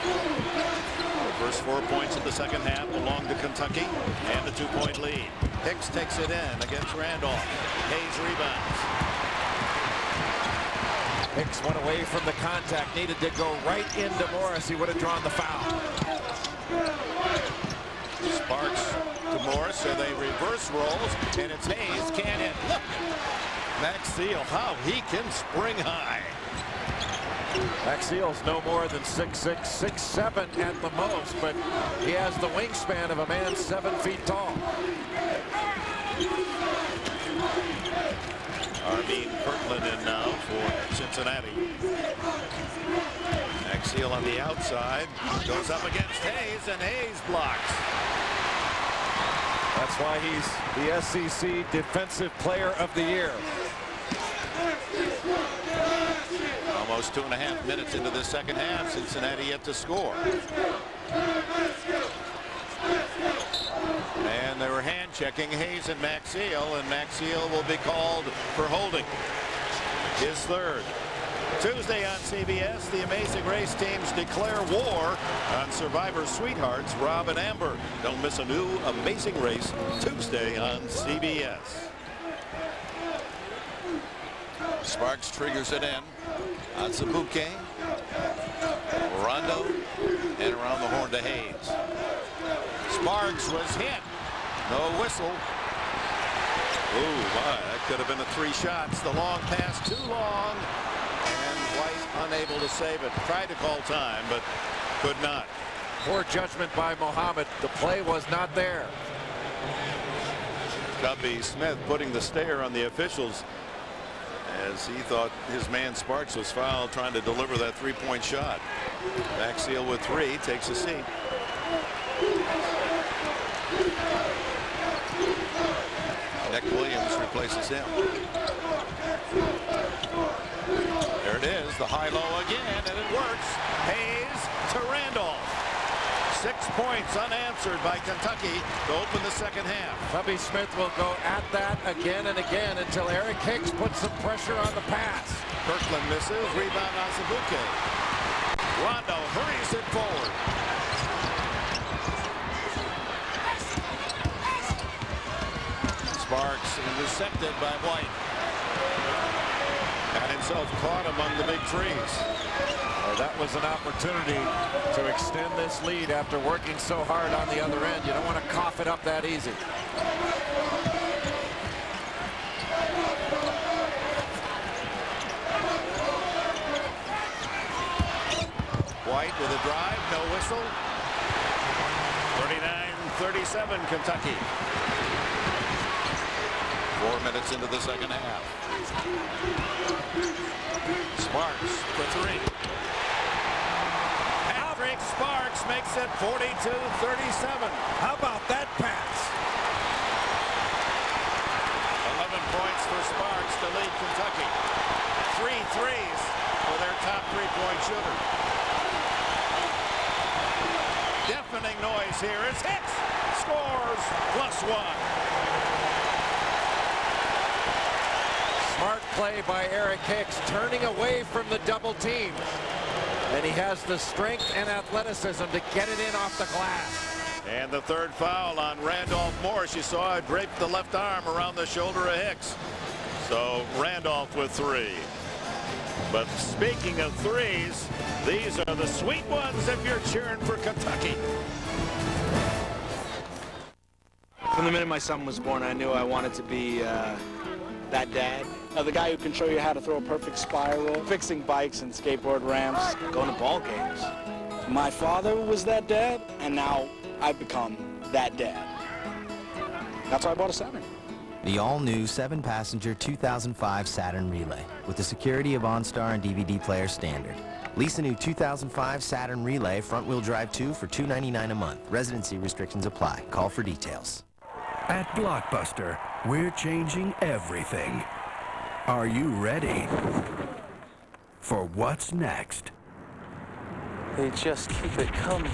The first 4 points of the second half belong to Kentucky and the 2-point lead. Hicks takes it in against Randolph. Hayes rebounds. Hicks went away from the contact, needed to go right into Morris. He would have drawn the foul. Sparks to Morris, so they reverse rolls, and it's Hayes, can't hit. Look, Maxiell, how he can spring high. Maxiell's no more than 6'6", 6'7" at the most, but he has the wingspan of a man 7 feet tall. Armin Kirkland in now for Cincinnati. Maxiell on the outside, goes up against Hayes, and Hayes blocks. That's why he's the SEC Defensive Player of the Year. Almost 2.5 minutes into the second half. Cincinnati yet to score. And they were hand checking Hayes and Maxiell will be called for holding. His third. Tuesday on CBS, the Amazing Race teams declare war on Survivor Sweethearts, Rob and Amber. Don't miss a new Amazing Race Tuesday on CBS. Sparks triggers it in on Zabuke, Rondo, and around the horn to Hayes. Sparks was hit. No whistle. Ooh, my, that could have been the 3 shots. The long pass too long, and White unable to save it. Tried to call time, but could not. Poor judgment by Mohammed. The play was not there. Gubby Smith putting the stare on the officials as he thought his man Sparks was fouled trying to deliver that 3-point shot. Maxiell with 3 takes a seat. Nick Williams replaces him. There it is, the high-low again, and it works. Hayes to Randolph. 6 points unanswered by Kentucky to open the second half. Tubby Smith will go at that again and again until Eric Hicks puts some pressure on the pass. Kirkland misses, rebound on Zabuke. Rondo hurries it forward. Sparks intercepted by White. Got himself caught among the big trees. Well, that was an opportunity to extend this lead after working so hard on the other end. You don't want to cough it up that easy. no whistle. 39-37 Kentucky. 4 minutes into the second half. Sparks for three. Patrick Sparks makes it 42-37. How about that pass? 11 points for Sparks to lead Kentucky. 3 threes for their top three-point shooter. Deafening noise here as Hicks scores +1. Smart play by Eric Hicks, turning away from the double team. And he has the strength and athleticism to get it in off the glass. And the third foul on Randolph Morris. You saw it drape the left arm around the shoulder of Hicks. So Randolph with three. But speaking of threes, these are the sweet ones if you're cheering for Kentucky. From the minute my son was born, I knew I wanted to be that dad. The guy who can show you how to throw a perfect spiral, fixing bikes and skateboard ramps, going to ball games. My father was that dad, and now I've become that dad. That's why I bought a Saturn. The all-new 7-passenger 2005 Saturn Relay with the security of OnStar and DVD player standard. Lease a new 2005 Saturn Relay front-wheel drive 2 for $299 a month. Residency restrictions apply. Call for details. At Blockbuster, we're changing everything. Are you ready for what's next? They just keep it coming.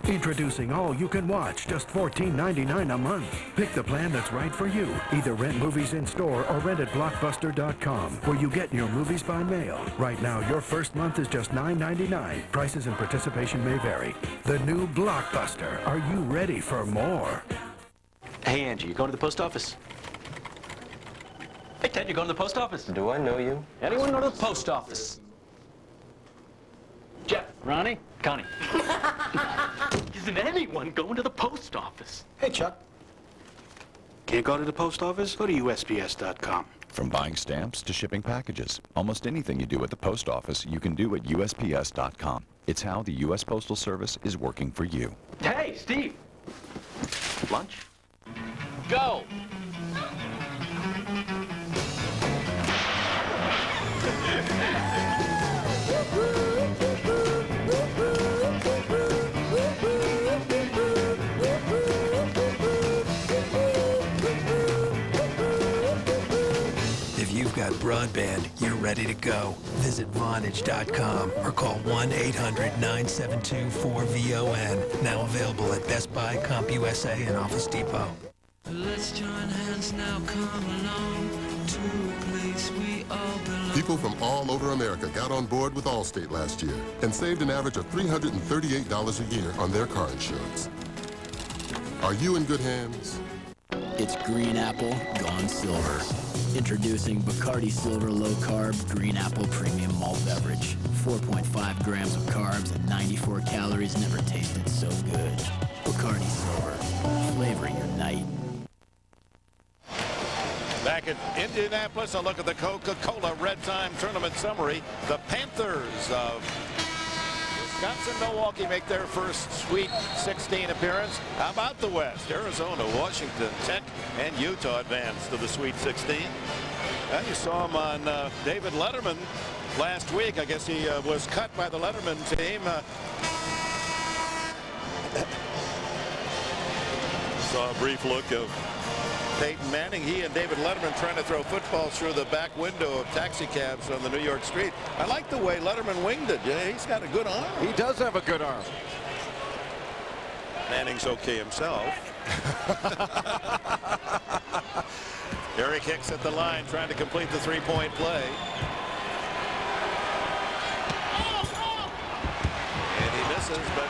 Introducing All You Can Watch, just $14.99 a month. Pick the plan that's right for you. Either rent movies in store or rent at Blockbuster.com, where you get your movies by mail. Right now, your first month is just $9.99. Prices and participation may vary. The new Blockbuster. Are you ready for more? Hey, Angie, you going to the post office? Hey, Ted, you going to the post office? Do I know you? Anyone go to the post office? Jeff, Ronnie, Connie. Isn't anyone going to the post office? Hey, Chuck. Can't go to the post office? Go to USPS.com. From buying stamps to shipping packages, almost anything you do at the post office, you can do at USPS.com. It's how the U.S. Postal Service is working for you. Hey, Steve. Lunch? Go! If you've got broadband, you're ready to go. Visit Vonage.com or call 1-800-972-4VON. Now available at Best Buy, CompUSA, and Office Depot. Let's join hands now, come along to a place we all belong. People from all over America got on board with Allstate last year and saved an average of $338 a year on their car insurance. Are you in good hands? It's Green Apple gone silver. Introducing Bacardi Silver Low Carb Green Apple Premium Malt Beverage. 4.5 grams of carbs and 94 calories, never tasted so good. Bacardi Silver. Flavor your night. Back at Indianapolis, a look at the Coca-Cola Red Time Tournament summary. The Panthers of Wisconsin-Milwaukee make their first Sweet 16 appearance. How about the West? Arizona, Washington, Tech, and Utah advance to the Sweet 16. You saw him on David Letterman last week. I guess he was cut by the Letterman team. Saw a brief look of Peyton Manning. He and David Letterman trying to throw footballs through the back window of taxi cabs on the New York street. I like the way Letterman winged it. Yeah, he's got a good arm. He does have a good arm. Manning's okay himself. Eric Hicks at the line trying to complete the three-point play. And he misses, but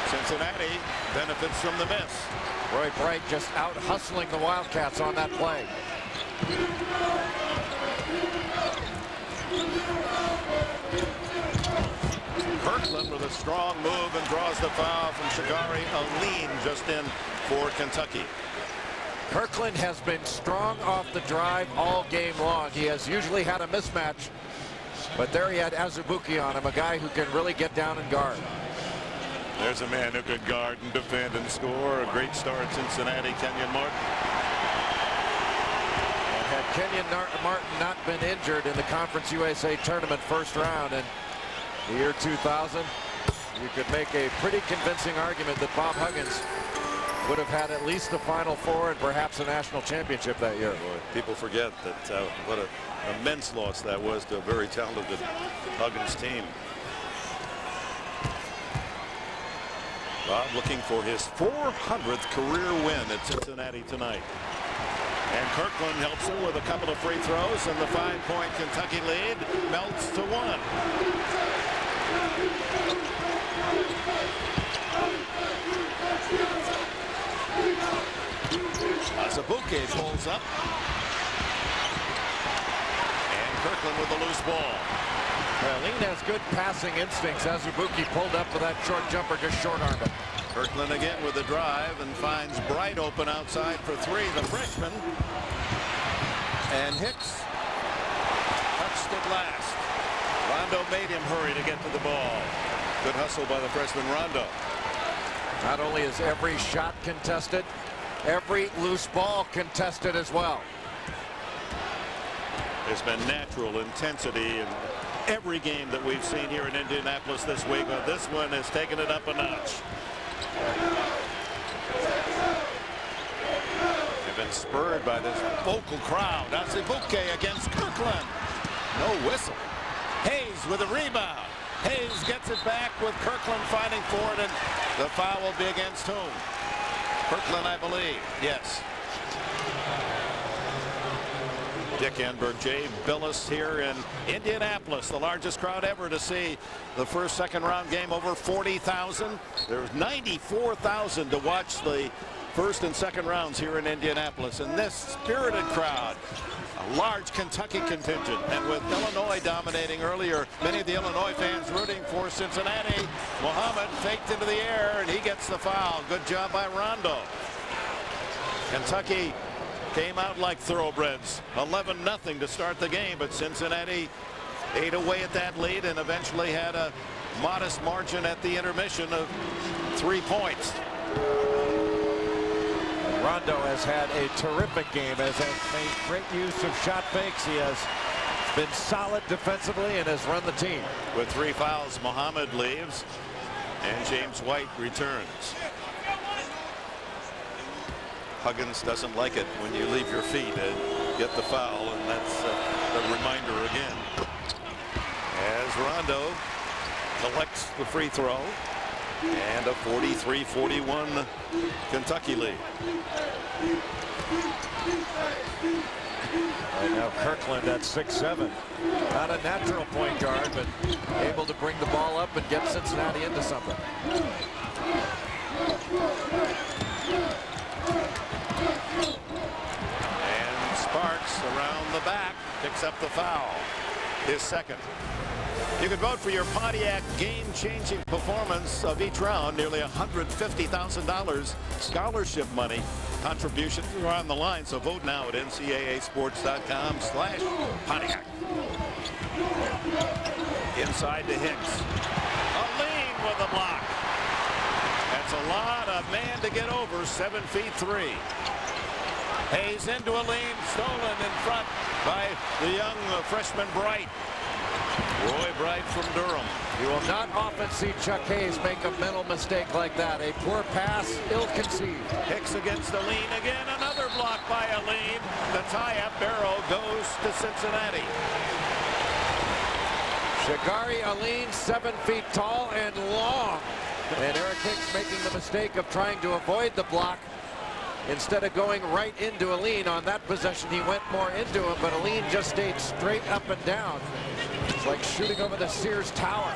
Cincinnati benefits from the miss. Roy Bright just out hustling the Wildcats on that play. Kirkland with a strong move and draws the foul from Shagari. A lean just in for Kentucky. Kirkland has been strong off the drive all game long. He has usually had a mismatch, but there he had Azubuike on him, a guy who can really get down and guard. There's a man who could guard and defend and score. A great start, Cincinnati. Kenyon Martin. And had Kenyon Martin not been injured in the Conference USA Tournament first round in the year 2000, you could make a pretty convincing argument that Bob Huggins would have had at least the Final Four and perhaps a national championship that year. Boy, people forget that what an immense loss that was to a very talented Huggins team. Bob looking for his 400th career win at Cincinnati tonight. And Kirkland helps him with a couple of free throws, and the 5-point Kentucky lead melts to 1. Azubuike pulls up. And Kirkland with the loose ball. Lean has good passing instincts. Azubuike pulled up with that short jumper, just short-armed it. Kirkland again with the drive and finds Bright open outside for 3, the freshman. And Hicks touched it last. Rondo made him hurry to get to the ball. Good hustle by the freshman Rondo. Not only is every shot contested, every loose ball contested as well. There's been natural intensity in every game that we've seen here in Indianapolis this week, but this one has taken it up a notch. They've been spurred by this vocal crowd. Azubuike against Kirkland. No whistle. Hayes with a rebound. Hayes gets it back with Kirkland fighting for it, and the foul will be against whom? Kirkland, I believe. Yes. Dick Enberg, Jay Billis here in Indianapolis, the largest crowd ever to see the first second round game, over 40,000. There's 94,000 to watch the first and second rounds here in Indianapolis, and this spirited crowd, a large Kentucky contingent, and with Illinois dominating earlier, many of the Illinois fans rooting for Cincinnati. Muhammad faked into the air, and he gets the foul. Good job by Rondo. Kentucky came out like thoroughbreds, 11-0 to start the game, but Cincinnati ate away at that lead and eventually had a modest margin at the intermission of 3 points. Rondo has had a terrific game, has made great use of shot fakes. He has been solid defensively and has run the team. With 3 fouls, Muhammad leaves and James White returns. Huggins doesn't like it when you leave your feet and get the foul, and that's a reminder again. As Rondo collects the free throw, and a 43-41 Kentucky lead. Right now Kirkland at 6'7". Not a natural point guard, but able to bring the ball up and get Cincinnati into something. And Sparks around the back picks up the foul, his second. You can vote for your Pontiac game-changing performance of each round. Nearly $150,000 scholarship money contributions are on the line, so vote now at ncaasports.com/Pontiac. Inside to Hicks. A lean with a block. That's a lot of man to get over, 7'3". Hayes into a lean, stolen in front by the young freshman Bright. Roy Bright from Durham. You will not often see Chuck Hayes make a mental mistake like that. A poor pass, ill-conceived. Hicks against Aline again. Another block by Aline. The tie-up barrel goes to Cincinnati. Shagari Aline, 7 feet tall and long. And Eric Hicks making the mistake of trying to avoid the block instead of going right into Aline. On that possession, he went more into him, but Aline just stayed straight up and down. It's like shooting over the Sears Tower.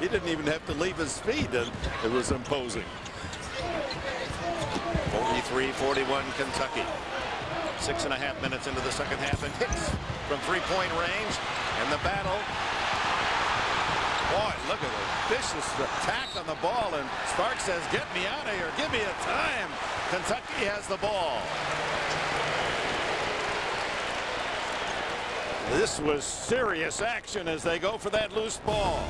He didn't even have to leave his feet, and it was imposing. 43-41 Kentucky. 6.5 minutes into the second half, and Hicks from three-point range, and the battle. Boy, look at the vicious attack on the ball, and Sparks says, "Get me out of here, give me a time." Kentucky has the ball. This was serious action as they go for that loose ball.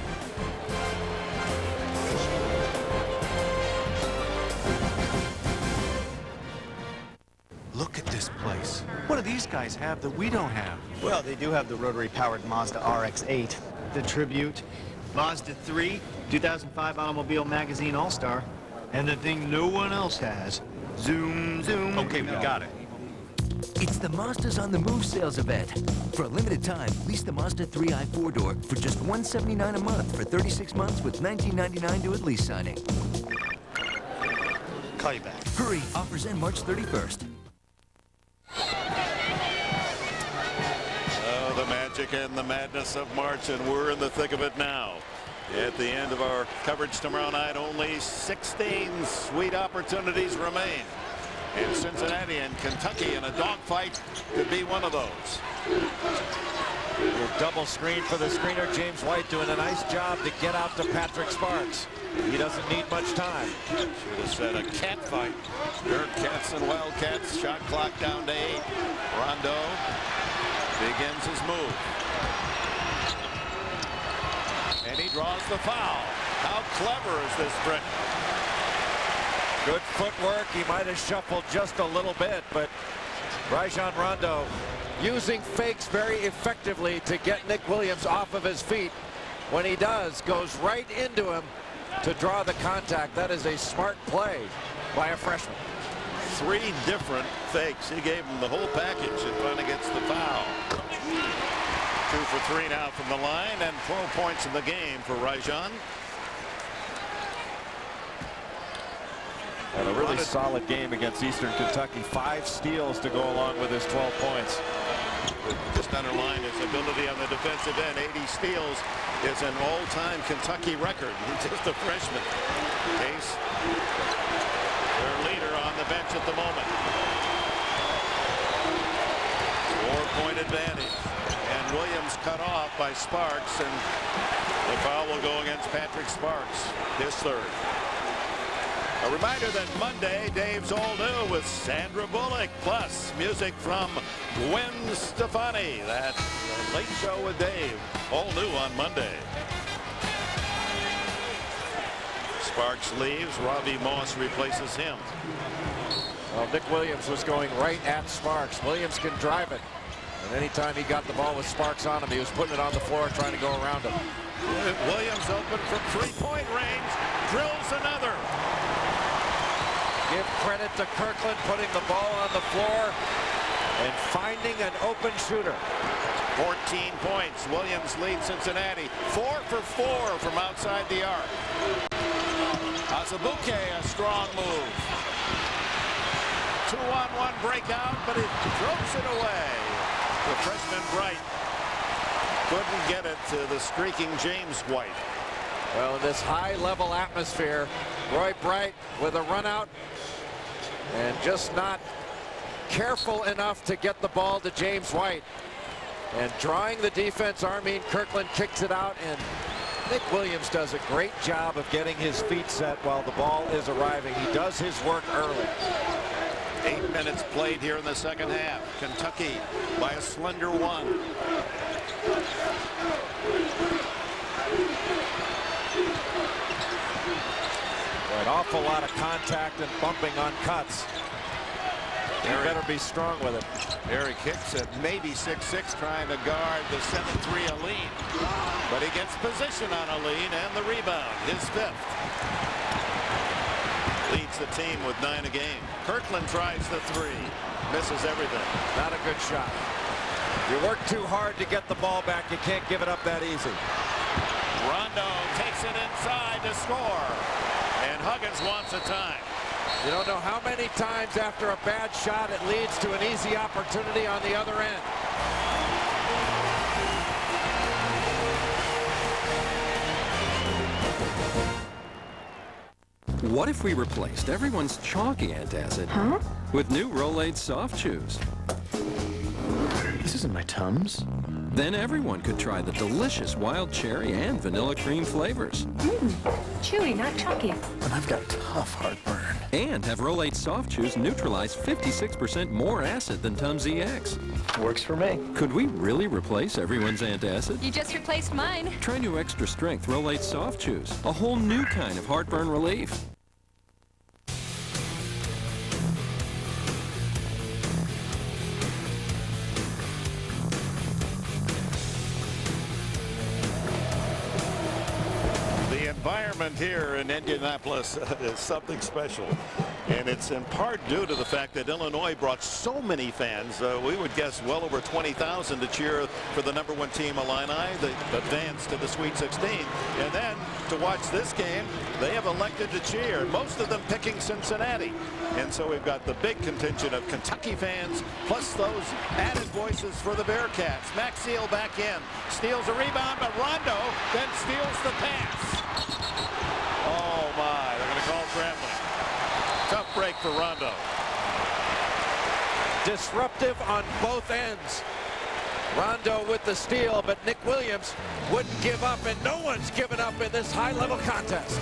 place. What do these guys have that we don't have? Well, they do have the rotary-powered Mazda RX-8, the Tribute, Mazda 3, 2005 Automobile Magazine All-Star, and the thing no one else has, Zoom, Zoom. Okay, we got it. It's the Mazda's on the Move sales event. For a limited time, lease the Mazda 3i 4-door for just $179 a month for 36 months with $19.99 due at lease signing. Call you back. Hurry, offers end March 31st. Oh, the magic and the madness of March, and we're in the thick of it now. At the end of our coverage tomorrow night, only 16 sweet opportunities remain. And Cincinnati and Kentucky in a dogfight could be one of those. Double screen for the screener. James White doing a nice job to get out to Patrick Sparks. He doesn't need much time. Should have said a cat fight. Bearcats and Wildcats. Shot clock down to 8. Rondo begins his move. And he draws the foul. How clever is this trick? Good footwork. He might have shuffled just a little bit, but Rajon Rondo using fakes very effectively to get Nick Williams off of his feet. When he does, goes right into him to draw the contact. That is a smart play by a freshman. 3 different fakes. He gave him the whole package and finally gets the foul. 2 for 3 now from the line, and 12 points in the game for Rajon. And a really solid game against Eastern Kentucky. 5 steals to go along with his 12 points. Just underline his ability on the defensive end. 80 steals is an all-time Kentucky record. He's just a freshman. Case, their leader on the bench at the moment. 4-point advantage. And Williams cut off by Sparks, and the foul will go against Patrick Sparks, his 3rd. A reminder that Monday, Dave's All New with Sandra Bullock, plus music from Gwen Stefani. That's the Late Show with Dave. All new on Monday. Sparks leaves. Robbie Moss replaces him. Well, Nick Williams was going right at Sparks. Williams can drive it. And anytime he got the ball with Sparks on him, he was putting it on the floor trying to go around him. Williams open from 3-point range. Drills another. Give credit to Kirkland putting the ball on the floor and finding an open shooter. 14 points. Williams leads Cincinnati. 4 for 4 from outside the arc. Azubuike, a strong move. 2-on-1 breakout, but it throws it away. The freshman Bright couldn't get it to the streaking James White. Well, in this high-level atmosphere, Roy Bright with a run out and just not careful enough to get the ball to James White. And drawing the defense, Armin Kirkland kicks it out, and Nick Williams does a great job of getting his feet set while the ball is arriving. He does his work early. 8 minutes played here in the second half. Kentucky by a slender 1. An awful lot of contact and bumping on cuts. You better be strong with it. Eric Hicks at maybe 6'6", trying to guard the 7'3" Aline. But he gets position on Aline and the rebound, his 5th. Leads the team with 9 a game. Kirkland tries the 3. Misses everything. Not a good shot. You work too hard to get the ball back. You can't give it up that easy. Rondo takes it inside to score. And Huggins wants a time. You don't know how many times after a bad shot it leads to an easy opportunity on the other end. What if we replaced everyone's chalky antacid with new Rolaids soft chews? This isn't my Tums. Then everyone could try the delicious wild cherry and vanilla cream flavors. Chewy, not chalky. But I've got tough heartburn. And have Rolaids soft chews neutralize 56% more acid than Tums EX. Works for me. Could we really replace everyone's antacid? You just replaced mine. Try new extra strength Rolaids soft chews. A whole new kind of heartburn relief. tournament here in Indianapolis is something special. And it's in part due to the fact that Illinois brought so many fans. We would guess well over 20,000 to cheer for the #1 team, Illini, the advance to the Sweet 16. And then to watch this game, they have elected to cheer, most of them picking Cincinnati. And so we've got the big contingent of Kentucky fans, plus those added voices for the Bearcats. Max Seal back in, steals a rebound, but Rondo then steals the pass. Oh my, they're going to call traveling. Tough break for Rondo. Disruptive on both ends. Rondo with the steal, but Nick Williams wouldn't give up, and no one's given up in this high-level contest.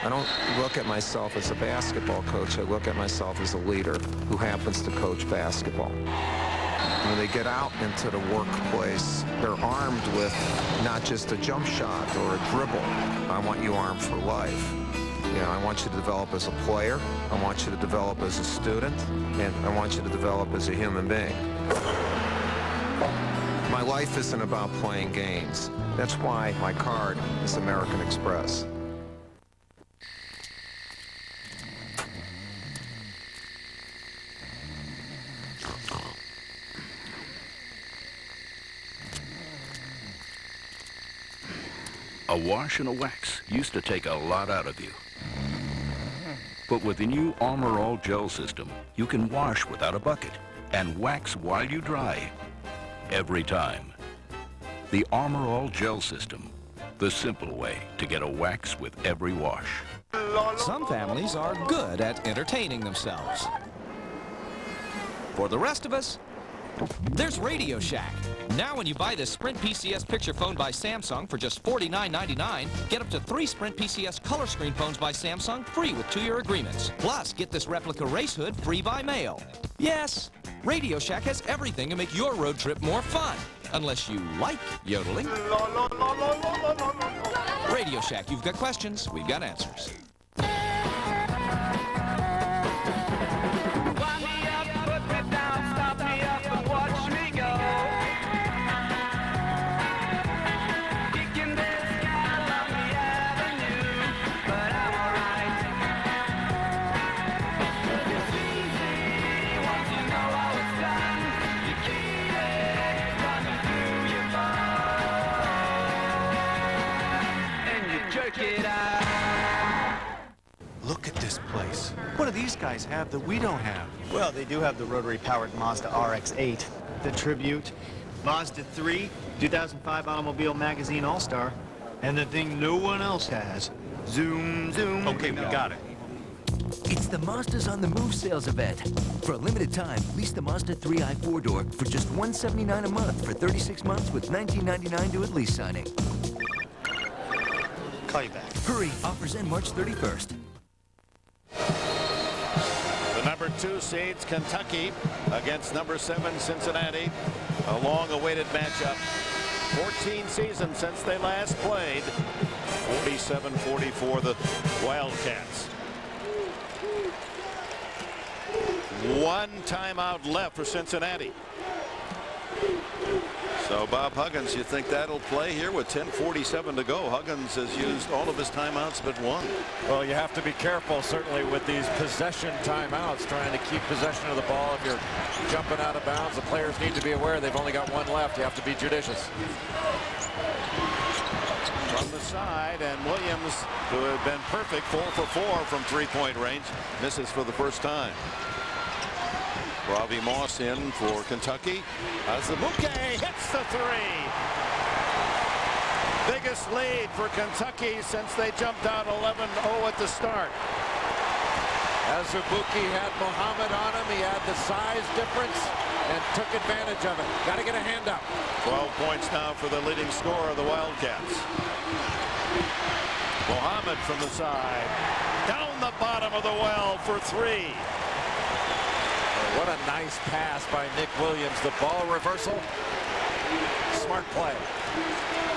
I don't look at myself as a basketball coach. I look at myself as a leader who happens to coach basketball. When they get out into the workplace, they're armed with not just a jump shot or a dribble. I want you armed for life. You know, I want you to develop as a player. I want you to develop as a student. And I want you to develop as a human being. My life isn't about playing games. That's why my card is American Express. A wash and a wax used to take a lot out of you. But with the new Armor All Gel system, you can wash without a bucket and wax while you dry. Every time. The Armor All Gel system. The simple way to get a wax with every wash. Some families are good at entertaining themselves. For the rest of us, there's Radio Shack. Now when you buy this Sprint PCS picture phone by Samsung for just $49.99, get up to 3 Sprint PCS color screen phones by Samsung free with 2-year agreements. Plus, get this replica race hood free by mail. Yes, Radio Shack has everything to make your road trip more fun. Unless you like yodeling. Radio Shack, you've got questions, we've got answers. Look at this place. What do these guys have that we don't have? Well, they do have the rotary-powered Mazda RX-8, the Tribute, Mazda 3, 2005 Automobile Magazine All-Star, and the thing no one else has, Zoom Zoom. Okay, we got it. It's the Mazdas on the Move sales event. For a limited time, lease the Mazda 3i 4-door for just $179 a month for 36 months with $19.99 due at lease signing. Call you back. Hurry, offers end March 31st. The #2 seeds Kentucky against #7 Cincinnati. A long-awaited matchup. 14 seasons since they last played. 47-44 the Wildcats. 1 timeout left for Cincinnati. So Bob Huggins, you think that'll play here with 10:47 to go? Huggins has used all of his timeouts but 1. Well, you have to be careful, certainly, with these possession timeouts, trying to keep possession of the ball. If you're jumping out of bounds, the players need to be aware they've only got 1 left. You have to be judicious. From the side, and Williams, who had been perfect, 4 for 4 from 3-point range, misses for the first time. Ravi Moss in for Kentucky. Azubuike hits the 3. Biggest lead for Kentucky since they jumped out 11-0 at the start. Azubuike had Muhammad on him. He had the size difference and took advantage of it. Got to get a hand up. 12 points now for the leading scorer of the Wildcats. Muhammad from the side. Down the bottom of the well for 3. What a nice pass by Nick Williams. The ball reversal. Smart play.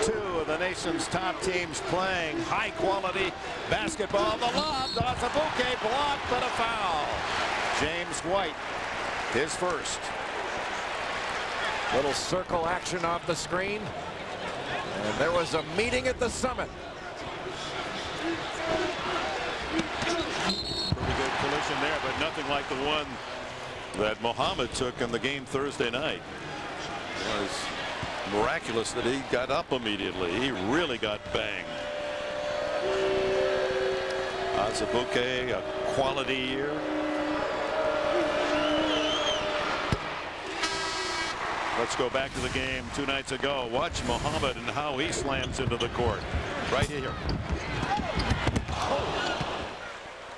2 of the nation's top teams playing high-quality basketball. The lob, Azubuike blocked, but a foul. James White, his first. Little circle action off the screen. And there was a meeting at the summit. Pretty good collision there, but nothing like the one that Muhammad took in the game Thursday night. It was miraculous that he got up immediately. He really got banged. Azubuike, a quality year. Let's go back to the game 2 nights ago. Watch Muhammad and how he slams into the court. Right here. Oh.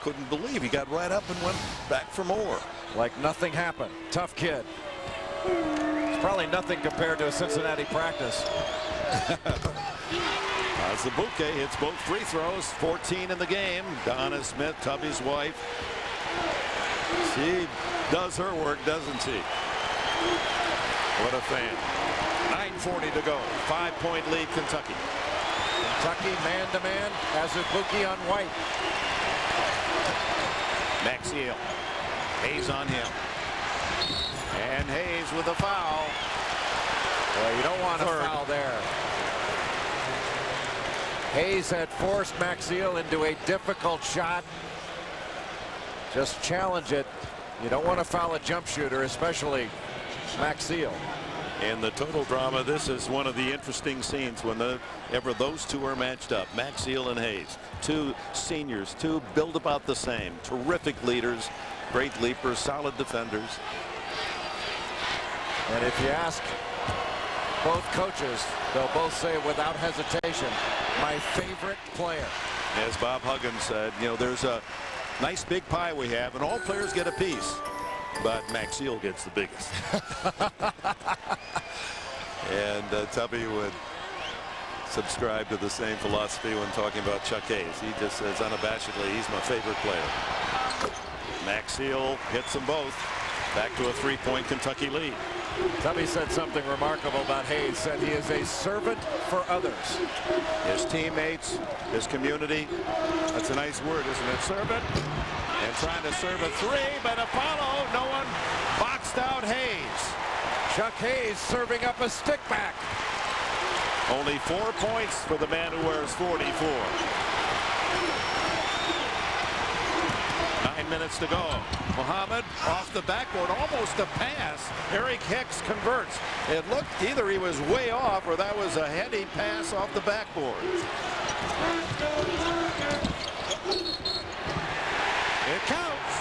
Couldn't believe he got right up and went back for more. Like nothing happened. Tough kid. It's probably nothing compared to a Cincinnati practice. Azubuike hits both free throws. 14 in the game. Donna Smith, Tubby's wife. She does her work, doesn't she? What a fan. 9:40 to go. 5-point lead, Kentucky. Kentucky man-to-man. Azubuike on White. Maxiel. Hayes on him. And Hayes with a foul. Well, you don't want a foul there. Hayes had forced Maxiel into a difficult shot. Just challenge it. You don't want to foul a jump shooter, especially Maxiel. In the total drama, this is one of the interesting scenes whenever those two are matched up. Maxiel and Hayes, two seniors, two build about the same. Terrific leaders, great leapers, solid defenders. And if you ask both coaches, they'll both say without hesitation, my favorite player. As Bob Huggins said, you know, there's a nice big pie we have, and all players get a piece. But Maxiel gets the biggest. And Tubby would subscribe to the same philosophy when talking about Chuck Hayes. He just says unabashedly, he's my favorite player. Maxiel hits them both. Back to a 3-point Kentucky lead. Tubby said something remarkable about Hayes. Said he is a servant for others. His teammates, his community. That's a nice word, isn't it? Servant. And trying to serve a three, but Apollo, no one boxed out Hayes. Chuck Hayes serving up a stick back. Only 4 points for the man who wears 44. 9 minutes to go. Muhammad off the backboard, almost a pass. Eric Hicks converts. It looked either he was way off or that was a heady pass off the backboard. It counts.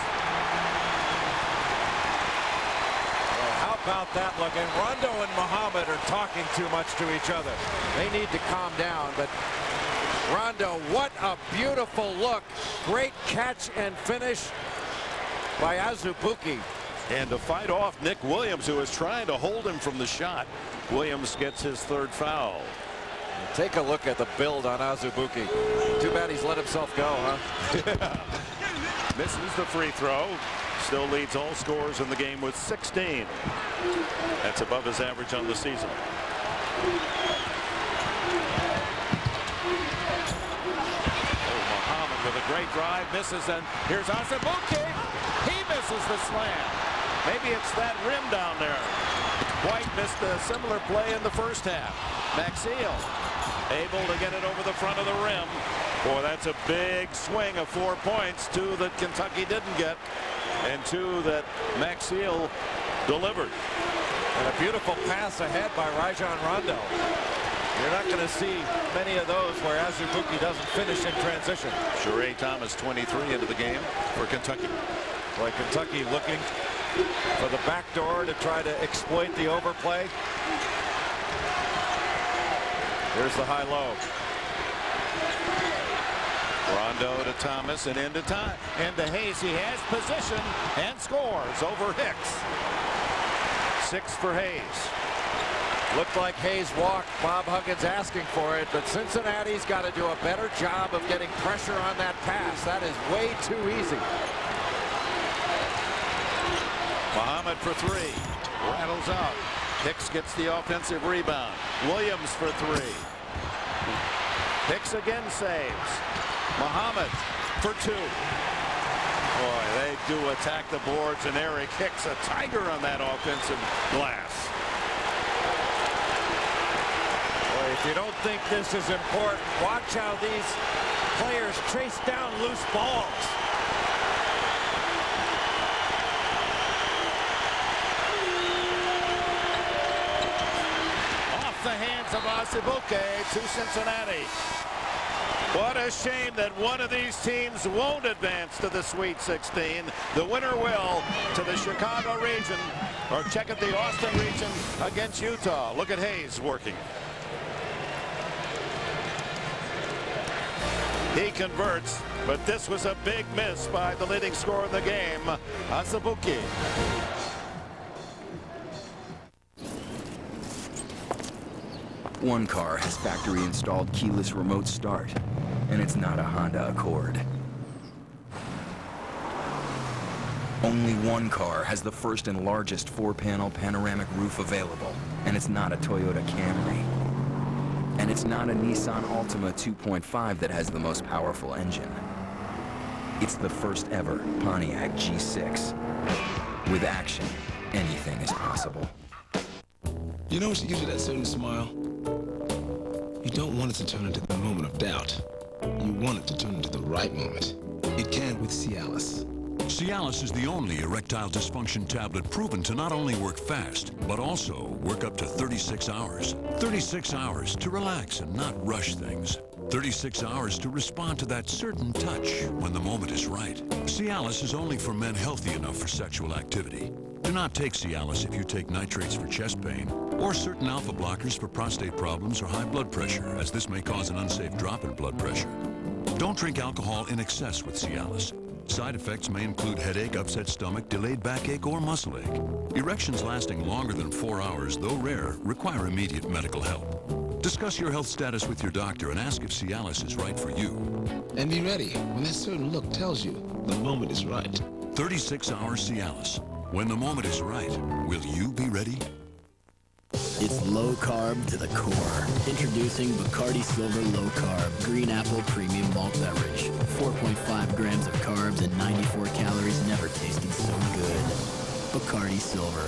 Well, how about that look? And Rondo and Muhammad are talking too much to each other. They need to calm down, but Rondo, what a beautiful look. Great catch and finish by Azubuike. And to fight off Nick Williams, who was trying to hold him from the shot. Williams gets his 3rd foul. Take a look at the build on Azubuike. Too bad he's let himself go, huh? Misses the free throw. Still leads all scorers in the game with 16. That's above his average on the season. Muhammad with a great drive, misses, and here's Azubuike. He misses the slam. Maybe it's that rim down there. White missed a similar play in the first half. Maxiel able to get it over the front of the rim. Boy, that's a big swing of 4 points. 2 that Kentucky didn't get, and 2 that Maxiel delivered. And a beautiful pass ahead by Rajon Rondo. You're not going to see many of those where Azubuike doesn't finish in transition. Sheree Thomas, 23 into the game for Kentucky. Boy, Kentucky looking for the back door to try to exploit the overplay. Here's the high-low. Rondo to Thomas and into time. Into Hayes. He has position and scores over Hicks. 6 for Hayes. Looked like Hayes walked. Bob Huggins asking for it, but Cincinnati's got to do a better job of getting pressure on that pass. That is way too easy. Muhammad for 3. Rattles out. Hicks gets the offensive rebound. Williams for 3. Hicks again saves. Muhammad for 2. Boy, they do attack the boards, and Eric Hicks, a tiger on that offensive glass. Boy, If you don't think this is important, watch how these players chase down loose balls. Off the hands of Azubuike to Cincinnati. What a shame that one of these teams won't advance to the Sweet 16. The winner will to the Chicago region, or check at the Austin region against Utah. Look at Hayes working. He converts, but this was a big miss by the leading scorer in the game, Azubuike. One car has factory-installed keyless remote start, and it's not a Honda Accord. Only one car has the first and largest 4-panel panoramic roof available, and it's not a Toyota Camry. And it's not a Nissan Altima 2.5 that has the most powerful engine. It's the first ever Pontiac G6. With action, anything is possible. You know what you give you that certain smile? You don't want it to turn into the moment of doubt. You want it to turn into the right moment. It can with Cialis. Cialis is the only erectile dysfunction tablet proven to not only work fast, but also work up to 36 hours. 36 hours to relax and not rush things. 36 hours to respond to that certain touch when the moment is right. Cialis is only for men healthy enough for sexual activity. Do not take Cialis if you take nitrates for chest pain or certain alpha blockers for prostate problems or high blood pressure, as this may cause an unsafe drop in blood pressure. Don't drink alcohol in excess with Cialis. Side effects may include headache, upset stomach, delayed backache, or muscle ache. Erections lasting longer than 4 hours, though rare, require immediate medical help. Discuss your health status with your doctor and ask if Cialis is right for you. And be ready when that certain look tells you the moment is right. 36-hour Cialis. When the moment is right, will you be ready? It's low carb to the core. Introducing Bacardi Silver Low Carb Green Apple Premium Malt Beverage. 4.5 grams of carbs and 94 calories, never tasted so good. Bacardi Silver.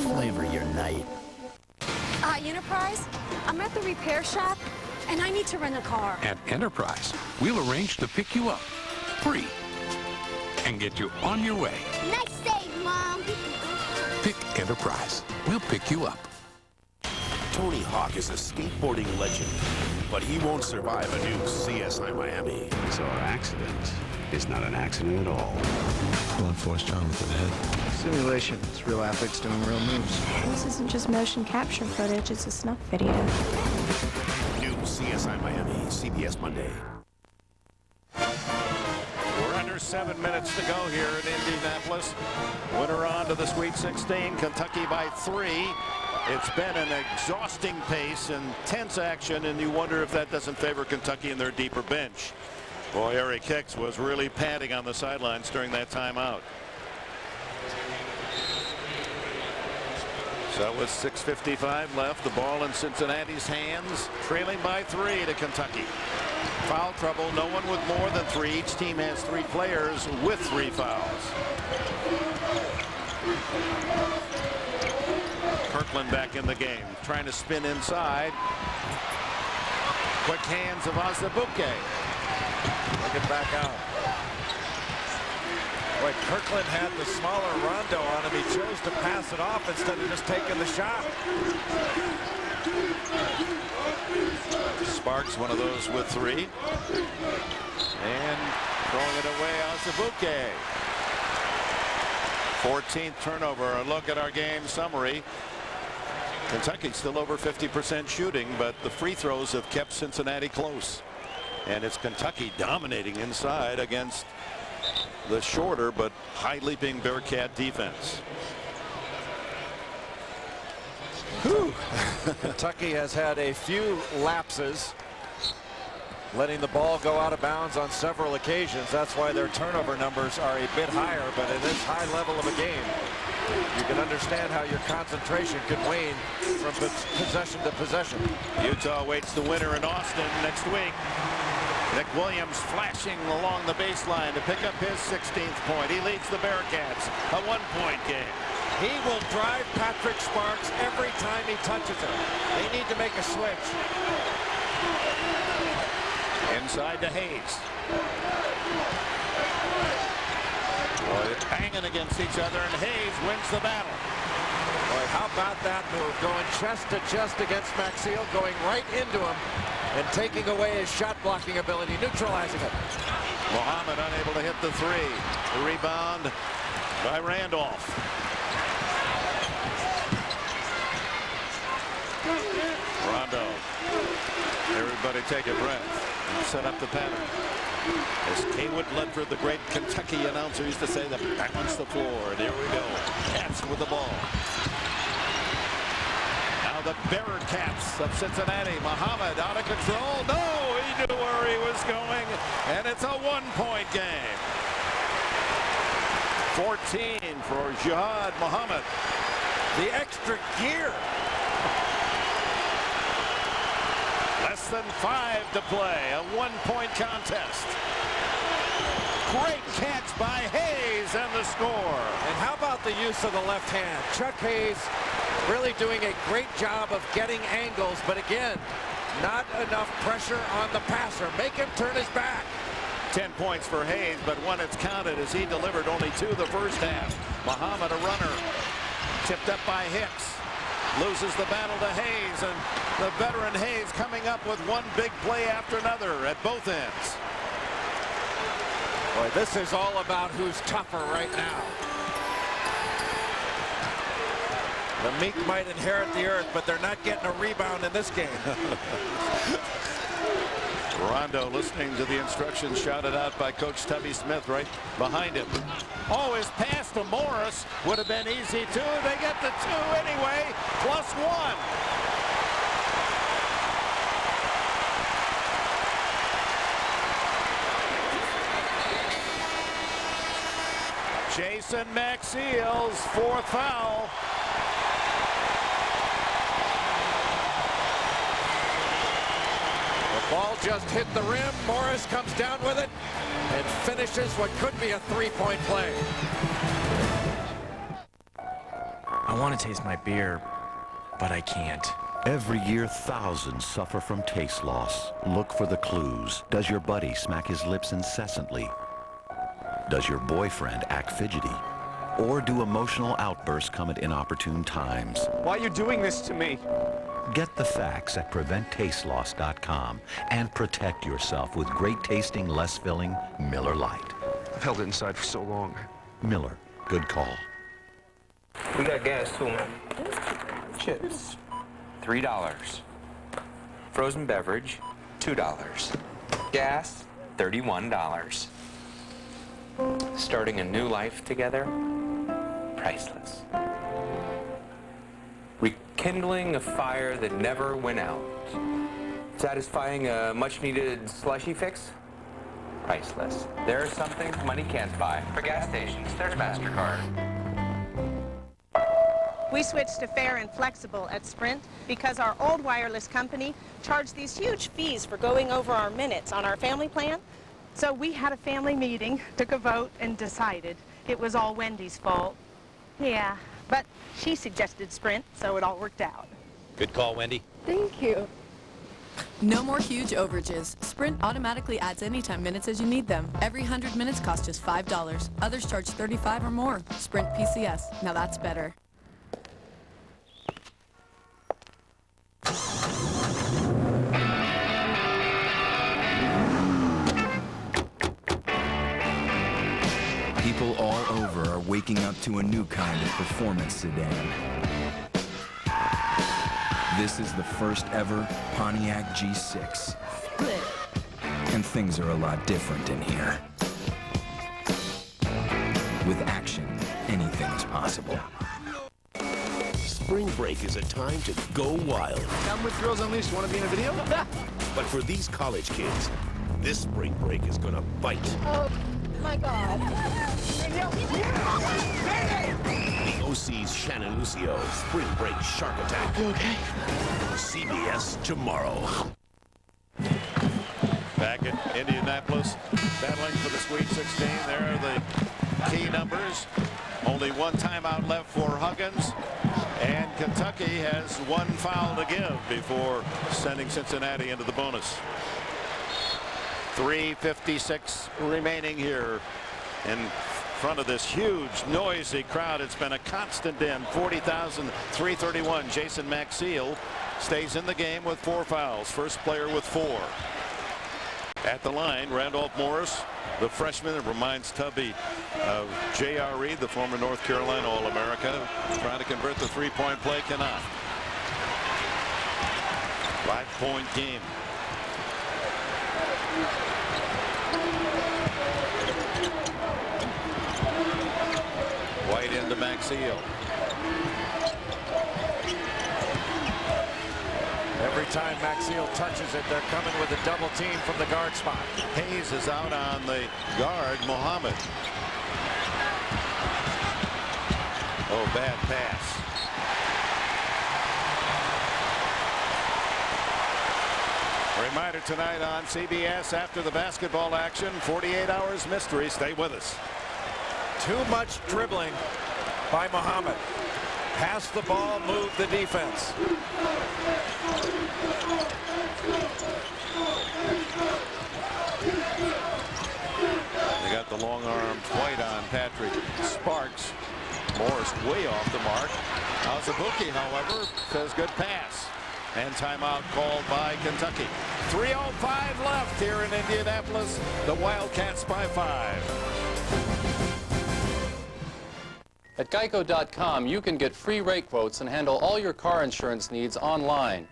Flavor your night. Enterprise, I'm at the repair shop, and I need to rent a car. At Enterprise, we'll arrange to pick you up, free, and get you on your way. Nice save, Mom. Pick Enterprise. We'll pick you up. Tony Hawk is a skateboarding legend, but he won't survive a new CSI Miami. So our accident is not an accident at all. Blunt force trauma to the head. Simulation. It's real athletes doing real moves. This isn't just motion capture footage, it's a snuff video. New CSI Miami, CBS Monday. We're under 7 minutes to go here in Indianapolis. Winner on to the Sweet 16, Kentucky by 3. It's been an exhausting pace and tense action, and you wonder if that doesn't favor Kentucky in their deeper bench. Boy, Eric Hicks was really padding on the sidelines during that timeout. So with 6:55 left, the ball in Cincinnati's hands, trailing by 3 to Kentucky. Foul trouble, no one with more than 3. Each team has 3 players with 3 fouls. Kirkland back in the game, trying to spin inside. Quick hands of Azubuike. Look it back out. Boy, Kirkland had the smaller rondo on him. He chose to pass it off instead of just taking the shot. Sparks, one of those with 3. And throwing it away, Azubuike. 14th turnover. A look at our game summary. Kentucky still over 50% shooting, but the free throws have kept Cincinnati close. And it's Kentucky dominating inside against the shorter but high-leaping Bearcat defense. Kentucky has had a few lapses, letting the ball go out of bounds on several occasions. That's why their turnover numbers are a bit higher, but in this high level of a game, you can understand how your concentration could wane from possession to possession. Utah waits the winner in Austin next week. Nick Williams flashing along the baseline to pick up his 16th point. He leads the Bearcats, a 1-point game. He will drive Patrick Sparks every time he touches him. They need to make a switch. Inside to Hayes. Boy, banging against each other, and Hayes wins the battle. Boy, how about that move? Going chest to chest against Maxiel, going right into him and taking away his shot blocking ability, neutralizing it. Muhammad unable to hit the three. The rebound by Randolph. Rondo. Everybody take a breath and set up the pattern. As Kaywood Ledford, the great Kentucky announcer, used to say, the balance the floor. And here we go. Cats with the ball. Now the Bearcats of Cincinnati. Muhammad out of control. No, he knew where he was going. And it's a one-point game. 14 for Jihad Muhammad. The extra gear. Less than 5 to play. A one-point contest. Great catch by Hayes and the score. And how about the use of the left hand? Chuck Hayes really doing a great job of getting angles, but again, not enough pressure on the passer. Make him turn his back. 10 points for Hayes, but one it's counted as he delivered only 2 the first half. Muhammad, a runner, tipped up by Hicks. Loses the battle to Hayes, and the veteran Hayes coming up with one big play after another at both ends. Boy, this is all about who's tougher right now. The meek might inherit the earth, but they're not getting a rebound in this game. Rondo listening to the instructions shouted out by Coach Tubby Smith right behind him. Oh, his pass to Morris would have been easy too. They get the 2 anyway, +1. Jason Maxiel's 4th foul. Ball just hit the rim. Morris comes down with it and finishes what could be a 3-point play. I want to taste my beer, but I can't. Every year, thousands suffer from taste loss. Look for the clues. Does your buddy smack his lips incessantly? Does your boyfriend act fidgety? Or do emotional outbursts come at inopportune times? Why are you doing this to me? Get the facts at PreventTasteLoss.com and protect yourself with great tasting, less filling Miller Lite. I've held it inside for so long. Miller, good call. We got gas too, man. Chips, $3. Frozen beverage, $2. Gas, $31. Starting a new life together, priceless. Rekindling a fire that never went out. Satisfying a much-needed slushy fix? Priceless. There are some things money can't buy. For gas stations, there's MasterCard. We switched to fair and flexible at Sprint because our old wireless company charged these huge fees for going over our minutes on our family plan. So we had a family meeting, took a vote, and decided it was all Wendy's fault. Yeah. But she suggested Sprint, so it all worked out. Good call, Wendy. Thank you. No more huge overages. Sprint automatically adds anytime minutes as you need them. Every 100 minutes costs just $5. Others charge $35 or more. Sprint PCS. Now that's better. People all over are waking up to a new kind of performance sedan. This is the first ever Pontiac G6. And things are a lot different in here. With action, anything is possible. Spring break is a time to go wild. I'm with Girls Unleashed. Want to be in a video? But for these college kids, this spring break is gonna bite. Oh, my God. The OC's Shannon Lucio, Spring Break Shark Attack. Okay. CBS tomorrow. Back at Indianapolis, battling for the Sweet 16. There are the key numbers. Only one timeout left for Huggins. And Kentucky has one foul to give before sending Cincinnati into the bonus. 3:56 remaining here in front of this huge noisy crowd. It's been a constant in 40,331. Jason Maxiell stays in the game with 4 fouls. First player with 4. At the line, Randolph Morris, the freshman. It reminds Tubby of J.R. Reed, the former North Carolina All-America, trying to convert the three-point play, cannot. 5-point game. White into Maxiell. Every time Maxiell touches it, they're coming with a double team from the guard spot. Hayes is out on the guard, Muhammad. Oh, bad pass. Reminder tonight on CBS after the basketball action, 48 Hours Mystery. Stay with us. Too much dribbling by Muhammad. Pass the ball, move the defense. They got the long arm White on Patrick Sparks. Morris way off the mark. Azubuike, however, says good pass. And timeout called by Kentucky. 3:05 left here in Indianapolis. The Wildcats by 5. At Geico.com, you can get free rate quotes and handle all your car insurance needs online.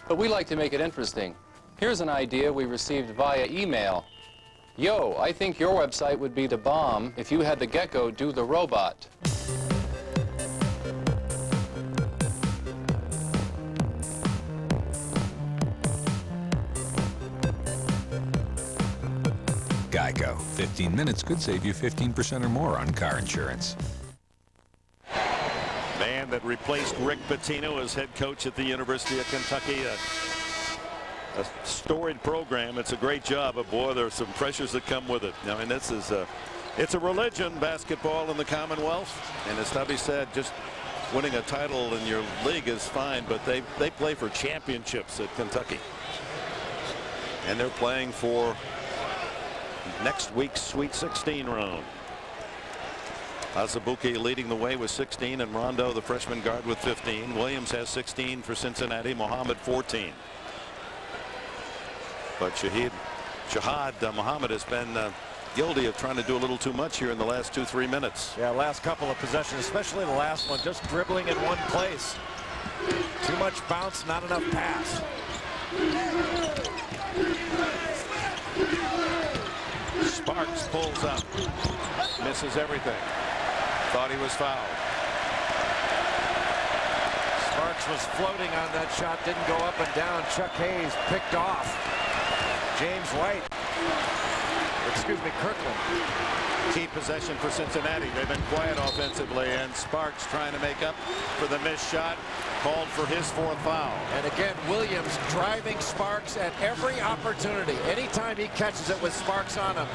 But we like to make it interesting. Here's an idea we received via email. Yo, I think your website would be the bomb if you had the gecko do the robot. Geico. 15 minutes could save you 15% or more on car insurance. Man that replaced Rick Pitino as head coach at the University of Kentucky. A storied program. It's a great job, but boy, there are some pressures that come with it. I mean, this is it's a religion, basketball in the Commonwealth, and as Tubby said, just winning a title in your league is fine, but they play for championships at Kentucky, and they're playing for next week's Sweet 16 round. Azubuike leading the way with 16, and Rondo, the freshman guard, with 15. Williams has 16 for Cincinnati. Muhammad 14. But Shahad Muhammad has been guilty of trying to do a little too much here in the last 2-3 minutes. Yeah, last couple of possessions, especially the last one, just dribbling in one place. Too much bounce, not enough pass. Sparks pulls up, misses everything. Thought he was fouled. Sparks was floating on that shot, didn't go up and down. Chuck Hayes picked off James White. Excuse me, Kirkland. Key possession for Cincinnati. They've been quiet offensively, and Sparks trying to make up for the missed shot. Called for his 4th foul. And again, Williams driving Sparks at every opportunity. Anytime he catches it with Sparks on him,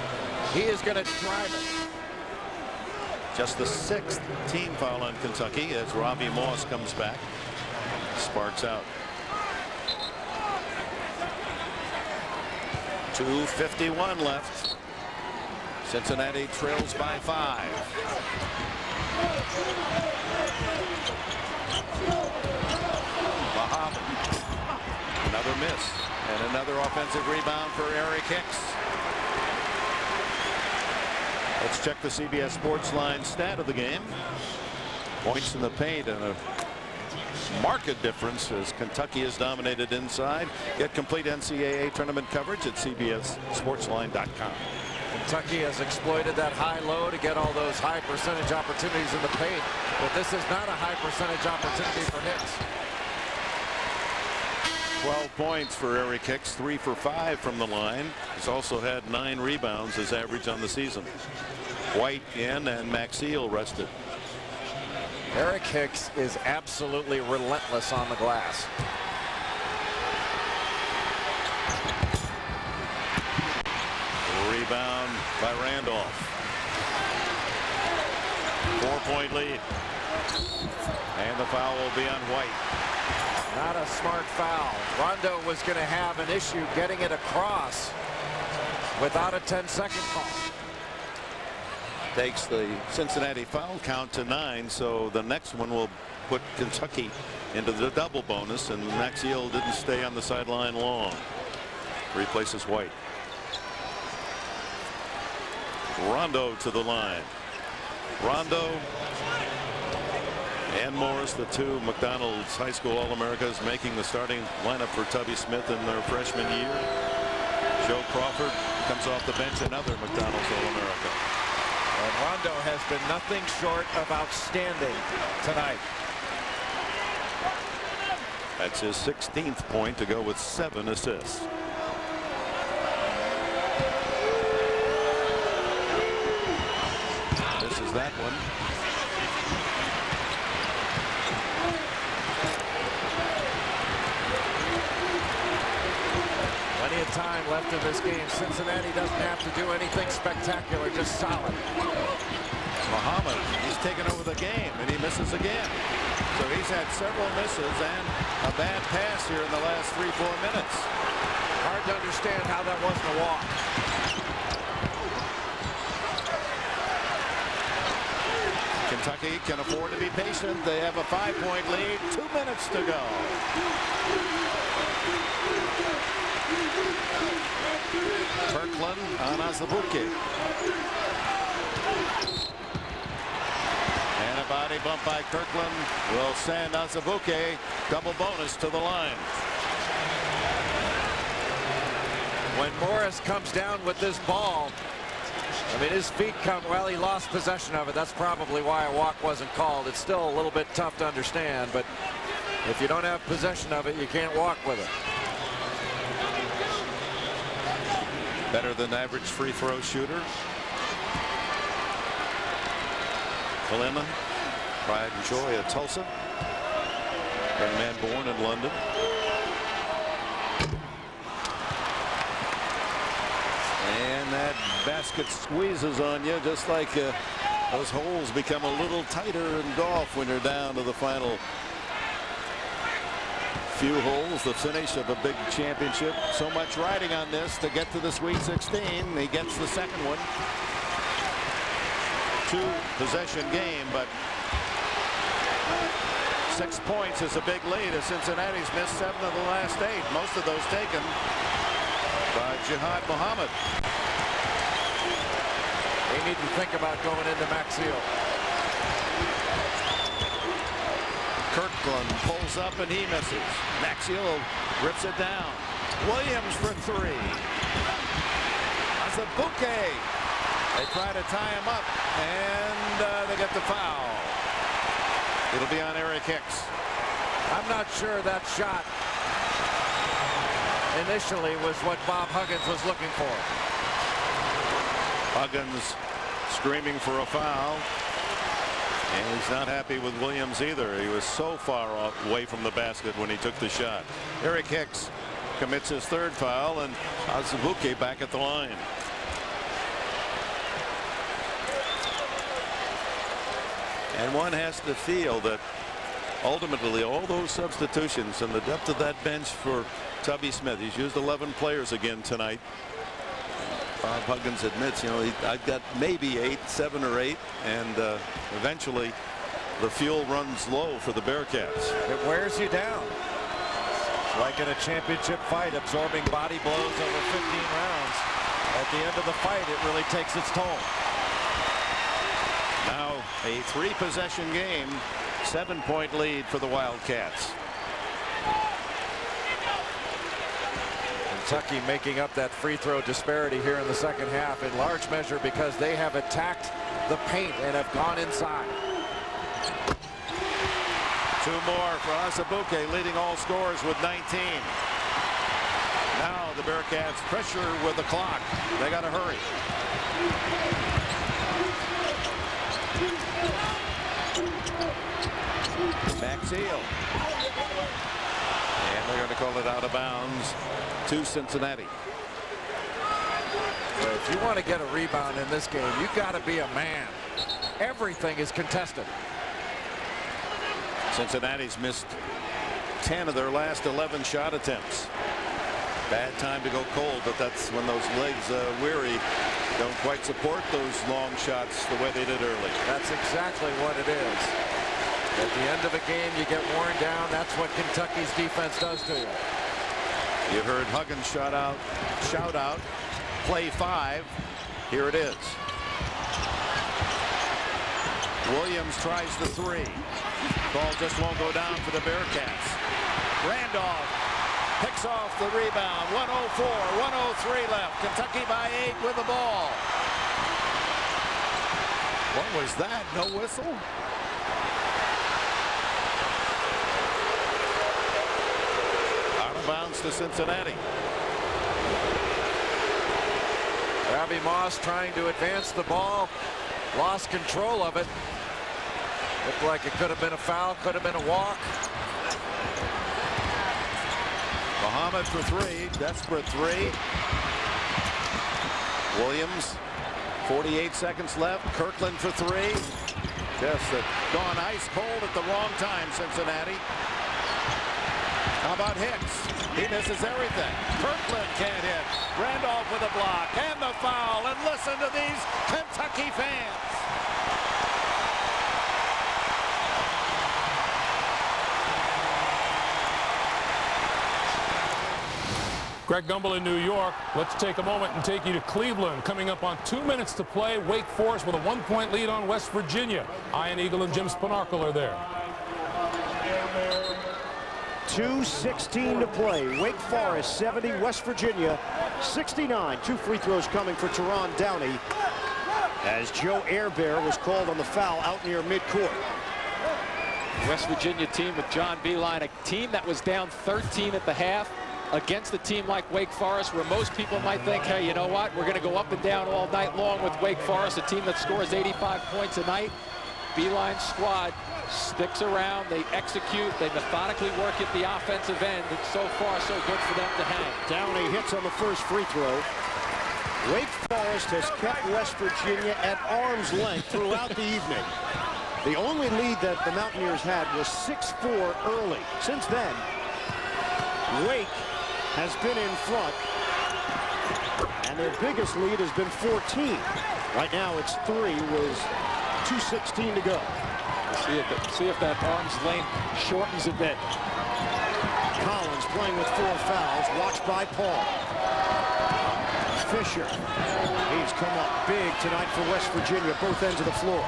he is going to drive it. Just the 6th team foul on Kentucky as Robbie Moss comes back. Sparks out. 2:51 left. Cincinnati trails by 5. Muhammad. Another miss. And another offensive rebound for Eric Hicks. Let's check the CBS Sports Line stat of the game. Points in the paint and a marked difference as Kentucky is dominated inside. Get complete NCAA tournament coverage at CBSSportsLine.com. Kentucky has exploited that high-low to get all those high percentage opportunities in the paint, but this is not a high percentage opportunity for Hicks. 12 points for Eric Hicks, 3 for 5 from the line. He's also had 9 rebounds, his average on the season. White in and Maxiell rested. Eric Hicks is absolutely relentless on the glass. Rebound by Randolph. 4-point lead. And the foul will be on White. Not a smart foul. Rondo was going to have an issue getting it across without a 10-second call. Takes the Cincinnati foul count to 9, so the next one will put Kentucky into the double bonus, and Maxiell didn't stay on the sideline long. Replaces White. Rondo to the line. Rondo and Morris, the two McDonald's High School All-Americas, making the starting lineup for Tubby Smith in their freshman year. Joe Crawford comes off the bench, another McDonald's All-America. And Rondo has been nothing short of outstanding tonight. That's his 16th point to go with 7 assists. This is that one. Plenty of time left in this game. Cincinnati doesn't have to do anything spectacular, just solid. Muhammad, he's taken over the game, and he misses again. So he's had several misses and a bad pass here in the last 3-4 minutes. Hard to understand how that wasn't a walk. Kentucky can afford to be patient. They have a 5-point lead. 2 minutes to go. Kirkland on Azubuike. And a body bump by Kirkland will send Azubuike double bonus to the line. When Morris comes down with this ball, I mean, his feet come, well, he lost possession of it. That's probably why a walk wasn't called. It's still a little bit tough to understand, but if you don't have possession of it, you can't walk with it. Better than average free throw shooter. Clement, pride and joy at Tulsa. Young man born in London. And that basket squeezes on you, just like those holes become a little tighter in golf when you're down to the final few holes, the finish of a big championship. So much riding on this to get to the Sweet 16. He gets the second one. 2-possession game, but 6 points is a big lead as Cincinnati's missed 7 of the last 8. Most of those taken by Jihad Muhammad. They need to think about going into Maxiell. Kirkland pulls up and he misses. Maxiell rips it down. Williams for 3. Azubuike. They try to tie him up, and they get the foul. It'll be on Eric Hicks. I'm not sure that shot initially was what Bob Huggins was looking for. Huggins screaming for a foul. And he's not happy with Williams either. He was so far away from the basket when he took the shot. Eric Hicks commits his 3rd foul, and Azubuike back at the line. And one has to feel that ultimately all those substitutions and the depth of that bench for Tubby Smith. He's used 11 players again tonight. Bob Huggins admits, you know, I've got maybe 7 or 8, and eventually the fuel runs low for the Bearcats. It wears you down. Like in a championship fight, absorbing body blows over 15 rounds. At the end of the fight, it really takes its toll. Now a 3-possession game, 7-point lead for the Wildcats. Kentucky making up that free throw disparity here in the second half in large measure because they have attacked the paint and have gone inside. 2 more for Azubuike, leading all scorers with 19. Now the Bearcats pressure with the clock. They got to hurry. Maxiell. And they're going to call it out of bounds to Cincinnati. If you want to get a rebound in this game, you got to be a man. everything is contested. Cincinnati's missed 10 of their last 11 shot attempts. Bad time to go cold, but that's when those legs weary don't quite support those long shots the way they did early. That's exactly what it is. At the end of a game, you get worn down. That's what Kentucky's defense does to you. You heard Huggins shout out, play 5. Here it is. Williams tries the 3. Ball just won't go down for the Bearcats. Randolph picks off the rebound. 104, 103 left. Kentucky by 8 with the ball. What was that? No whistle? Out of bounds to Cincinnati. Abby Moss trying to advance the ball. Lost control of it. Looked like it could have been a foul, could have been a walk. Muhammad for 3, desperate 3. Williams, 48 seconds left. Kirkland for 3. Just gone ice cold at the wrong time, Cincinnati. How about Hicks? He misses everything. Kirkland can't hit. Randolph with a block and the foul. And listen to these Kentucky fans. Greg Gumbel in New York. Let's take a moment and take you to Cleveland. Coming up on 2 minutes to play, Wake Forest with a 1-point lead on West Virginia. Ian Eagle and Jim Spanarkel are there. 2:16 to play. Wake Forest 70, West Virginia 69. 2 free throws coming for Teron Downey as Joe Airbear was called on the foul out near midcourt. West Virginia team with John Beilein, a team that was down 13 at the half against a team like Wake Forest, where most people might think, hey, you know what, we're going to go up and down all night long with Wake Forest, a team that scores 85 points a night. Beilein's squad sticks around, they execute, they methodically work at the offensive end, and so far so good for them to hang. Downey hits on the first free throw. Wake Forest has kept West Virginia at arm's length throughout the evening. The only lead that the Mountaineers had was 6-4 early. Since then, Wake has been in front, and their biggest lead has been 14. Right now it's 3 with 2:16 to go. See if that arm's length shortens a bit. Collins playing with 4 fouls, watched by Paul. Fisher, he's come up big tonight for West Virginia, both ends of the floor.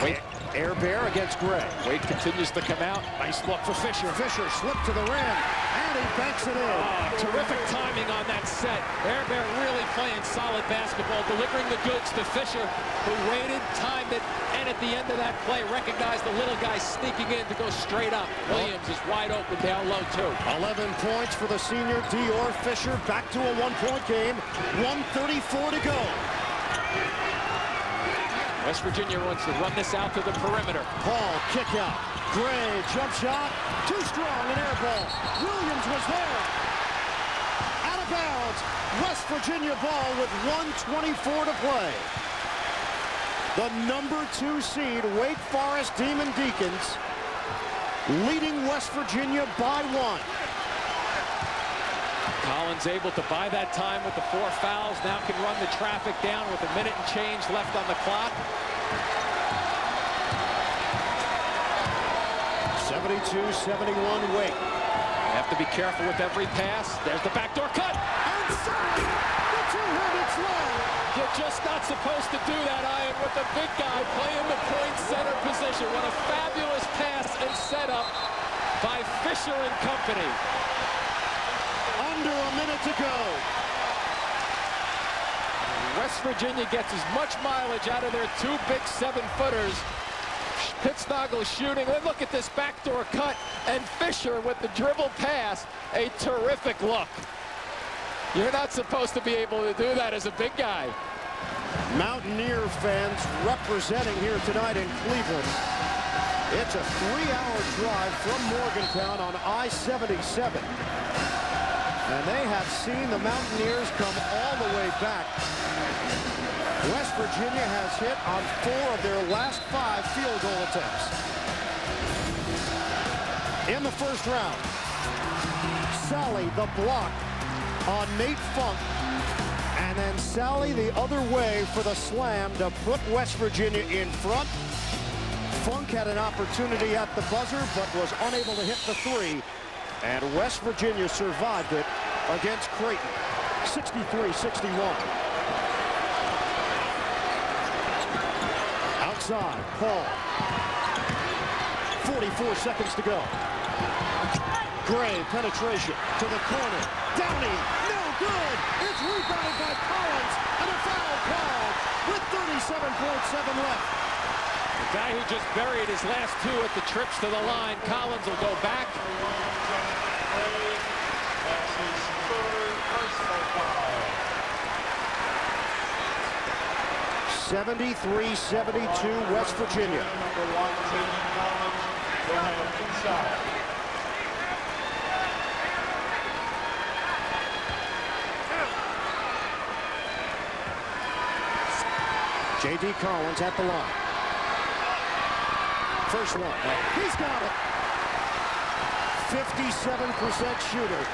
Wait, Airbear against Gray. Wade continues to come out. Nice look for Fisher. Fisher slipped to the rim, and he banks it in. Terrific timing on that set. Airbear really playing solid basketball, delivering the goods to Fisher, who waited, timed it, and at the end of that play, recognized the little guy sneaking in to go straight up. Williams is wide open down low, too. 11 points for the senior Dior. Fisher back to a 1-point game. 1:34 to go. West Virginia wants to run this out to the perimeter. Paul, kick out. Gray, jump shot. Too strong, an air ball. Williams was there. Out of bounds. West Virginia ball with 1:24 to play. The number 2 seed, Wake Forest Demon Deacons, leading West Virginia by 1. Collins able to buy that time with the 4 fouls. Now can run the traffic down with a minute and change left on the clock. 72-71 Wake. Have to be careful with every pass. There's the backdoor cut. Inside the 2-handed slam. You're just not supposed to do that, Ian, with the big guy playing the point center position. What a fabulous pass and setup by Fisher and company. Under a minute to go. West Virginia gets as much mileage out of their 2 big 7-footers. Pittsnoggle shooting. Then look at this backdoor cut, and Fisher with the dribble pass. A terrific look. You're not supposed to be able to do that as a big guy. Mountaineer fans representing here tonight in Cleveland. It's a 3-hour drive from Morgantown on I-77. And they have seen the Mountaineers come all the way back West Virginia has hit on 4 of their last 5 field goal attempts. In the first round, Sally the block on Nate Funk, and then Sally the other way for the slam to put West Virginia in front. Funk had an opportunity at the buzzer, but was unable to hit the 3, and West Virginia survived it against Creighton, 63-61. Outside, Paul. 44 seconds to go. Gray, penetration to the corner. Downey, no good. It's rebounded by Collins, and a foul called with 37.7 left. The guy who just buried his last 2 at the trips to the line, Collins, will go back. 73-72 West Virginia. J.D. Collins at the line. First one. He's got it. 57% shooter.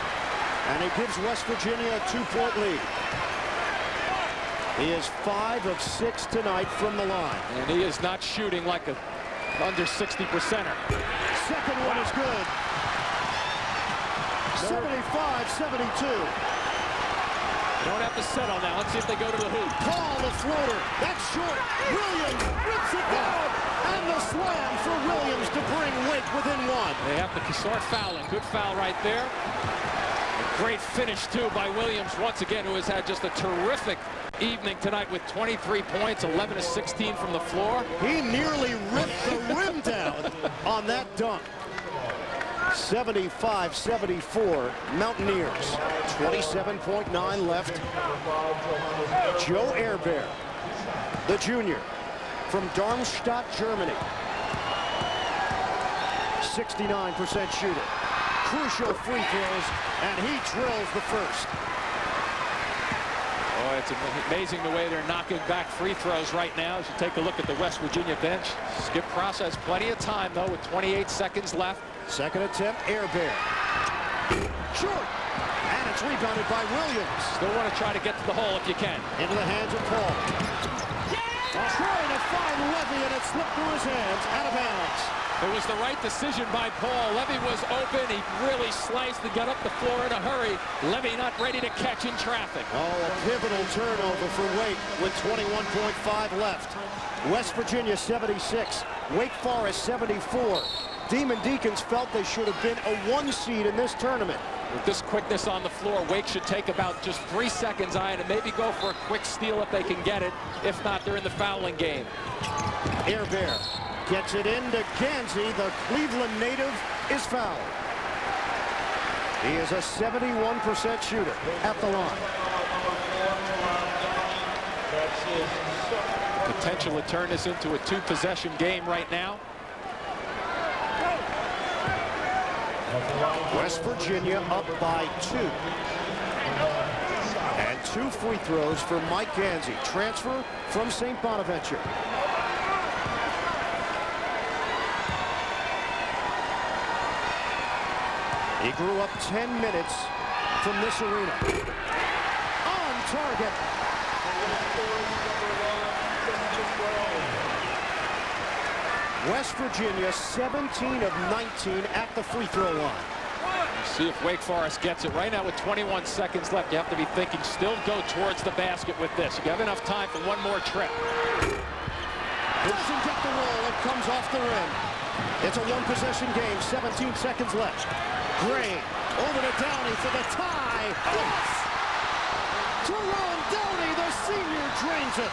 And it gives West Virginia a 2-point lead. He is 5 of 6 tonight from the line. And he is not shooting like a under 60%er. Second one is good. 75-72. Don't have to settle now. Let's see if they go to the hoop. Paul, the floater. That's short. Williams rips it down. And the slam for Williams to bring Wake within 1. They have to start fouling. Good foul right there. A great finish, too, by Williams once again, who has had just a terrific evening tonight with 23 points, 11 of 16 from the floor. He nearly ripped the rim down on that dunk. 75-74 Mountaineers. 27.9 left. Joe Ehrbeer, the junior from Darmstadt, Germany. 69% shooter. Crucial free throws, and he drills the first. Oh, it's amazing the way they're knocking back free throws right now. As you take a look at the West Virginia bench. Skip Cross has plenty of time, though, with 28 seconds left. Second attempt, Ehrbeer. Short. And it's rebounded by Williams. Still want to try to get to the hole if you can. Into the hands of Paul. Trying to find Levy, and it slipped through his hands, out of bounds. It was the right decision by Paul. Levy was open. He really sliced and got up the floor in a hurry. Levy not ready to catch in traffic. Oh, a pivotal turnover for Wake with 21.5 left. West Virginia 76, Wake Forest 74. Demon Deacons felt they should have been a 1 seed in this tournament. With this quickness on the floor, Wake should take about just 3 seconds, Ian, and maybe go for a quick steal if they can get it. If not, they're in the fouling game. Ehrbeer gets it into Gansey. The Cleveland native is fouled. He is a 71% shooter at the line. Potential to turn this into a 2-possession game right now. West Virginia up by 2. And 2 free throws for Mike Gansey, transfer from St. Bonaventure. He grew up 10 minutes from this arena. On target. West Virginia 17 of 19 at the free throw line. See if Wake Forest gets it. Right now with 21 seconds left, you have to be thinking still go towards the basket with this. You have enough time for one more trip. Doesn't get the roll. It comes off the rim. It's a 1-possession game. 17 seconds left. Gray over to Downey for the tie. Yes! Jerome Downey, the senior, drains it.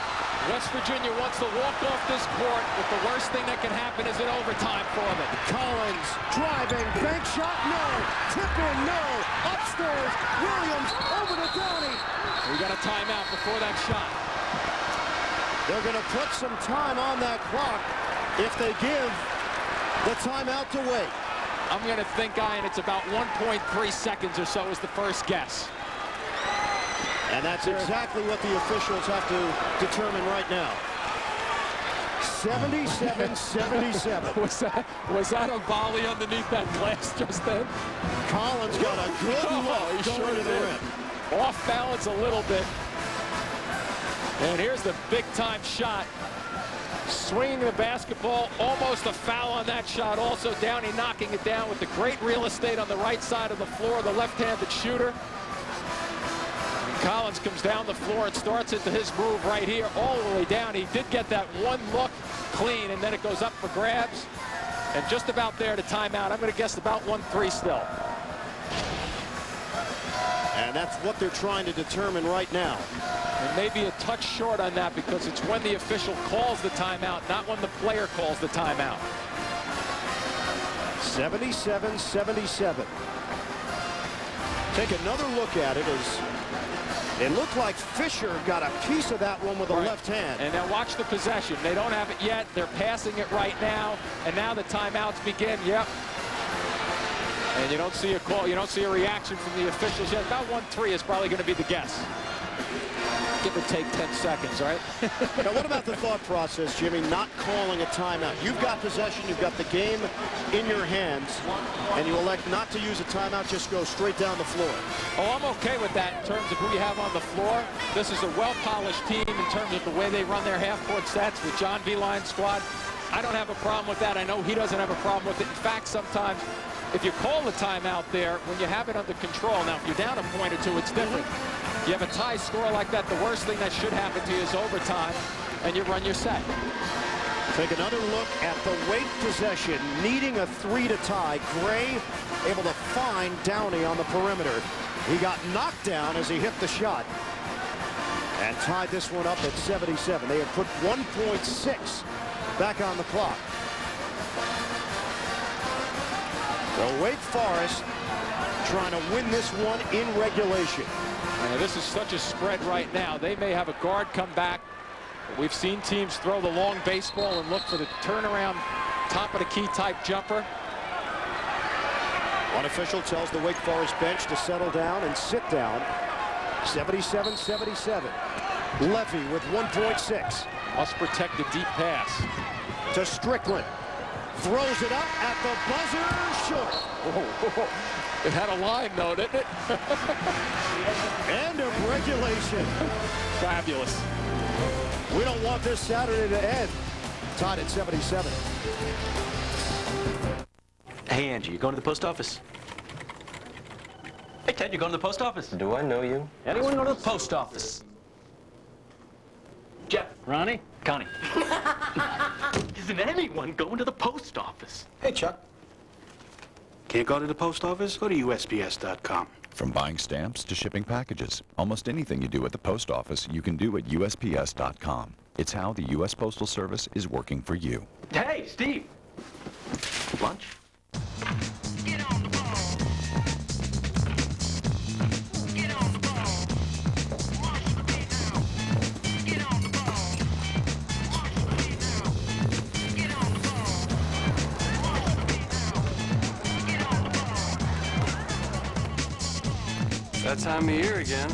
West Virginia wants to walk off this court, but the worst thing that can happen is an overtime for them. Collins driving, bank shot, no. Tip in, no. Upstairs, Williams over to Downey. We got a timeout before that shot. They're going to put some time on that clock if they give the timeout to Wake. I'm going to think, Ian, it's about 1.3 seconds or so is the first guess. And that's exactly what the officials have to determine right now. 77-77. Was that a volley underneath that glass just then? Collins got a good look He going sure to the did. rim. Off balance a little bit. And here's the big-time shot. Swinging the basketball, almost a foul on that shot. Also Downey knocking it down with the great real estate on the right side of the floor, the left-handed shooter. And Collins comes down the floor and starts into his move right here, all the way down. He did get that one look clean, and then it goes up for grabs. And just about there to timeout. I'm going to guess about 1-3 still. And that's what they're trying to determine right now. And maybe a touch short on that because it's when the official calls the timeout, not when the player calls the timeout. 77-77. Take another look at it as it looked like Fisher got a piece of that one with the left hand. And now watch the possession. They don't have it yet. They're passing it right now. And now the timeouts begin. Yep. And you don't see a call. You don't see a reaction from the officials yet. About 1-3 is probably going to be the guess. Give or take 10 seconds, right? Now, what about the thought process, Jimmy, not calling a timeout? You've got possession, you've got the game in your hands, and you elect not to use a timeout, just go straight down the floor. Oh, I'm okay with that in terms of who you have on the floor. This is a well-polished team in terms of the way they run their half-court sets with John Beeline's squad. I don't have a problem with that. I know he doesn't have a problem with it. In fact, sometimes if you call the timeout there, when you have it under control, now if you're down a point or two, it's different. You have a tie score like that, the worst thing that should happen to you is overtime, and you run your set. Take another look at the Wake possession, needing a 3 to tie. Gray able to find Downey on the perimeter. He got knocked down as he hit the shot and tied this one up at 77. They have put 1.6 back on the clock. So Wake Forest trying to win this one in regulation. Now, this is such a spread right now. They may have a guard come back. We've seen teams throw the long baseball and look for the turnaround, top of the key type jumper. One official tells the Wake Forest bench to settle down and sit down. 77-77. Levy with 1.6. Must protect the deep pass. To Strickland. Throws it up at the buzzer, short. Whoa. It had a line, though, didn't it? End of regulation. Fabulous. We don't want this Saturday to end. Tied at 77. Hey, Angie, you going to the post office? Hey, Ted, you going to the post office? Do I know you? Anyone go to the post office? Jeff. Ronnie? Connie. Isn't anyone going to the post office? Hey, Chuck. Can't go to the post office? Go to USPS.com. From buying stamps to shipping packages, almost anything you do at the post office, you can do at USPS.com. It's how the U.S. Postal Service is working for you. Hey, Steve. Lunch? That time of year again.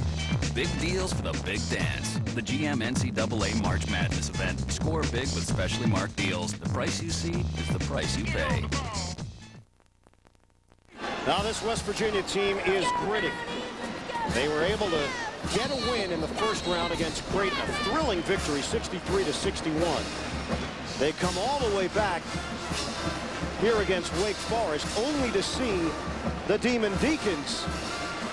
Big deals for the big dance. The GM NCAA March Madness event. Score big with specially marked deals. The price you see is the price you pay. Now this West Virginia team is gritty. They were able to get a win in the first round against Creighton. A thrilling victory, 63-61. They come all the way back here against Wake Forest, only to see the Demon Deacons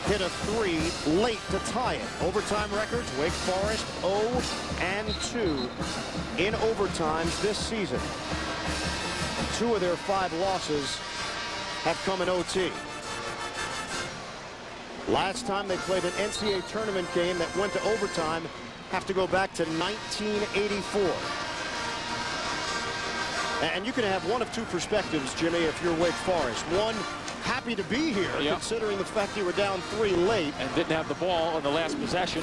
hit a 3 late to tie it. Overtime records, Wake Forest 0-2 in overtimes this season. 2 of their 5 losses have come in OT. Last time they played an NCAA tournament game that went to overtime, have to go back to 1984. And you can have one of 2 perspectives, Jimmy, if you're Wake Forest. One, happy to be here, considering the fact you were down 3 late. And didn't have the ball on the last possession.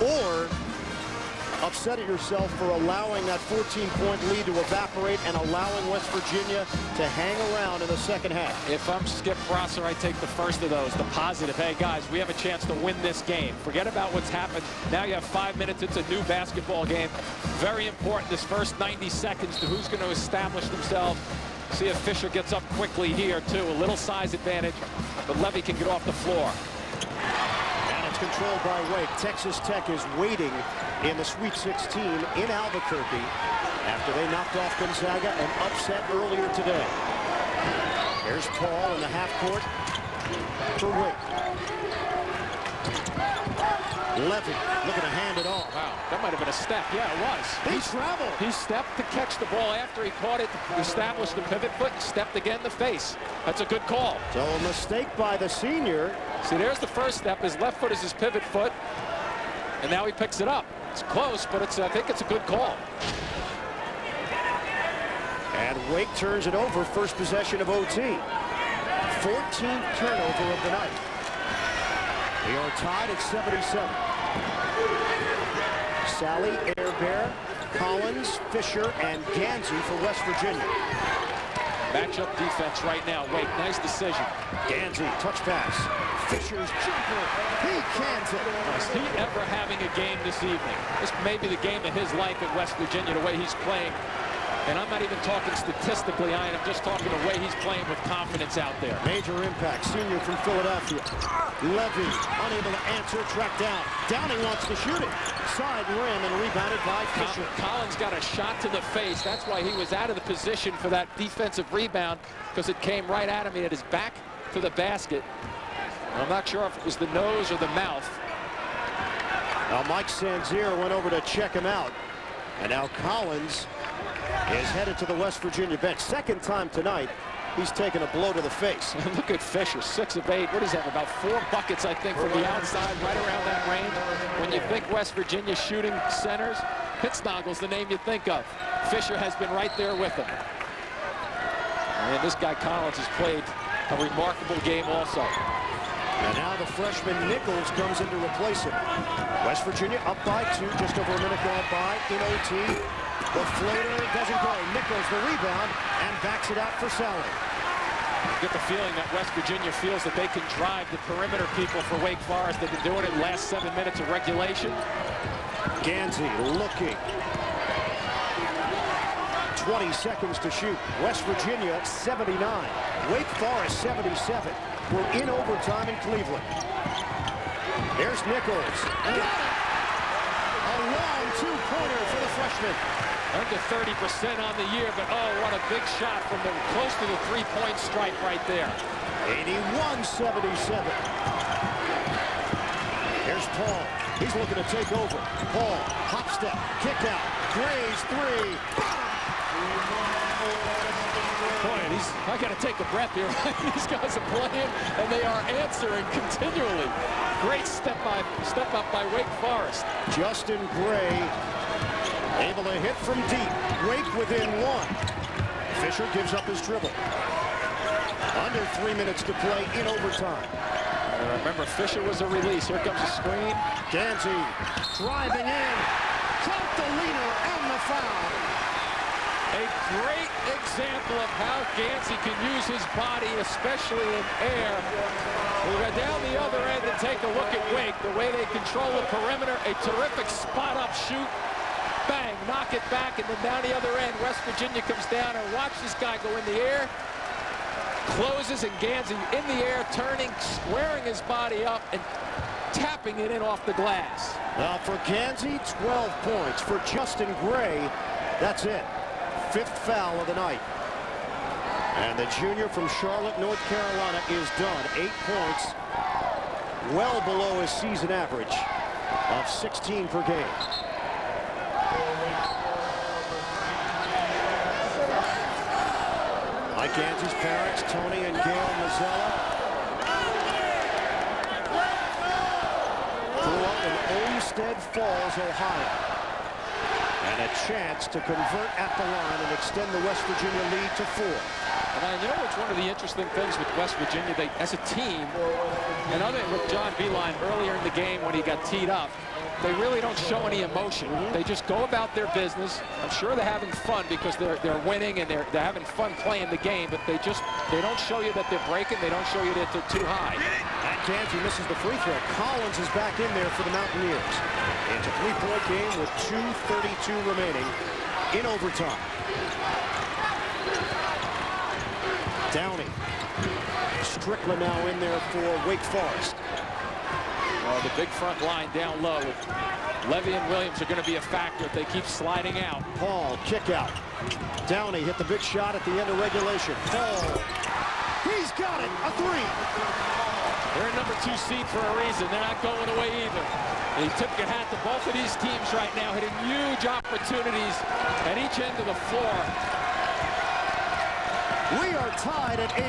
Or upset at yourself for allowing that 14-point lead to evaporate and allowing West Virginia to hang around in the second half? If I'm Skip Prosser, I take the first of those, the positive. Hey, guys, we have a chance to win this game. Forget about what's happened. Now you have 5 minutes. It's a new basketball game. Very important, this first 90 seconds, to who's going to establish themselves. See if Fisher gets up quickly here, too. A little size advantage, but Levy can get off the floor. And it's controlled by Wake. Texas Tech is waiting in the Sweet 16 in Albuquerque after they knocked off Gonzaga and upset earlier today. Here's Paul in the half court for Wake. Levy looking to hand it off. Wow, that might have been a step. Yeah, it was. He traveled. He stepped to catch the ball after he caught it, established the pivot foot, and stepped again in the face. That's a good call. So a mistake by the senior. See, there's the first step. His left foot is his pivot foot, and now he picks it up. It's close, but I think it's a good call. And Wake turns it over. First possession of OT. 14th turnover of the night. They are tied at 77. Sally, Airbear, Collins, Fisher, and Gansey for West Virginia. Matchup defense right now. Wake, nice decision. Gansey, touch pass. Fisher's jumper. He cans it. Is he ever having a game this evening? This may be the game of his life at West Virginia, the way he's playing. And I'm not even talking statistically, I'm just talking the way he's playing with confidence out there. Major impact, senior from Philadelphia. Levy, unable to answer, tracked down. Downing wants to shoot it. Side rim and rebounded by Fisher. Collins got a shot to the face. That's why he was out of the position for that defensive rebound, because it came right at him. He had his back to the basket. I'm not sure if it was the nose or the mouth. Now Mike Sanzier went over to check him out. And now Collins is headed to the West Virginia bench. Second time tonight he's taken a blow to the face. Look at Fisher, 6 of 8. What does he have? About 4 buckets, I think, from the outside, right around that range. When you think West Virginia shooting centers, Pittsnoggle's the name you think of. Fisher has been right there with him. And this guy Collins has played a remarkable game also. And now the freshman Nichols comes in to replace him. West Virginia up by 2, just over a minute gone by in OT. The floater doesn't go. Nichols the rebound and backs it out for Sally. I get the feeling that West Virginia feels that they can drive the perimeter people for Wake Forest. They've been doing it in the last 7 minutes of regulation. Gansey looking. 20 seconds to shoot. West Virginia 79. Wake Forest 77. We're in overtime in Cleveland. There's Nichols. And a long two-pointer for the freshman. Under 30% on the year, but oh, what a big shot from the close to the three-point stripe right there. 81-77. Here's Paul. He's looking to take over. Paul, hop step, kick out. Gray's 3. Boy, I got to take a breath here. These guys are playing, and they are answering continually. Great step up by Wake Forest. Justin Gray able to hit from deep. Wake within 1. Fisher gives up his dribble. Under 3 minutes to play in overtime. Remember, Fisher was a release. Here comes a screen. Gansey driving in. Clout the leader and the foul. A great example of how Gansey can use his body, especially in air. We go down the other end and take a look at Wake. The way they control the perimeter, a terrific spot-up shoot. Bang, knock it back, and then down the other end, West Virginia comes down, and watch this guy go in the air. Closes, and Gansey in the air, turning, squaring his body up, and tapping it in off the glass. Now for Gansey, 12 points. For Justin Gray, that's it. 5th foul of the night. And the junior from Charlotte, North Carolina is done. 8 points, well below his season average of 16 per game. Mike Gansey's parents, Tony and Gail Mazzella, grew up in Olmsted Falls, Ohio. And a chance to convert at the line and extend the West Virginia lead to 4. And you know what's one of the interesting things with West Virginia, they, as a team, and other with John Beeline earlier in the game when he got teed up, they really don't show any emotion. They just go about their business. I'm sure they're having fun because they're winning and they're having fun playing the game, but they don't show you that they're breaking. They don't show you that they're too high. And Gansey misses the free throw. Collins is back in there for the Mountaineers. It's a 3-point game with 2:32 remaining in overtime. Downey. Strickland now in there for Wake Forest. Well, the big front line down low. Levy and Williams are going to be a factor if they keep sliding out. Paul, kick out. Downey hit the big shot at the end of regulation. Paul, he's got it, a 3. They're a number 2 seed for a reason. They're not going away either. And he tipped your hat to both of these teams right now, hitting huge opportunities at each end of the floor. We are tied at 83.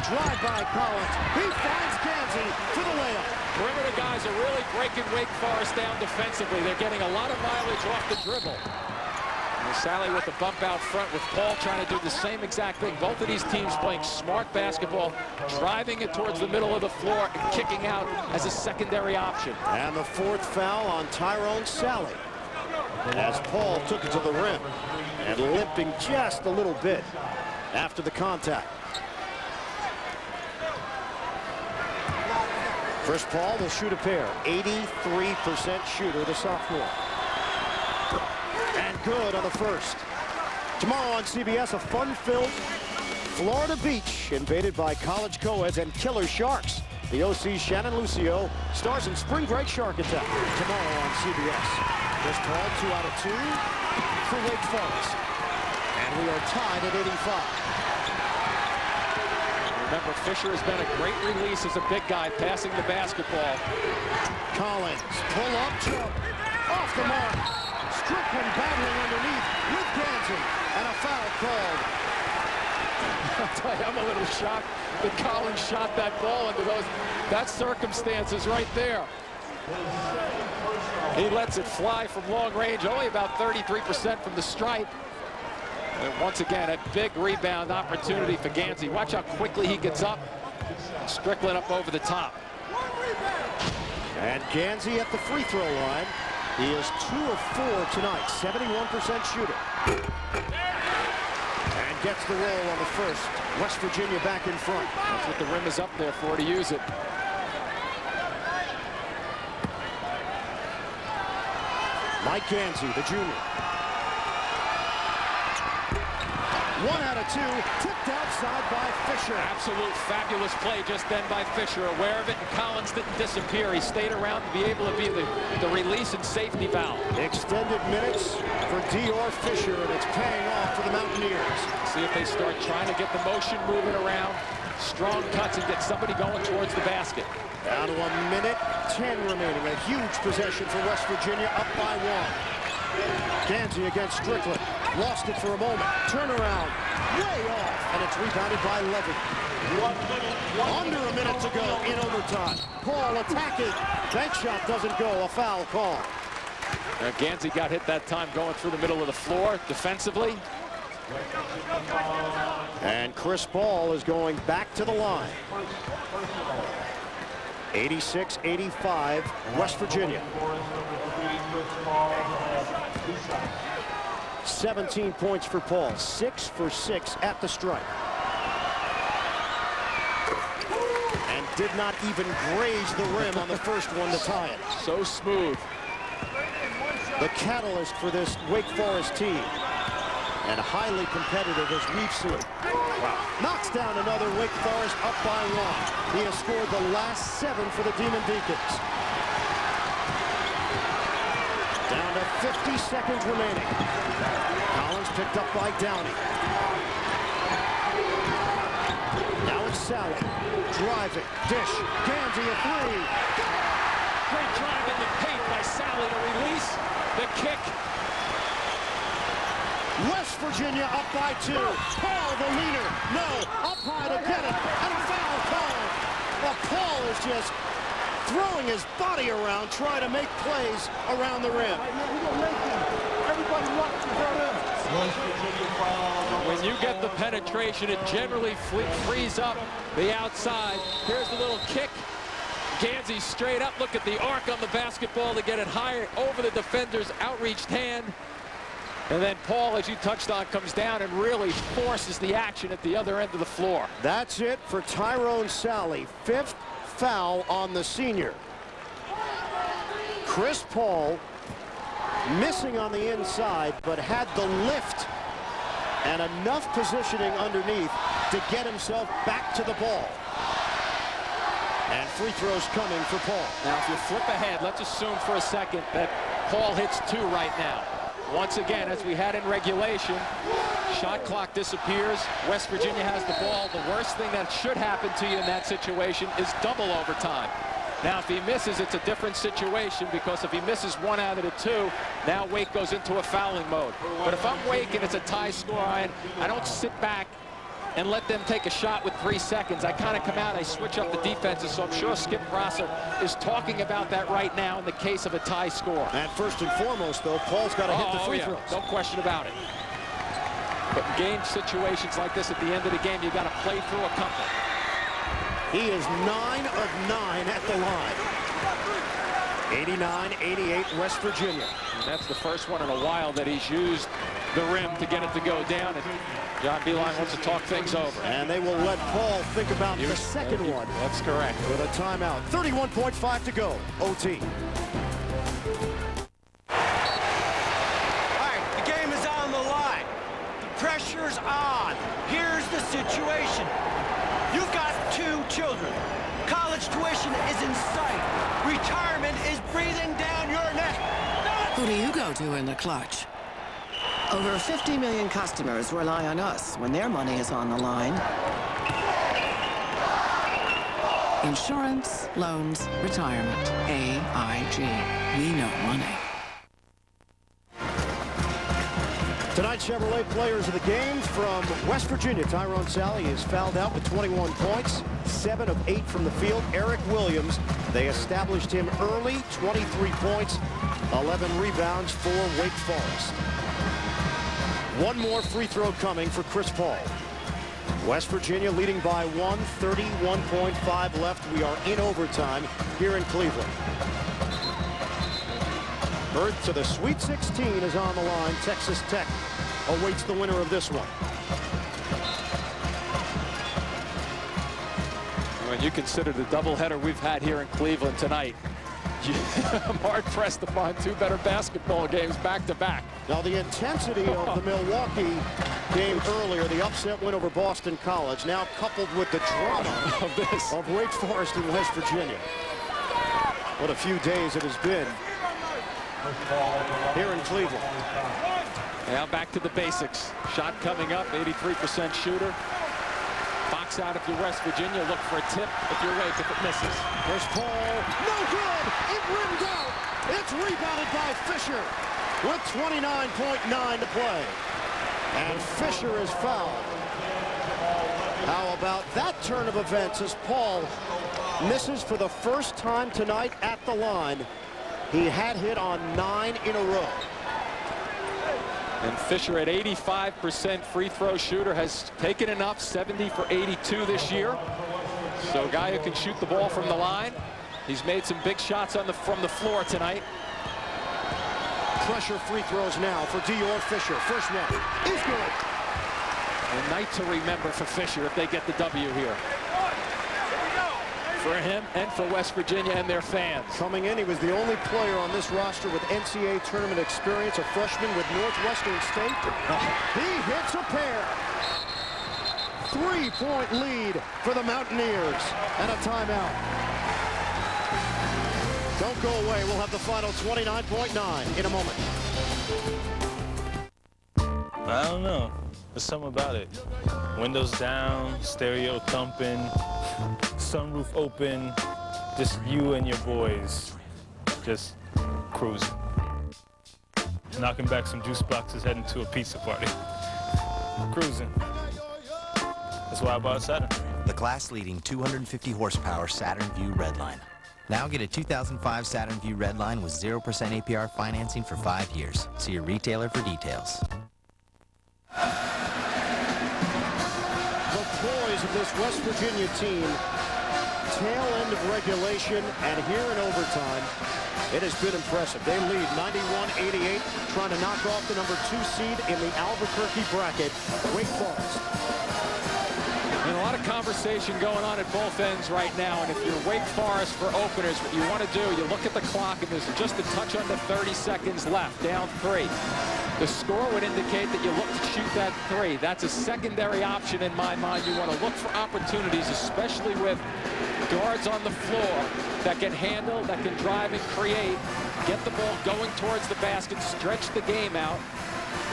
Drive by Collins. He finds Gansey for the layup. Perimeter guys are really breaking Wake Forest down defensively. They're getting a lot of mileage off the dribble. And Sally with the bump out front with Paul trying to do the same exact thing. Both of these teams playing smart basketball, driving it towards the middle of the floor and kicking out as a secondary option. And the 4th foul on Tyrone Sally. As Paul took it to the rim and limping just a little bit after the contact. Chris Paul will shoot a pair. 83% shooter, the sophomore. And good on the first. Tomorrow on CBS, a fun-filled Florida Beach invaded by college co-eds and killer sharks. The OC Shannon Lucio stars in Spring Break Shark Attack tomorrow on CBS. Chris Paul, 2 out of 2 for Wake Forest. And we are tied at 85. Remember, Fisher has been a great release as a big guy passing the basketball. Collins, pull up jump, off the mark. Strickland battling underneath with Gansey, and a foul called. I'll tell you, I'm a little shocked that Collins shot that ball into that circumstances right there. He lets it fly from long range, only about 33% from the stripe. And once again, a big rebound opportunity for Gansey. Watch how quickly he gets up. Strickland up over the top. And Gansey at the free throw line. He is 2 of 4 tonight, 71% shooter. And gets the roll on the first. West Virginia back in front. That's what the rim is up there for, to use it. Mike Gansey, the junior. 1 out of 2, tipped outside by Fisher. Absolute fabulous play just then by Fisher, aware of it, and Collins didn't disappear. He stayed around to be able to be the release and safety valve. Extended minutes for Dior Fisher, and it's paying off for the Mountaineers. See if they start trying to get the motion moving around, strong cuts, and get somebody going towards the basket. Down to 1:10 remaining. A huge possession for West Virginia, up by 1. Gansey against Strickland. Lost it for a moment. Turnaround. Way off. And it's rebounded by Levy. Under a minute to go in overtime. Paul attacking. Bank shot doesn't go. A foul call. Gansey got hit that time going through the middle of the floor defensively. And Chris Paul is going back to the line. 86-85, West Virginia. 17 points for Paul, 6 for 6 at the stripe. And did not even graze the rim on the first one to tie it. So smooth. The catalyst for this Wake Forest team. And highly competitive as we've seen. Wow. Knocks down another. Wake Forest up by 1. He has scored the last 7 for the Demon Deacons. Down to 50 seconds remaining. Collins picked up by Downey. Now it's Sally. Driving. Dish. Gansey a 3. Great drive in the paint by Sally to release the kick. West Virginia up by 2. Paul the leader. No. Up high to get it. And a foul call. Well, Paul is just throwing his body around, trying to make plays around the rim. When you get the penetration, it generally frees up the outside. Here's the little kick. Gansey straight up. Look at the arc on the basketball to get it higher over the defender's outreached hand. And then Paul, as you touched on, comes down and really forces the action at the other end of the floor. That's it for Tyrone Sally. 5th foul on the senior. Chris Paul missing on the inside, but had the lift and enough positioning underneath to get himself back to the ball. And free throws coming for Paul. Now, if you flip ahead, let's assume for a second that Paul hits 2 right now. Once again, as we had in regulation, shot clock disappears. West Virginia has the ball. The worst thing that should happen to you in that situation is double overtime. Now, if he misses, it's a different situation, because if he misses 1 out of the 2, now Wake goes into a fouling mode. But if I'm Wake and it's a tie score, I don't sit back and let them take a shot with 3 seconds. I kind of come out, I switch up the defenses, so I'm sure Skip Grosser is talking about that right now in the case of a tie score. And first and foremost, though, Paul's got to hit the free throws. No question about it. But in game situations like this, at the end of the game, you got to play through a couple. He is 9 of 9 at the line. 89-88 West Virginia. And that's the first one in a while that he's used the rim to get it to go down. And John Beilein wants to talk things over. And they will let Paul think about the second one. That's correct. With a timeout. 31.5 to go. OT. All right, the game is on the line. The pressure's on. Here's the situation. You've got 2 children. College tuition is in sight. Retirement is breathing down your neck. Who do you go to in the clutch? Over 50 million customers rely on us when their money is on the line. Insurance, loans, retirement. AIG. We know money. Tonight's Chevrolet players of the game from West Virginia. Tyrone Sally is fouled out with 21 points, 7 of 8 from the field. Eric Williams, they established him early, 23 points, 11 rebounds for Wake Forest. 1 more free throw coming for Chris Paul. West Virginia leading by 1, 31.5 left. We are in overtime here in Cleveland. Berth to the Sweet 16 is on the line. Texas Tech awaits the winner of this one. When you consider the doubleheader we've had here in Cleveland tonight, I'm hard-pressed to find 2 better basketball games back-to-back. Now, the intensity of the Milwaukee game earlier, the upset win over Boston College, now coupled with the drama of Wake Forest and West Virginia. What a few days it has been here in Cleveland. Now back to the basics. Shot coming up, 83% shooter. Box out if you're West Virginia. Look for a tip if you're Wake if it misses. Here's Paul. No good. It rimmed out. It's rebounded by Fisher with 29.9 to play. And Fisher is fouled. How about that turn of events as Paul misses for the first time tonight at the line. He had hit on 9 in a row. And Fisher at 85% free throw shooter has taken enough, 70 for 82 this year. So a guy who can shoot the ball from the line. He's made some big shots from the floor tonight. Pressure free throws now for Dior Fisher. First one is good. A night to remember for Fisher if they get the W here. For him and for West Virginia and their fans. Coming in, he was the only player on this roster with NCAA tournament experience, a freshman with Northwestern State. He hits a pair. 3-point lead for the Mountaineers and a timeout. Don't go away. We'll have the final 29.9 in a moment. I don't know. There's something about it. Windows down, stereo thumping, sunroof open, just you and your boys just cruising. Knocking back some juice boxes, heading to a pizza party. Cruising. That's why I bought Saturn. The class-leading 250 horsepower Saturn Vue Redline. Now get a 2005 Saturn Vue Redline with 0% APR financing for 5 years. See your retailer for details. The poise of this West Virginia team, tail end of regulation and here in overtime, it has been impressive. They lead 91-88, trying to knock off the number 2 seed in the Albuquerque bracket, Wake Forest. And a lot of conversation going on at both ends right now. And if you're Wake Forest for openers, what you want to do, you look at the clock, and there's just a touch under 30 seconds left, down 3. The score would indicate that you look to shoot that 3. That's a secondary option in my mind. You want to look for opportunities, especially with guards on the floor that can handle, that can drive and create, get the ball going towards the basket, stretch the game out.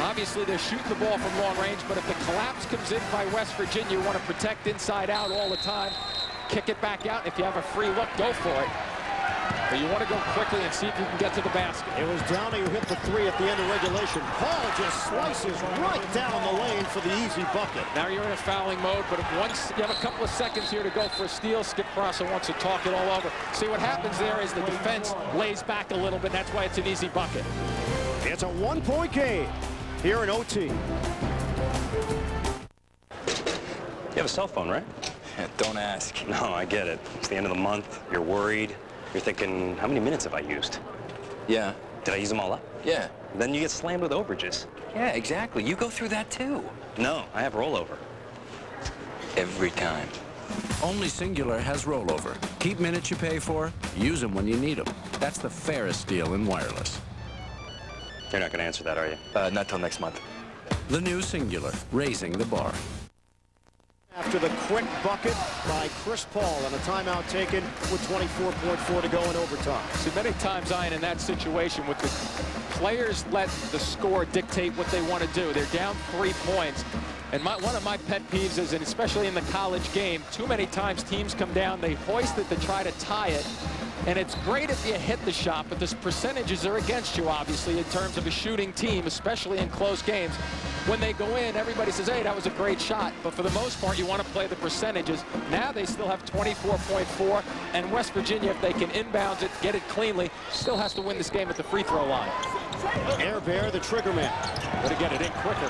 Obviously, they're shooting the ball from long range, but if the collapse comes in by West Virginia, you want to protect inside out all the time. Kick it back out. If you have a free look, go for it. But you want to go quickly and see if you can get to the basket. It was Downey who hit the 3 at the end of regulation. Paul just slices right down the lane for the easy bucket. Now you're in a fouling mode, but if once you have a couple of seconds here to go for a steal, Skip Prosser wants to talk it all over. See, what happens there is the defense lays back a little bit. That's why it's an easy bucket. It's a 1-point game here in OT. You have a cell phone, right? Don't ask. No, I get it. It's the end of the month. You're worried. You're thinking, how many minutes have I used? Yeah. Did I use them all up? Yeah. Then you get slammed with overages. Yeah, exactly. You go through that too. No, I have rollover. Every time. Only Singular has rollover. Keep minutes you pay for, use them when you need them. That's the fairest deal in wireless. You're not going to answer that, are you? Not till next month. The new Singular, raising the bar. After the quick bucket by Chris Paul and a timeout taken with 24.4 to go in overtime. See, many times, Ian, in that situation, with the players let the score dictate what they want to do. They're down 3 points. And one of my pet peeves is, and especially in the college game, too many times teams come down, they hoist it to try to tie it. And it's great if you hit the shot, but the percentages are against you, obviously, in terms of a shooting team, especially in close games. When they go in, everybody says, hey, that was a great shot. But for the most part, you want to play the percentages. Now they still have 24.4, and West Virginia, if they can inbound it, get it cleanly, still has to win this game at the free throw line. Air Bear, the trigger man. Got to get it in quicker.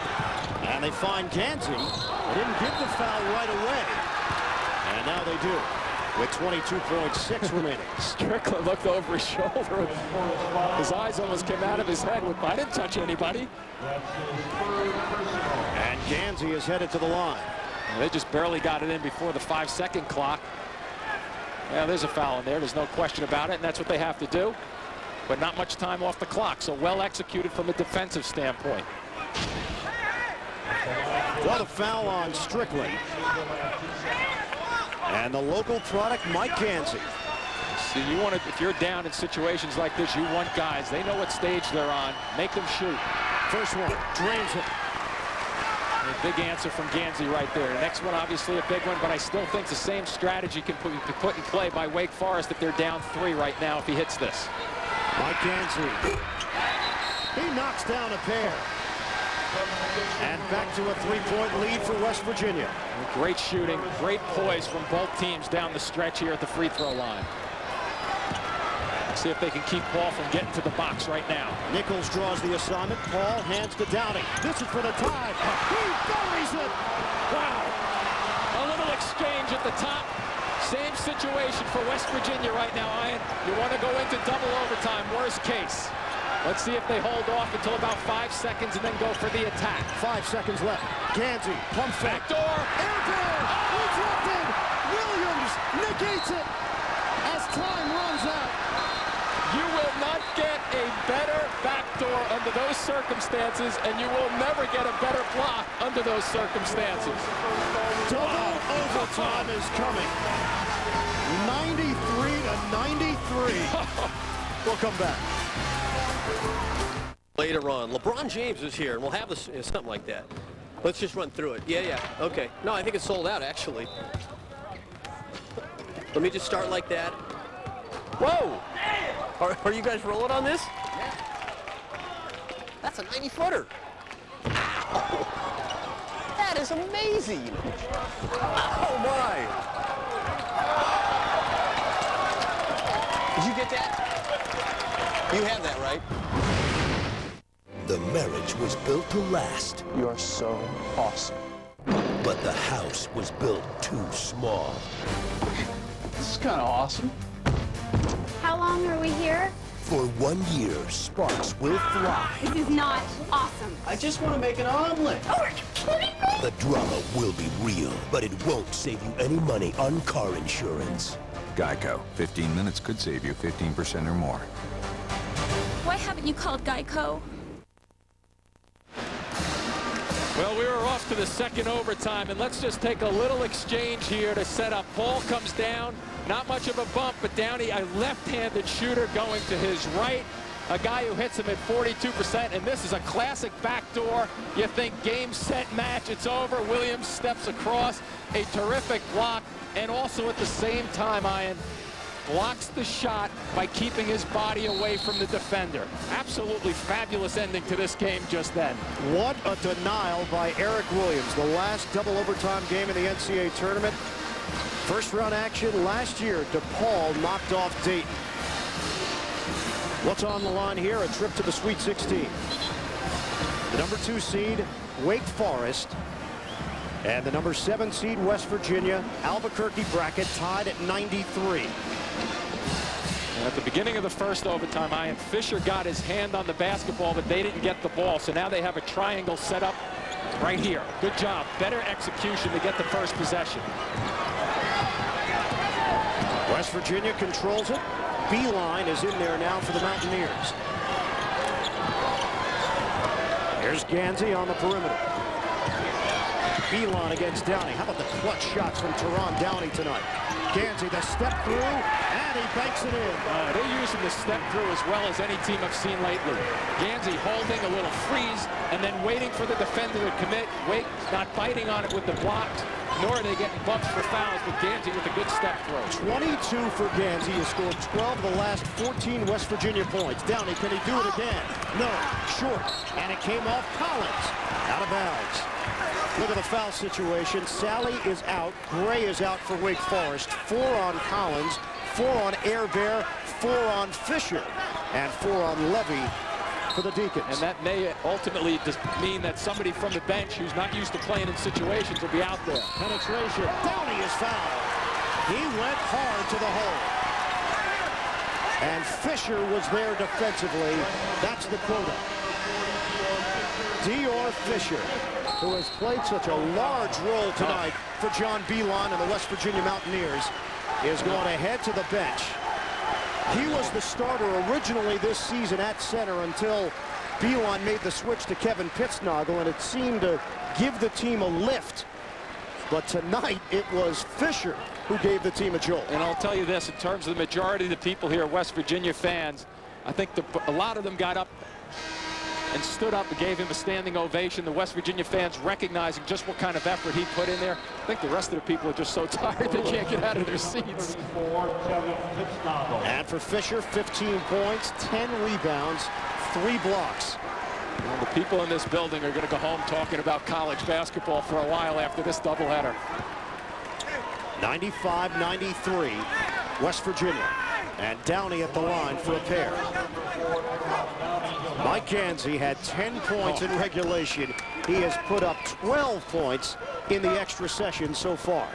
And they find Gansey. They didn't give the foul right away. And now they do, with 22.6 remaining. Strickland looked over his shoulder. His eyes almost came out of his head. I didn't touch anybody. And Gansey is headed to the line. Well, they just barely got it in before the 5-second clock. Yeah, there's a foul in there. There's no question about it, and that's what they have to do. But not much time off the clock, so well executed from a defensive standpoint. Well, the foul on Strickland. And the local product, Mike Gansey. See, you want to, if you're down in situations like this, you want guys, they know what stage they're on. Make them shoot. First one, drains it. A big answer from Gansey right there. The next one, obviously a big one, but I still think the same strategy can be put in play by Wake Forest if they're down 3 right now if he hits this. Mike Gansey. He knocks down a pair. And back to a 3-point lead for West Virginia. Great shooting, great poise from both teams down the stretch here at the free throw line. See if they can keep Paul from getting to the box right now. Nichols draws the assignment. Paul hands to Downey. This is for the tie. He buries it. Wow. A little exchange at the top. Same situation for West Virginia right now, Ian. You want to go into double overtime, worst case. Let's see if they hold off until about 5 seconds and then go for the attack. 5 seconds left. Gansey, pump fake. Backdoor. Airborne. Rejected. Williams negates it as time runs out. You will not get a better backdoor under those circumstances, and you will never get a better block under those circumstances. Double overtime is coming. 93-93. We'll come back. Later on, LeBron James is here, and we'll have this, something like that. Let's just run through it. Yeah, okay. No, I think it's sold out, actually. Let me just start like that. Whoa! Are you guys rolling on this? Yeah. That's a 90-footer. Wow. That is amazing. Oh, my. You have that, right? The marriage was built to last. You are so awesome. But the house was built too small. This is kind of awesome. How long are we here? For 1 year, Sparks will fly. This is not awesome. I just want to make an omelet. Oh, are you kidding me? The drama will be real, but it won't save you any money on car insurance. Geico. 15 minutes could save you 15% or more. Why haven't you called Geico? Well, we are off to the second overtime, and let's just take a little exchange here to set up. Ball comes down, not much of a bump, but Downey, a left-handed shooter going to his right, a guy who hits him at 42%, and this is a classic backdoor. You think game, set, match, it's over. Williams steps across, a terrific block, and also at the same time, Ian, blocks the shot by keeping his body away from the defender. Absolutely fabulous ending to this game just then. What a denial by Eric Williams. The last double overtime game in the NCAA tournament. First round action last year. DePaul knocked off Dayton. What's on the line here? A trip to the Sweet 16. The number 2 seed, Wake Forest. And the number 7 seed, West Virginia. Albuquerque bracket tied at 93. At the beginning of the first overtime, Ian Fisher got his hand on the basketball, but they didn't get the ball. So now they have a triangle set up right here. Good job. Better execution to get the first possession. West Virginia controls it. Beeline is in there now for the Mountaineers. Here's Gansey on the perimeter. Beeline against Downey. How about the clutch shots from Teron Downey tonight? Gansey, the step through, and he banks it in. They're using the step through as well as any team I've seen lately. Gansey holding a little freeze and then waiting for the defender to commit. Wake not biting on it with the blocks, nor are they getting bumps for fouls, but Gansey with a good step throw. 22 for Gansey. He has scored 12 of the last 14 West Virginia points. Downey, can he do it again? No, short, and it came off Collins. Out of bounds. Look at the foul situation. Sally is out. Gray is out for Wake Forest. 4 on Collins, 4 on Airbear, 4 on Fisher, and 4 on Levy for the Deacons. And that may ultimately just mean that somebody from the bench who's not used to playing in situations will be out there. Penetration. Downey is fouled. He went hard to the hole. And Fisher was there defensively. That's the quota. Dior Fisher, who has played such a large role tonight for John Beeline and the West Virginia Mountaineers, is going to head to the bench. He was the starter originally this season at center until Beeline made the switch to Kevin Pittsnoggle, and it seemed to give the team a lift. But tonight, it was Fisher who gave the team a jolt. And I'll tell you this, in terms of the majority of the people here, West Virginia fans, I think a lot of them got up and stood up and gave him a standing ovation. The West Virginia fans recognizing just what kind of effort he put in there. I think the rest of the people are just so tired they can't get out of their seats. And for Fisher, 15 points, 10 rebounds, 3 blocks. Well, the people in this building are going to go home talking about college basketball for a while after this doubleheader. 95-93, West Virginia. And Downey at the line for a pair. Mike Gansey had 10 points in regulation. He has put up 12 points in the extra session so far.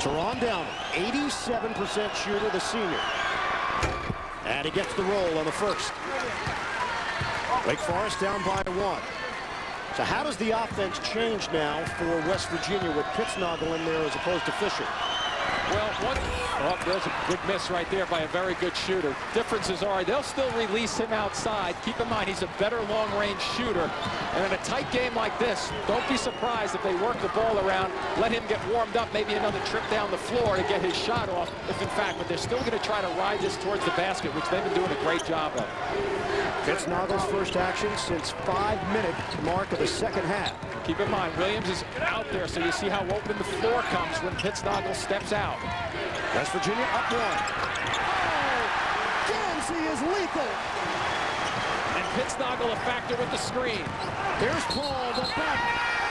Teron Downey, 87% shooter, the senior. And he gets the roll on the first. Wake Forest down by 1. So how does the offense change now for West Virginia with Pittsnoggle in there as opposed to Fisher? Well, there's a good miss right there by a very good shooter. Differences are they'll still release him outside. Keep in mind, he's a better long-range shooter. And in a tight game like this, don't be surprised if they work the ball around, let him get warmed up, maybe another trip down the floor to get his shot off, if in fact, but they're still going to try to ride this towards the basket, which they've been doing a great job of. Pittsnoggle's first action since 5-minute mark of the second half. Keep in mind, Williams is out there, so you see how open the floor comes when Pittsnoggle steps out. West Virginia up 1. Oh, Gansey is lethal. And Pittsnoggle a factor with the screen. Here's Paul, the back.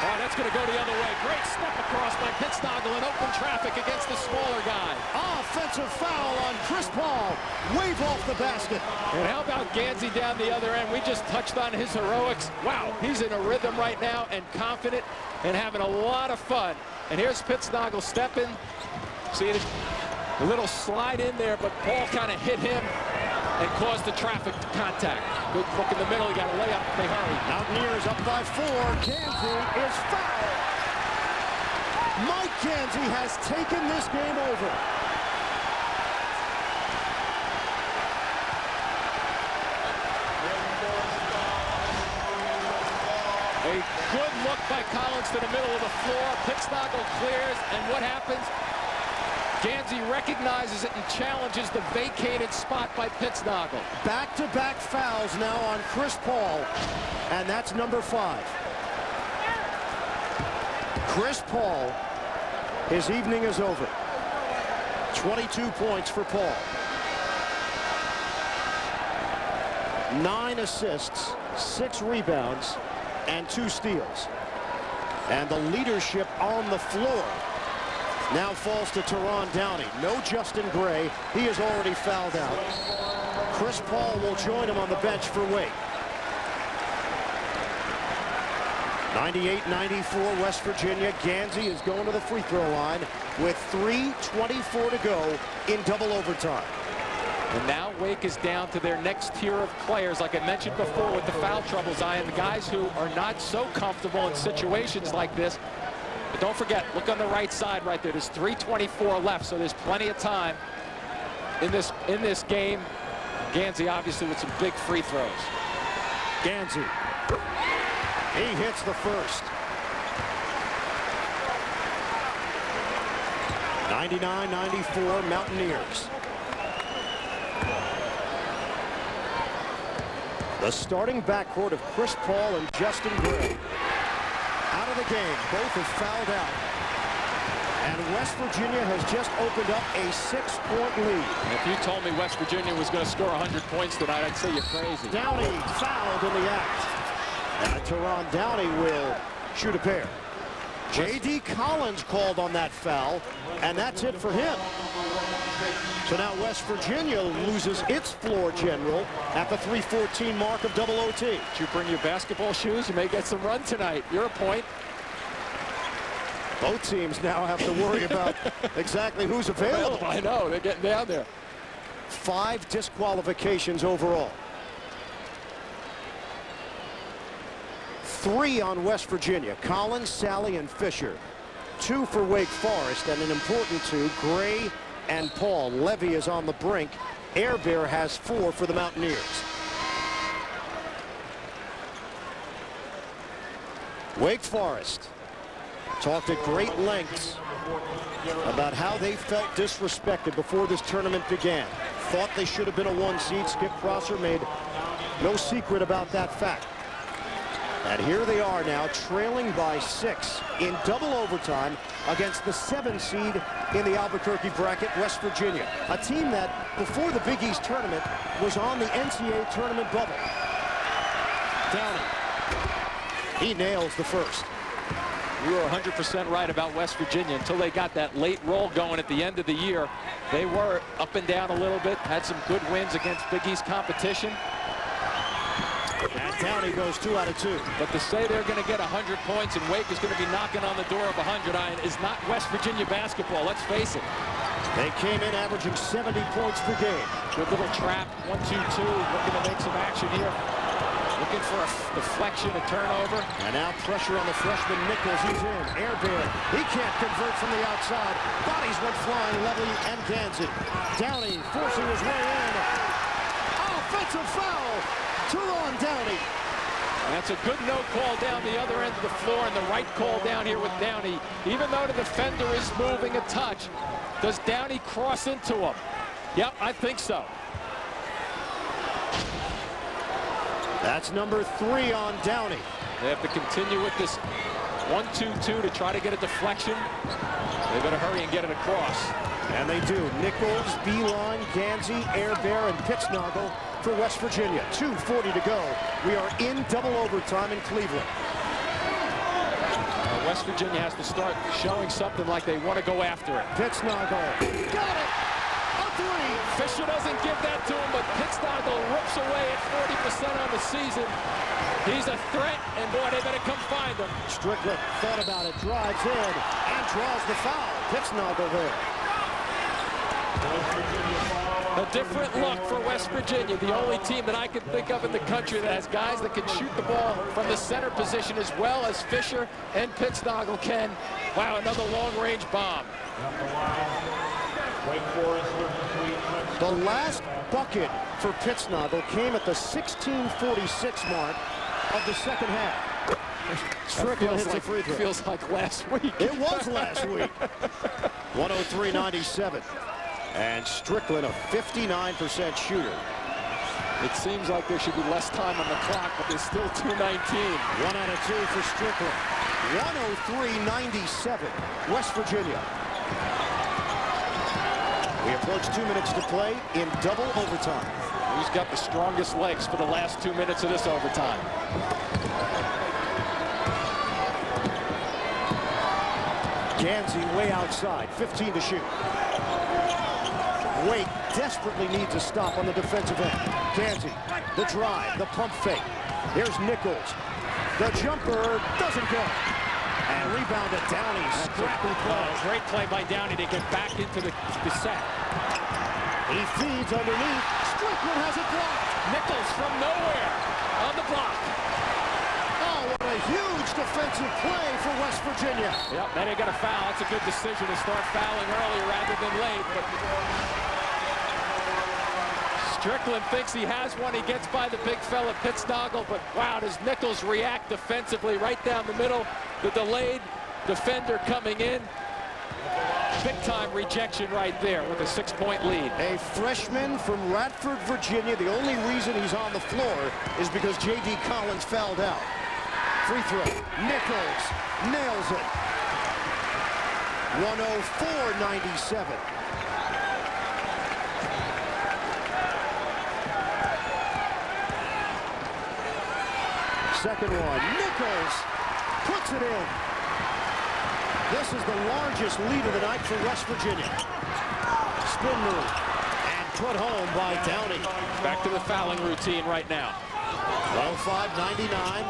Oh, that's going to go the other way. Great step across by Pittsnoggle Pistnagle in open traffic against the smaller guy. Offensive foul on Chris Paul. Wave off the basket. And how about Gansey down the other end? We just touched on his heroics. Wow, he's in a rhythm right now and confident and having a lot of fun. And here's Pistnagle stepping. See it? A little slide in there, but Paul kind of hit him and caused the traffic contact. Good look in the middle. He got a layup. They hurry. Mountaineers up by 4. Gansey is fouled. Mike Gansey has taken this game over. A good look by Collins to the middle of the floor. Pistnagle clears, and what happens? Gansey recognizes it and challenges the vacated spot by Pistnagle. Back-to-back fouls now on Chris Paul, and that's number 5. Chris Paul, his evening is over. 22 points for Paul. 9 assists, 6 rebounds, and 2 steals. And the leadership on the floor now falls to Teron Downey. No Justin Gray. He is already fouled out. Chris Paul will join him on the bench for Wake. 98-94 West Virginia. Gansey is going to the free throw line with 3:24 to go in double overtime. And now Wake is down to their next tier of players, like I mentioned before with the foul troubles, Ian, the guys who are not so comfortable in situations like this. But don't forget, look on the right side right there. There's 3:24 left, so there's plenty of time in this game. Gansey obviously with some big free throws. Gansey. He hits the first. 99-94 Mountaineers. The starting backcourt of Chris Paul and Justin Gray out of the game. Both have fouled out. And West Virginia has just opened up a 6-point lead. If you told me West Virginia was going to score 100 points tonight, I'd say you're crazy. Downey fouled in the act. And Teron Downey will shoot a pair. J.D. Collins called on that foul, and that's it for him. So now West Virginia loses its floor general at the 3:14 mark of double OT. Did you bring your basketball shoes? You may get some run tonight. You're a point. Both teams now have to worry about exactly who's available. I know, they're getting down there. 5 disqualifications overall. 3 on West Virginia. Collins, Sally, and Fisher. 2 for Wake Forest, and an important 2, Gray and Paul. Levy is on the brink. Air Bear has 4 for the Mountaineers. Wake Forest talked at great lengths about how they felt disrespected before this tournament began. Thought they should have been a 1 seed. Skip Prosser made no secret about that fact. And here they are now, trailing by 6 in double overtime against the 7 seed in the Albuquerque bracket, West Virginia. A team that, before the Big East tournament, was on the NCAA tournament bubble. Downey. He nails the first. You were 100% right about West Virginia until they got that late roll going at the end of the year. They were up and down a little bit, had some good wins against Big East competition. And Downey goes 2 out of 2. But to say they're going to get 100 points and Wake is going to be knocking on the door of 100 is not West Virginia basketball, let's face it. They came in averaging 70 points per game. Good little trap, 1-2-2, looking to make some action here. Looking for a deflection, a turnover. And now pressure on the freshman Nichols. He's in. Air Bear. He can't convert from the outside. Bodies went flying. Levy and Gansey. Downey forcing his way in. Offensive foul. Teron Downey. That's a good no call down the other end of the floor, and the right call down here with Downey. Even though the defender is moving a touch, does Downey cross into him? Yep, I think so. That's number 3 on Downey. They have to continue with this 1-2-2 to try to get a deflection. They better hurry and get it across. And they do. Nichols, Beeline, Gansey, Air Bear, and Pistnagle for West Virginia. 2:40 to go. We are in double overtime in Cleveland. West Virginia has to start showing something like they want to go after it. Pittsnagel. Got it. A three. Fisher doesn't give that to him, but Pittsnagel rips away at 40% on the season. He's a threat, and boy, they better come find him. Strickland thought about it, drives in, and draws the foul. Pittsnagel there. A different look for West Virginia, the only team that I can think of in the country that has guys that can shoot the ball from the center position as well as Fisher and Pittsnagel can. Wow, another long-range bomb. The last bucket for Pittsnagel came at the 16:46 mark of the second half. Strickland hits a free throw. Feels like last week. It was last week. 103-97. And Strickland, a 59% shooter. It seems like there should be less time on the clock, but there's still 2:19. 1 out of 2 for Strickland. 103-97, West Virginia. We approach 2 minutes to play in double overtime. Who's got the strongest legs for the last 2 minutes of this overtime? Gansey way outside, 15 to shoot. Wake desperately needs a stop on the defensive end. Gansey, the drive, the pump fake. Here's Nichols. The jumper doesn't go. And rebounded Downey. Scrappy play. Great play by Downey to get back into the set. He feeds underneath. Strickland has it blocked. Nichols from nowhere on the block. Oh, what a huge defensive play for West Virginia. Yep, then they got a foul. That's a good decision to start fouling early rather than late. But Strickland thinks he has one. He gets by the big fella Pittsnagel, but wow, does Nichols react defensively right down the middle. The delayed defender coming in. Big-time rejection right there with a 6-point lead. A freshman from Radford, Virginia. The only reason he's on the floor is because J.D. Collins fouled out. Free throw. Nichols nails it. 104-97. Second one. Nichols puts it in. This is the largest lead of the night for West Virginia. Spin move. And put home by Downey. Back to the fouling routine right now. 105-99.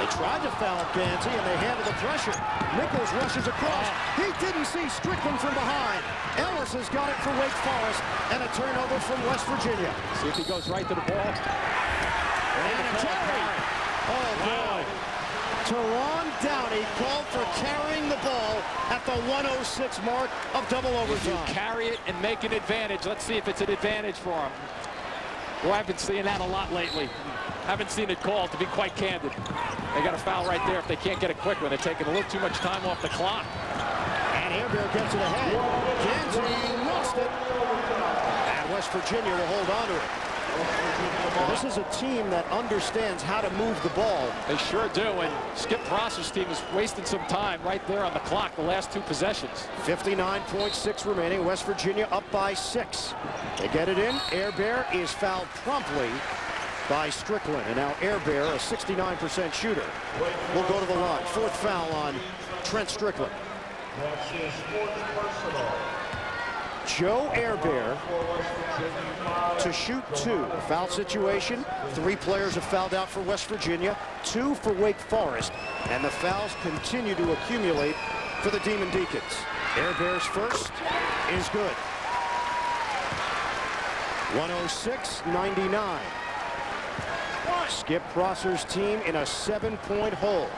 They tried to foul Gansey, and they handle the pressure. Nichols rushes across. He didn't see Strickland from behind. Ellis has got it for Wake Forest, and a turnover from West Virginia. See if he goes right to the ball. And a carry. Oh, boy. Teron Downey called for carrying the ball at the 106 mark of double overtime. You carry it and make an advantage. Let's see if it's an advantage for him. Well, I've been seeing that a lot lately. Haven't seen it called, to be quite candid. They got a foul right there if they can't get it quick when they're taking a little too much time off the clock. And Airbear gets it ahead. Gansey lost it. And West Virginia will hold on to it. This is a team that understands how to move the ball. They sure do, and Skip Prosser's team is wasting some time right there on the clock the last two possessions. 59.6 remaining. West Virginia up by 6. They get it in. Airbear is fouled promptly by Strickland, and now Airbear, a 69% shooter, will go to the line. Fourth foul on Trent Strickland. Joe Airbear to shoot 2. Foul situation. 3 players have fouled out for West Virginia, 2 for Wake Forest, and the fouls continue to accumulate for the Demon Deacons. Airbear's first is good. 106-99. Skip Prosser's team in a 7-point hole.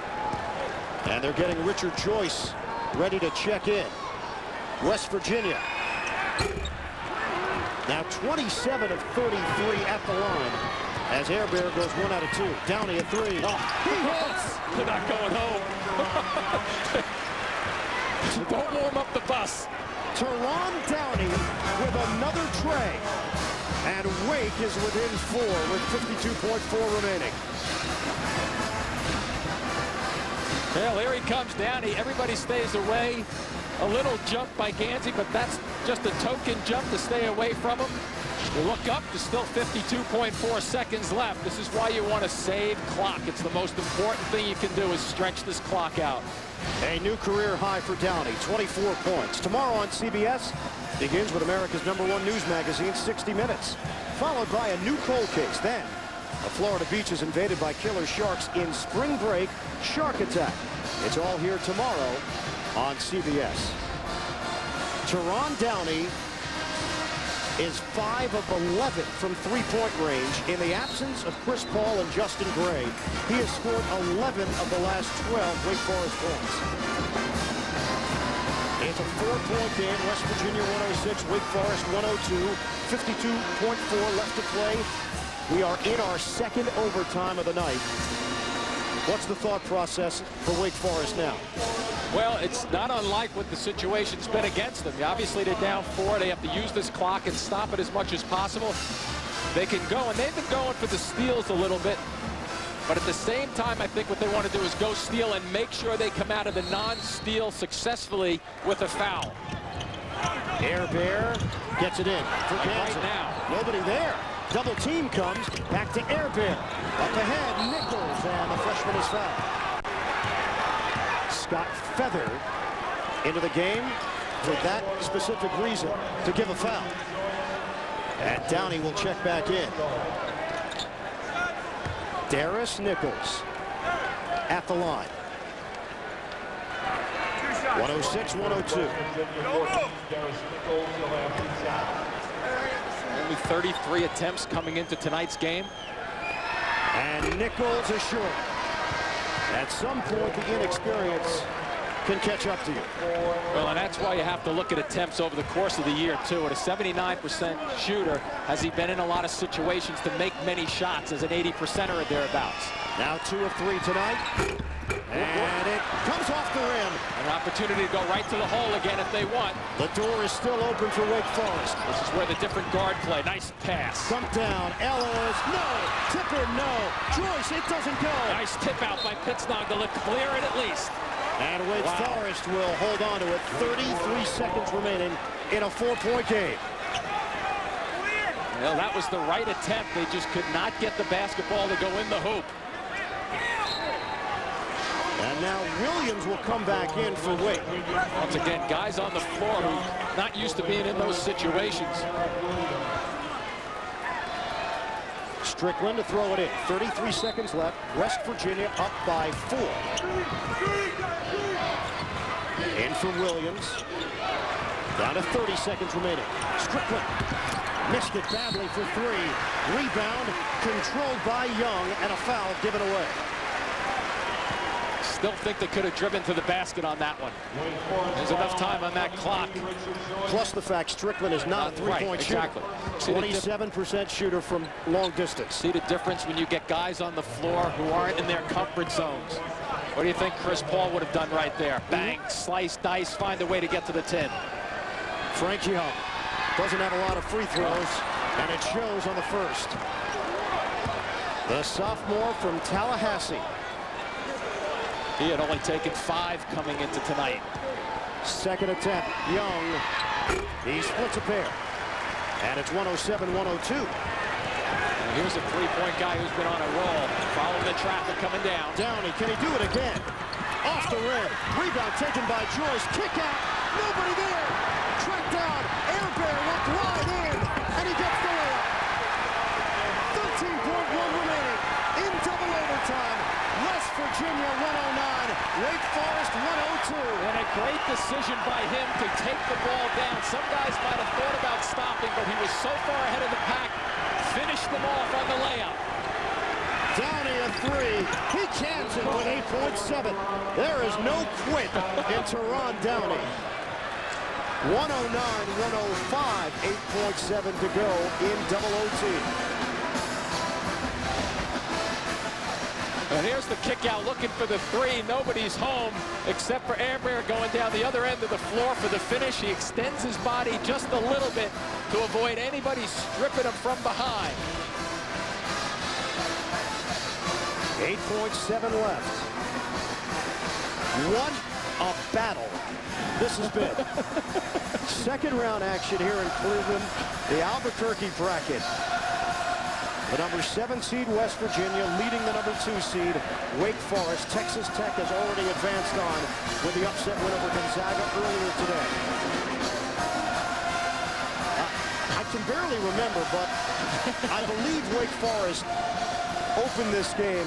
And they're getting Richard Joyce ready to check in. West Virginia. Now 27 of 33 at the line as Airbear goes 1 out of 2. Downey at 3. Oh, he hits. They're not going home. Don't warm up the bus. Teron Downey with another tray. And Wake is within 4 with 52.4 remaining. Well, here he comes, Downey. Everybody stays away. A little jump by Gansey, but that's just a token jump to stay away from him. You look up, there's still 52.4 seconds left. This is why you want to save clock. It's the most important thing you can do is stretch this clock out. A new career high for Downey, 24 points. Tomorrow on CBS begins with America's #1 news magazine, 60 Minutes, followed by a new cold case. Then, a Florida beach is invaded by killer sharks in spring break shark attack. It's all here tomorrow on CBS. Teron Downey is 5 of 11 from three-point range. In the absence of Chris Paul and Justin Gray, he has scored 11 of the last 12 Wake Forest points. It's a 4-point game. West Virginia 106, Wake Forest 102. 52.4 left to play. We are in our second overtime of the night. What's the thought process for Wake Forest now? Well, it's not unlike what the situation's been against them. Obviously, they're down 4. They have to use this clock and stop it as much as possible. They can go, and they've been going for the steals a little bit. But at the same time, I think what they want to do is go steal and make sure they come out of the non-steal successfully with a foul. Air Bear gets it in for Johnson. Right now. Nobody there. Double team comes. Back to Air Bear. Up ahead, Nichols, and the freshman is fouled. Scott Feather into the game for that specific reason, to give a foul. And Downey will check back in. Darius Nichols at the line. 106-102. Only 33 attempts coming into tonight's game. And Nichols is short. At some point, the inexperience can catch up to you. Well, and that's why you have to look at attempts over the course of the year, too. At a 79% shooter, has he been in a lot of situations to make many shots as an 80%er or thereabouts? Now 2 of 3 tonight. And it comes off the rim. An opportunity to go right to the hole again if they want. The door is still open for Wake Forest. This is where the different guard play. Nice pass. Dump down. Ellis. No. Tipper. No. Joyce. It doesn't go. Nice tip out by Pittsnoggle to clear it at least. And Wake Forest will hold on to it. 33 seconds remaining in a 4-point game. Well, that was the right attempt. They just could not get the basketball to go in the hoop. And now Williams will come back in for Wake. Once again, guys on the floor who are not used to being in those situations. Strickland to throw it in. 33 seconds left. West Virginia up by 4. In for Williams. Down to 30 seconds remaining. Strickland missed it badly for 3. Rebound controlled by Young, and a foul given away. Still think they could have driven to the basket on that one. There's enough time on that clock. Plus the fact Strickland is not a three-point shooter. 27% shooter from long distance. See the difference when you get guys on the floor who aren't in their comfort zones. What do you think Chris Paul would have done right there? Bang, slice, dice, find a way to get to the tin. Frank Young doesn't have a lot of free throws, and it shows on the first. The sophomore from Tallahassee. He had only taken 5 coming into tonight. Second attempt, Young. He splits a pair. And it's 107-102. Here's a three-point guy who's been on a roll. Following the traffic coming down. Downey, can he do it again? Off the rim. Rebound taken by Joyce. Kick out. Nobody there. Tracked down. Air Bear looked wide in. And he gets the layup. 13.1 remaining in double overtime. West Virginia 109, Wake Forest 102. And a great decision by him to take the ball down. Some guys might have thought about stopping, but he was so far ahead of the pack, finished them off on the layup. Downey a 3. He cans it with 8.7. There is no quit in Teron Downey. 109-105, 8.7 to go in double OT. And here's the kick out looking for the 3. Nobody's home except for Air Bear going down the other end of the floor for the finish. He extends his body just a little bit to avoid anybody stripping him from behind. 8.7 left. What a battle this has been. Second round action here in Cleveland. The Albuquerque bracket. The number 7 seed West Virginia leading the number 2 seed Wake Forest. Texas Tech has already advanced on with the upset win over Gonzaga earlier today. I can barely remember, but I believe Wake Forest opened this game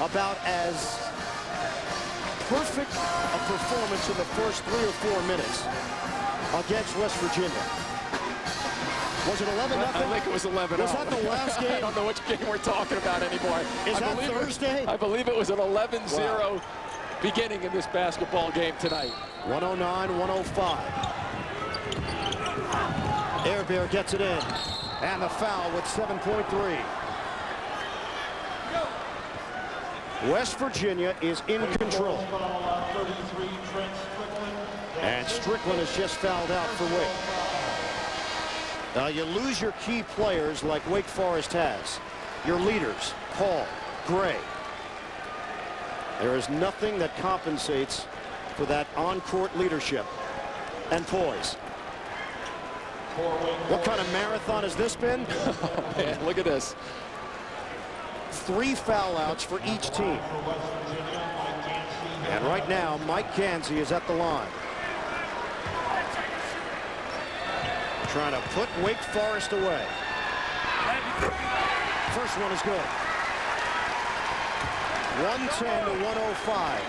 about as perfect a performance in the first 3 or 4 minutes against West Virginia. Was it 11-0? I think it was 11-0. Was that the last game? I don't know which game we're talking about anymore. Is that Thursday? I believe it was an 11-0 beginning in this basketball game tonight. 109-105. Air Bear gets it in. And the foul with 7.3. West Virginia is in control. And Strickland has just fouled out for Wake. You lose your key players like Wake Forest has. Your leaders, Paul, Gray. There is nothing that compensates for that on-court leadership and poise. What kind of marathon has this been? Oh, man, look at this. 3 foul outs for each team. And right now, Mike Gansey is at the line. Trying to put Wake Forest away. First one is good. 110-105.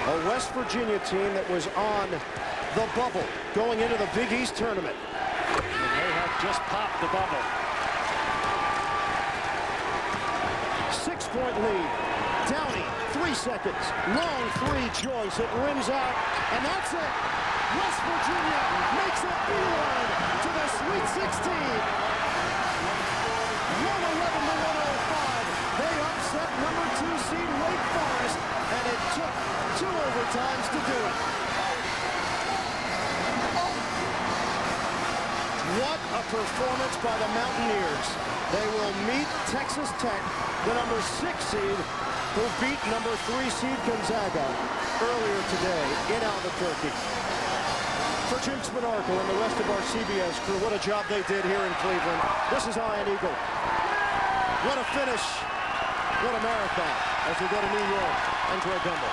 A West Virginia team that was on the bubble going into the Big East tournament. And they have just popped the bubble. 6-point lead. Downey, 3 seconds. Long 3, Joyce. It rims out, and that's it. West Virginia makes a beeline to the Sweet 16. 111-105. They upset number 2 seed Wake Forest, and it took 2 overtimes to do it. What a performance by the Mountaineers. They will meet Texas Tech, the number 6 seed, who beat number 3 seed Gonzaga earlier today in Albuquerque. For Jim Spanarkel and the rest of our CBS crew, what a job they did here in Cleveland. This is Ian Eagle. What a finish. What a marathon as we go to New York and Greg Gumbel.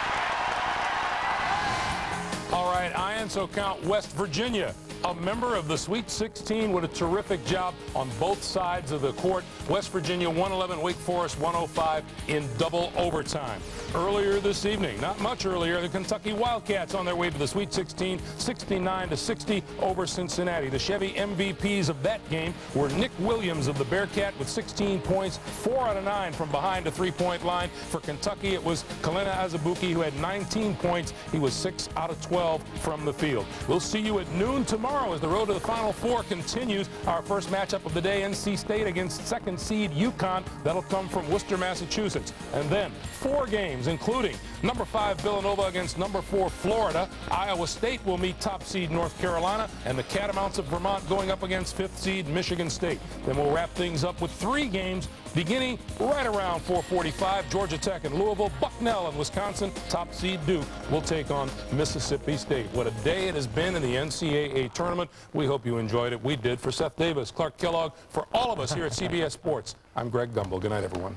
All right, Ian, so count West Virginia, a member of the Sweet 16. What a terrific job on both sides of the court. West Virginia 111, Wake Forest 105 in double overtime. Earlier this evening, not much earlier, the Kentucky Wildcats on their way to the Sweet 16, 69-60 over Cincinnati. The Chevy MVPs of that game were Nick Williams of the Bearcat with 16 points, 4 out of 9 from behind the 3-point line. For Kentucky, it was Kalena Azubuike who had 19 points. He was 6 out of 12 from the field. We'll see you at noon tomorrow as the road to the Final Four continues. Our first matchup of the day, NC State against 2nd seed UConn. That'll come from Worcester, Massachusetts. And then 4 games, including number 5 Villanova against number 4 Florida. Iowa State will meet top seed North Carolina, and the Catamounts of Vermont going up against 5th seed Michigan State. Then we'll wrap things up with 3 games beginning right around 4:45. Georgia Tech and Louisville, Bucknell and Wisconsin, top seed Duke will take on Mississippi State. What a day it has been in the NCAA tournament. We hope you enjoyed it. We did. For Seth Davis, Clark Kellogg, for all of us here at CBS Sports, I'm Greg Gumbel. Good night, everyone.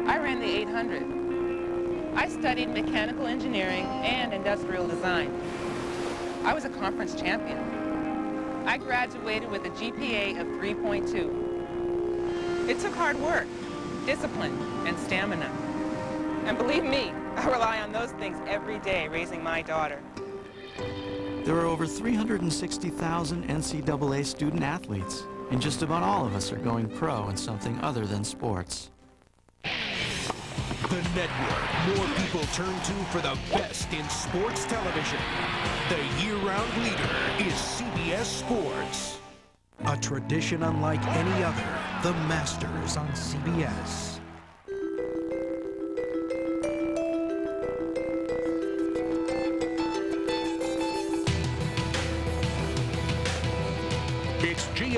I ran the 800. I studied mechanical engineering and industrial design. I was a conference champion. I graduated with a GPA of 3.2. It took hard work, discipline, and stamina. And believe me, I rely on those things every day raising my daughter. There are over 360,000 NCAA student athletes, and just about all of us are going pro in something other than sports. The network more people turn to for the best in sports television. The year-round leader is CBS Sports. A tradition unlike any other, the Masters on CBS.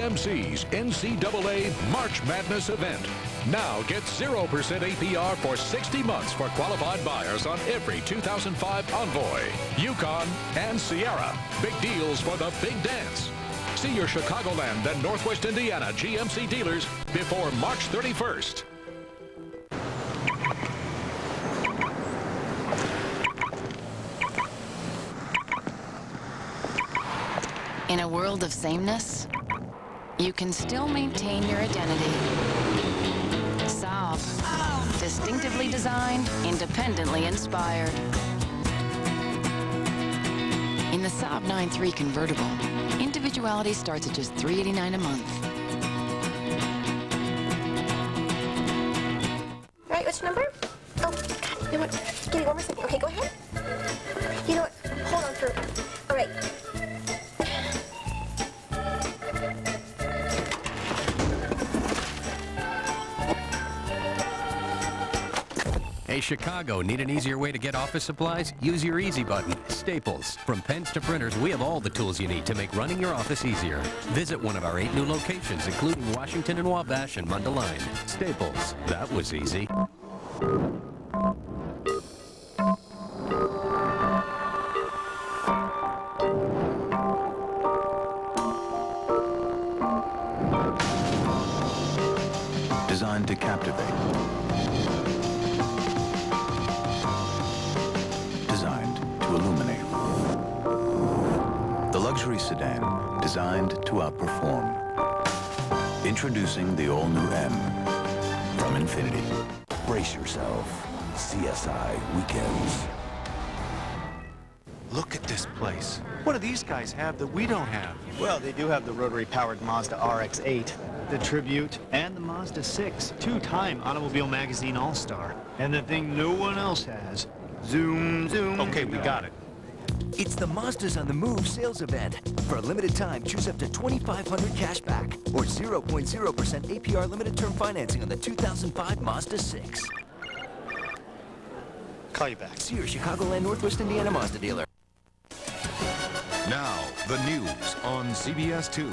GMC's NCAA March Madness event. Now get 0% APR for 60 months for qualified buyers on every 2005 Envoy, Yukon, and Sierra. Big deals for the big dance. See your Chicagoland and Northwest Indiana GMC dealers before March 31st. In a world of sameness, you can still maintain your identity. Saab. Distinctively designed, independently inspired. In the Saab 9.3 convertible, individuality starts at just $389 a month. All right, what's your number? Oh, God, you know what? Give me one more second. Okay, go ahead. You know what? Hold on for... All right. Hey, Chicago, need an easier way to get office supplies? Use your easy button, Staples. From pens to printers, we have all the tools you need to make running your office easier. Visit one of our 8 new locations, including Washington and Wabash and Mundelein. Staples. That was easy. Designed to captivate. Designed to illuminate. The luxury sedan designed to outperform. Introducing the all-new M from Infiniti. Brace yourself. CSI Weekends. Look at this place. What do these guys have that we don't have? Well, they do have the rotary-powered Mazda RX-8, the Tribute, and the Mazda 6, two-time Automobile Magazine All-Star. And the thing no one else has, zoom, zoom. Okay, we got it. It's the Mazdas on the Move sales event. For a limited time, choose up to $2,500 cash back or 0.0% APR limited term financing on the 2005 Mazda 6. Call you back. See your Chicagoland Northwest Indiana Mazda dealer. Now, the news on CBS 2.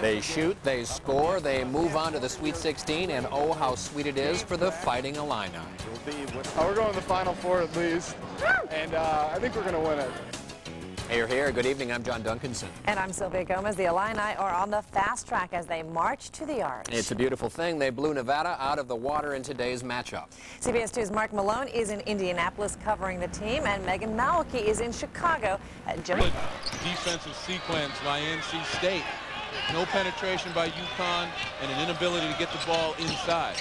They shoot, they score, they move on to the Sweet 16, and oh, how sweet it is for the Fighting Illini. We're going to the Final Four at least, and I think we're going to win it. Hey, you're here. Good evening. I'm John Duncanson. And I'm Sylvia Gomez. The Illini are on the fast track as they march to the Arch. It's a beautiful thing. They blew Nevada out of the water in today's matchup. CBS 2's Mark Malone is in Indianapolis covering the team, and Megan Malachy is in Chicago. Defensive sequence by NC State. No penetration by UConn and an inability to get the ball inside.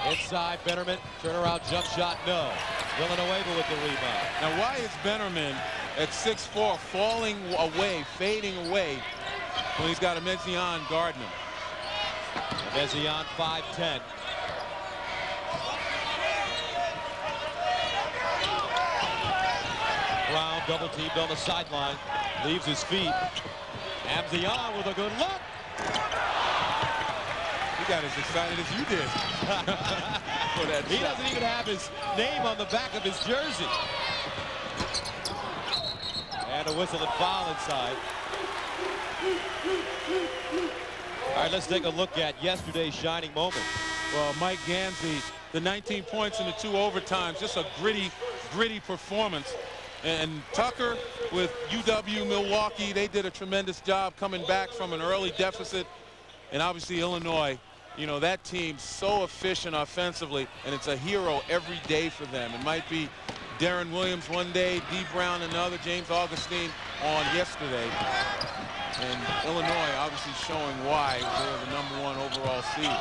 Inside, Bennerman, turnaround jump shot, no. Villanueva with the rebound. Now, why is Bennerman at 6'4" falling away, fading away, when he's got a Mezion guarding him? Mezion 5'10". Brown double teamed on the sideline, leaves his feet. Mezion with a good look. He got as excited as you did. For that he shot. doesn't even have his name on the back of his jersey. And a whistle and foul inside. All right, let's take a look at yesterday's shining moment. Well, Mike Gansey, the 19 points in the 2 overtimes, just a gritty performance. And Tucker with UW Milwaukee, they did a tremendous job coming back from an early deficit. And obviously Illinois, you know, that team's so efficient offensively, and it's a hero every day for them. It might be Darren Williams one day, D. Brown another, James Augustine on yesterday. And Illinois obviously showing why they're the #1 overall seed.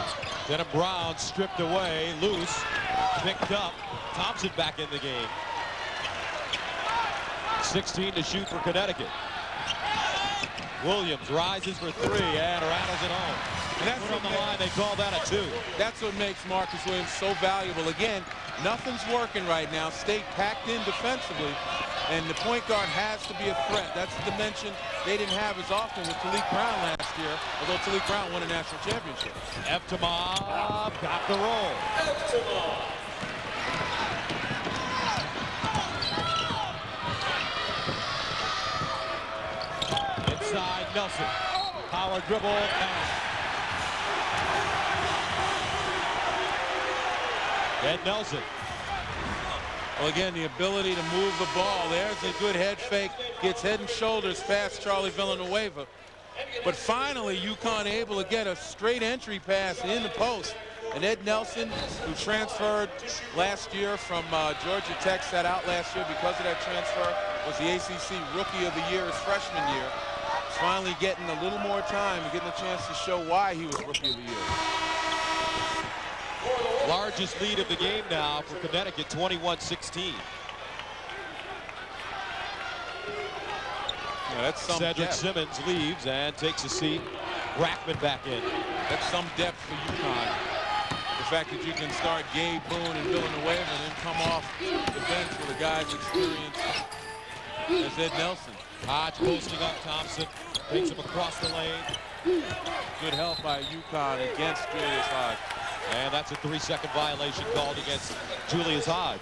Denham Brown stripped away, loose, picked up. Thompson back in the game. 16 to shoot for Connecticut. Williams rises for 3 and rattles it home. And that's on the line, they call that a 2. That's what makes Marcus Williams so valuable. Again, nothing's working right now. State packed in defensively, and the point guard has to be a threat. That's a dimension they didn't have as often with Talik Brown last year, although Talik Brown won a national championship. Eftimov got the roll. Nelson. Power dribble. Ed Nelson. Well, again, the ability to move the ball. There's a good head fake. Gets head and shoulders past Charlie Villanueva. But finally, UConn able to get a straight entry pass in the post. And Ed Nelson, who transferred last year from Georgia Tech, sat out last year because of that transfer, was the ACC Rookie of the Year his freshman year. He's finally getting a little more time and getting a chance to show why he was Rookie of the Year. Largest lead of the game now for Connecticut, 21-16. Yeah, that's some Cedric depth. Simmons leaves and takes a seat. Brackman back in. That's some depth for UConn. The fact that you can start Gabe Boone and Villanueva and then come off the bench with a guy's experience as Ed Nelson. Hodge posting up Thompson. Takes him across the lane. Good help by UConn against Julius Hodge. And that's a 3-second violation called against Julius Hodge.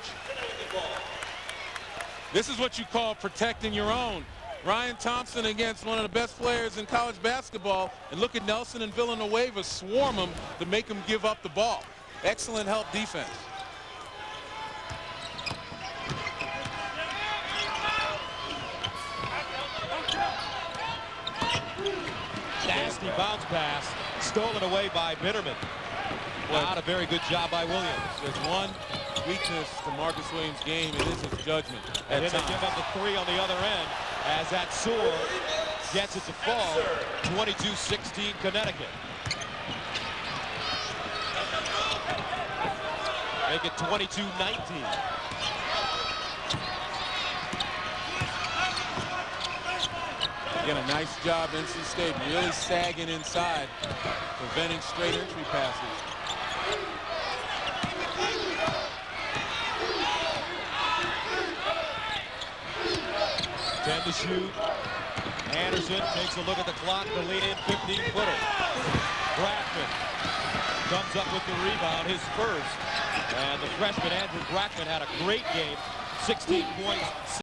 This is what you call protecting your own. Ryan Thompson against one of the best players in college basketball. And look at Nelson and Villanueva swarm him to make him give up the ball. Excellent help defense. Nasty bounce pass. Stolen away by Bitterman. Not a very good job by Williams. There's one weakness to Marcus Williams' game. It is his judgment. And then they give up the 3 on the other end as that Soar gets it to fall. 22-16 Connecticut. Make it 22-19. Again, a nice job, NC State, really sagging inside, preventing straight entry passes. 10 to shoot. Anderson takes a look at the clock to lean in 15-footer. Brackman comes up with the rebound, his first. And the freshman Andrew Brackman had a great game, 16 points.